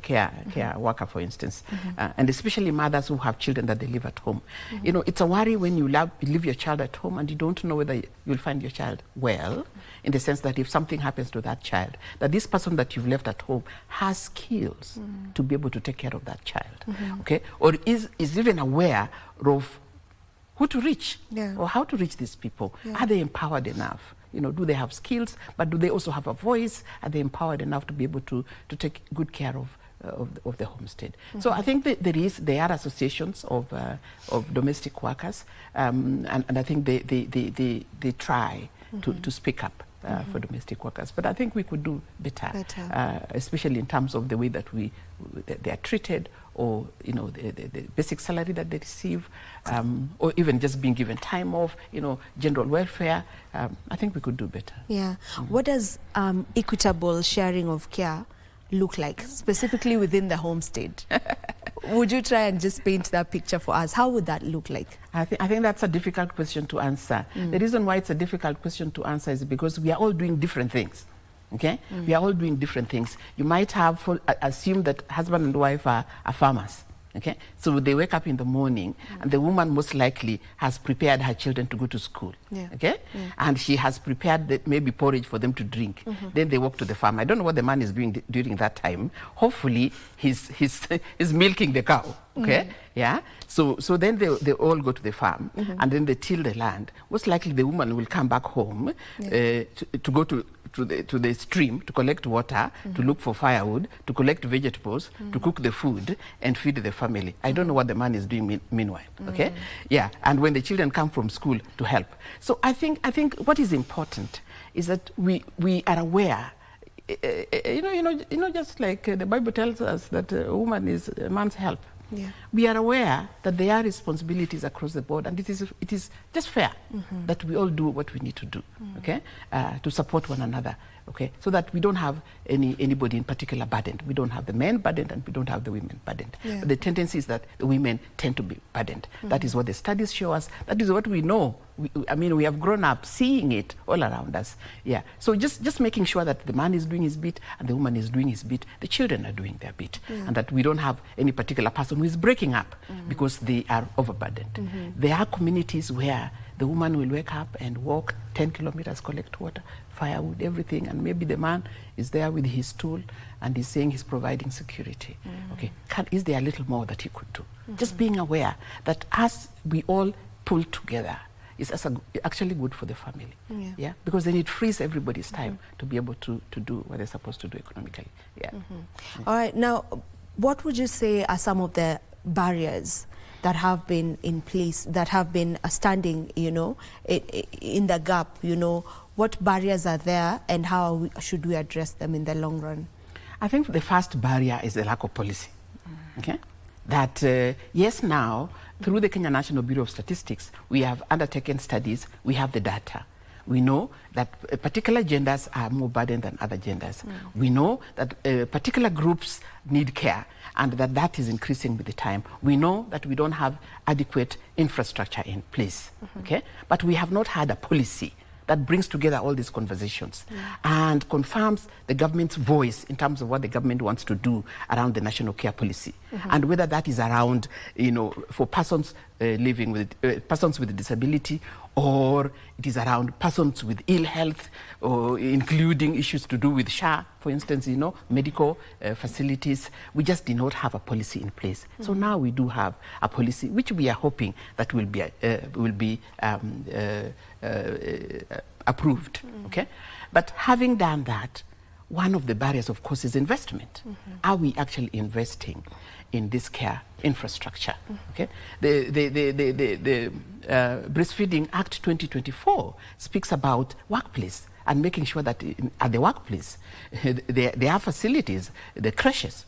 care worker, for instance, and especially mothers who have children that they leave at home. You know, it's a worry when you leave your child at home and you don't know whether you'll find your child well, in the sense that if something happens to that child, that this person that you've left at home has skills to be able to take care of that child, okay? Or is even aware of who to reach or how to reach these people. Are they empowered enough? You know, do they have skills, but do they also have a voice? Are they empowered enough to be able to take good care of the homestead? So I think that there are associations of domestic workers, and I think they try to speak up for domestic workers. But I think we could do better. Especially in terms of the way that they are treated, or you know, the basic salary that they receive, or even just being given time off, you know, general welfare. I think we could do better. What does equitable sharing of care look like, specifically within the homestead? Would you try and just paint that picture for us? How would that look like? I think that's a difficult question to answer. The reason why it's a difficult question to answer is because we are all doing different things. Okay? We are all doing different things. You might have assumed that husband and wife are farmers. Okay, so they wake up in the morning, and the woman most likely has prepared her children to go to school. Okay, and she has prepared maybe porridge for them to drink. Then they walk to the farm. I don't know what the man is doing during that time. Hopefully, he's milking the cow. Okay, yeah. So then they all go to the farm, and then they till the land. Most likely, the woman will come back home to go to the stream to collect water, to look for firewood, to collect vegetables, to cook the food and feed the family. I don't know what the man is doing meanwhile. Okay, yeah. And when the children come from school, to help. So I think what is important is that we are aware. Just like the Bible tells us that a woman is a man's help. We are aware that there are responsibilities across the board, and it is just fair that we all do what we need to do, okay, to support one another, okay, so that we don't have anybody in particular burdened. We don't have the men burdened, and we don't have the women burdened. But the tendency is that the women tend to be burdened. That is what the studies show us. That is what we know. We have grown up seeing it all around us. Yeah. So just making sure that the man is doing his bit and the woman is doing his bit, the children are doing their bit, and that we don't have any particular person who is breaking up because they are overburdened. There are communities where the woman will wake up and walk 10 kilometers, collect water, firewood, everything, and maybe the man is there with his tool and he's saying he's providing security. Okay. Is there a little more that he could do? Just being aware that as we all pull together, is actually good for the family. Yeah, because then it frees everybody's time to be able to do what they're supposed to do economically. All right, now what would you say are some of the barriers that have been in place, that have been standing, in the gap? What barriers are there, and how should we address them in the long run? I think the first barrier is the lack of policy. Okay, that yes, now through the Kenya National Bureau of Statistics, we have undertaken studies, we have the data. We know that particular genders are more burdened than other genders. We know that particular groups need care, and that is increasing with the time. We know that we don't have adequate infrastructure in place, okay? But we have not had a policy that brings together all these conversations and confirms the government's voice in terms of what the government wants to do around the national care policy, and whether that is around, for persons living with persons with disability, or it is around persons with ill health, or including issues to do with SHA, for instance, medical facilities. We just did not have a policy in place. So now we do have a policy, which we are hoping that will be approved. Okay, but having done that, one of the barriers, of course, is investment. Are we actually investing in this care infrastructure? Okay, the Breastfeeding Act 2024 speaks about workplace and making sure that at the workplace there are facilities, the creches,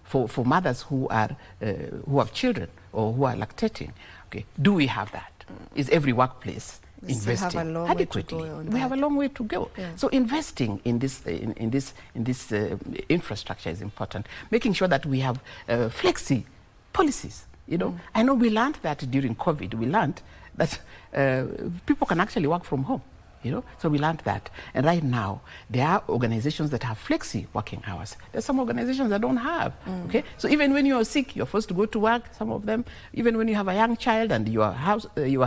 for mothers who have children or who are lactating. Okay, do we have that? Is every workplace investing adequately? We have a long way to go. So investing in this infrastructure is important. Making sure that we have flexi policies. I know we learned that during COVID. We learned that people can actually work from home. So we learned that. And right now, there are organizations that have flexi working hours. There's some organizations that don't have. Okay, so even when you're sick, you're forced to go to work. Some of them, even when you have a young child and your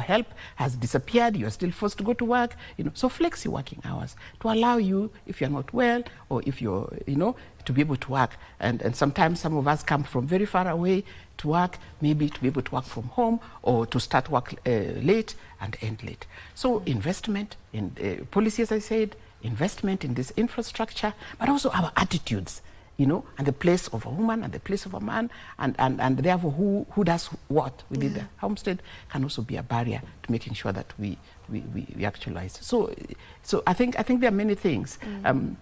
help has disappeared, you're still forced to go to work. So flexi working hours to allow you, if you're not well, or if you're, to be able to work. And sometimes some of us come from very far away to work, maybe to be able to work from home, or to start work late and end late. So investment in policy, as I said, investment in this infrastructure, but also our attitudes, and the place of a woman and the place of a man, and therefore who does what within the homestead can also be a barrier to making sure that we actualize. So I think there are many things, and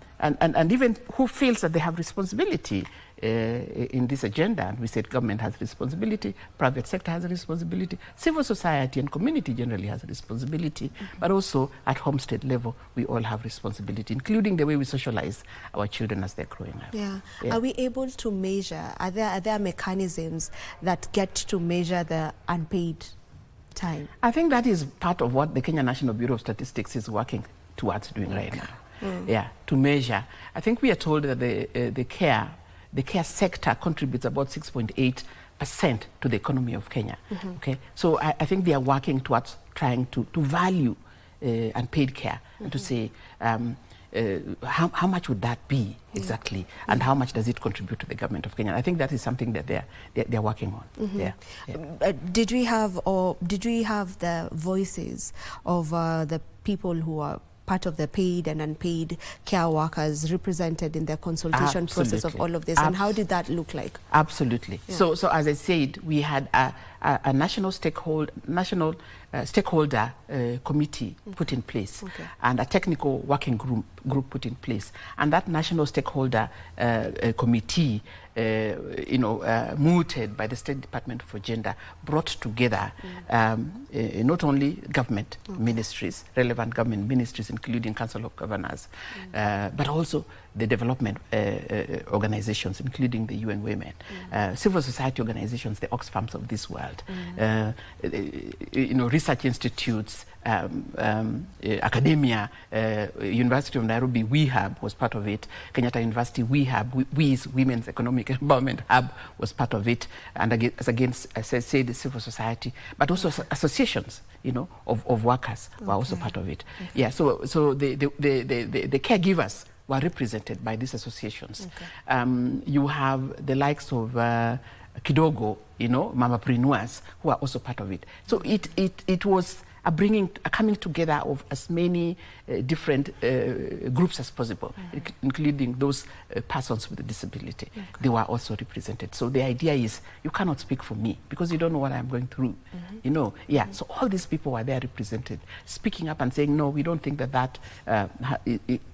even who feels that they have responsibility in this agenda, and we said government has responsibility, private sector has a responsibility, civil society and community generally has a responsibility, but also at homestead level, we all have responsibility, including the way we socialize our children as they're growing up. Yeah. Are we able to measure, are there mechanisms that get to measure the unpaid time? I think that is part of what the Kenya National Bureau of Statistics is working towards doing right now. Yeah, to measure. I think we are told that the care sector contributes about 6.8% to the economy of Kenya. Okay, so I think they are working towards trying to value unpaid care and to say how much would that be exactly, and how much does it contribute to the government of Kenya. I think that is something that they're working on. Did we have the voices of the people who are part of the paid and unpaid care workers represented in the consultation process of all of this, and how did that look like? Absolutely. Yeah. So as I said, we had a national stakeholder committee put in place, and a technical working group put in place, and that national stakeholder committee, mooted by the State Department for Gender, brought together not only government ministries, relevant government ministries, including Council of Governors, but also the development organizations, including the UN Women, civil society organizations, the Oxfams of this world, research institutes, academia, University of Nairobi, WeHub was part of it, Kenyatta University, WeHub, Women's Economic Empowerment Hub was part of it, and as I said, the civil society, but also associations, of workers were also part of it. Yeah, so the caregivers were represented by these associations. You have the likes of Kidogo, mamapreneurs, who are also part of it. So it was a coming together of as many different groups as possible, including those persons with a disability. They were also represented. So the idea is, you cannot speak for me because you don't know what I'm going through. So all these people were there represented, speaking up and saying, no, we don't think that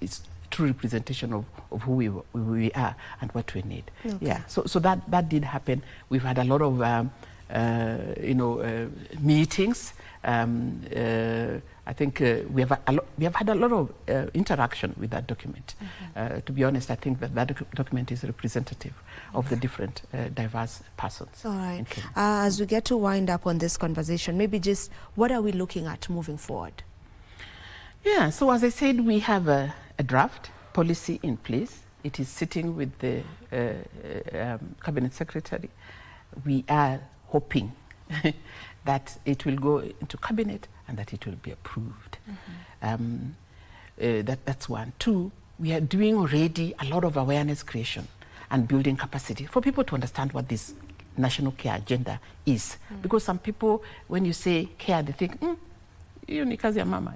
is true representation of who we are and what we need. Yeah, so that did happen. We've had a lot of meetings. I think we have had a lot of interaction with that document. To be honest, I think that document is representative of the different diverse persons. All right. As we get to wind up on this conversation, maybe just what are we looking at moving forward? Yeah, so as I said, we have a draft policy in place. It is sitting with the Cabinet Secretary. We are hoping that it will go into Cabinet and that it will be approved. That's one. Two, we are doing already a lot of awareness creation and building capacity for people to understand what this national care agenda is. Because some people, when you say care, they think, ni kazi ya mama,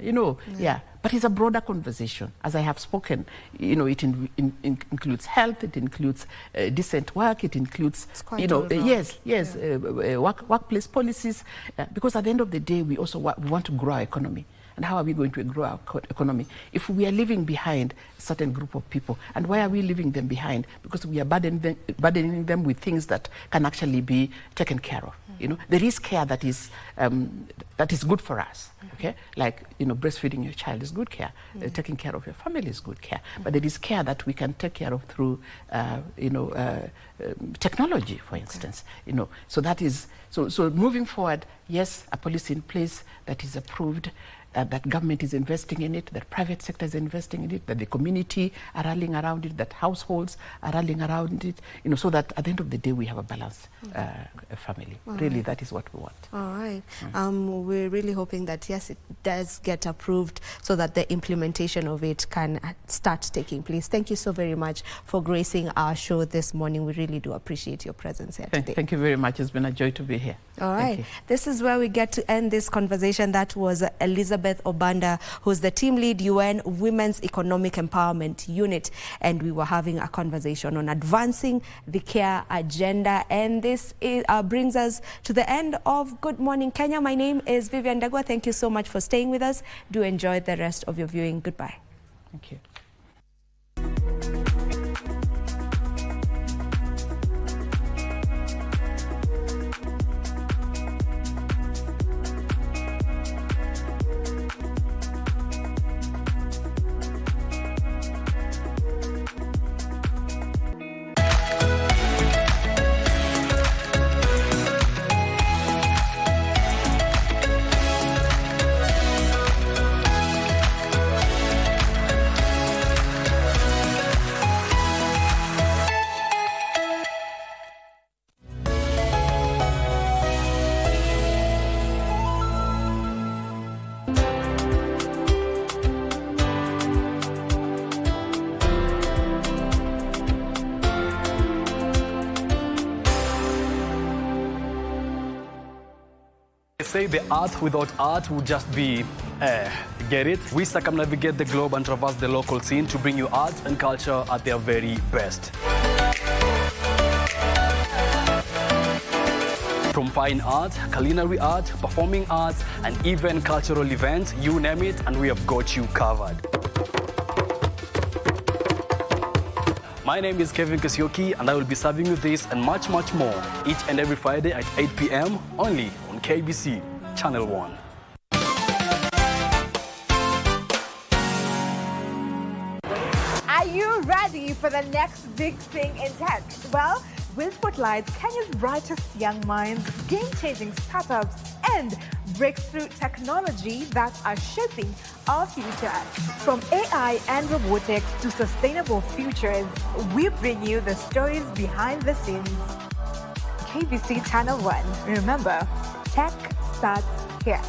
but it's a broader conversation. As I have spoken, it includes health, it includes decent work, it includes, workplace policies, because at the end of the day, we also want to grow our economy. And how are we going to grow our economy if we are leaving behind a certain group of people? And why are we leaving them behind? Because we are burdening them with things that can actually be taken care of. There is care that is good for us. Okay, like breastfeeding your child is good care. Taking care of your family is good care. But there is care that we can take care of through technology, for instance. So that is so moving forward. Yes, a policy in place that is approved. That government is investing in it, that private sector is investing in it, that the community are rallying around it, that households are rallying around it, so that at the end of the day we have a balanced family. Really, that is what we want. All right. We're really hoping that, yes, it does get approved so that the implementation of it can start taking place. Thank you so very much for gracing our show this morning. We really do appreciate your presence here today. Thank you very much. It's been a joy to be here. All right. This is where we get to end this conversation. That was Elizabeth Obanda, who's the team lead UN Women's Economic Empowerment Unit, and we were having a conversation on advancing the care agenda. And this brings us to the end of Good Morning Kenya. My name is Vivian Dagwa. Thank you so much for staying with us. Do enjoy the rest of your viewing. Goodbye. Thank you. say the art without art would just be, get it? We circumnavigate the globe and traverse the local scene to bring you art and culture at their very best. From fine art, culinary art, performing arts, and even cultural events, you name it, and we have got you covered. My name is Kevin Kasioki, and I will be serving you this and much, much more each and every Friday at 8 p.m. only on KBC Channel 1. Are you ready for the next big thing in tech? Well, we'll spotlight Kenya's brightest young minds, game-changing startups, and breakthrough technology that are shaping our future. From AI and robotics to sustainable futures, we bring you the stories behind the scenes. KBC Channel 1. Remember, tech starts here.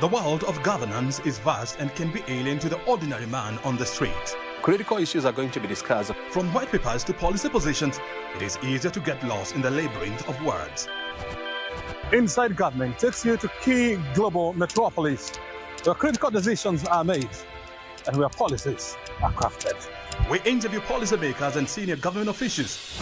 The world of governance is vast and can be alien to the ordinary man on the street. Critical issues are going to be discussed. From white papers to policy positions, it is easier to get lost in the labyrinth of words. Inside Government takes you to key global metropolis where critical decisions are made and where policies are crafted. We interview policymakers and senior government officials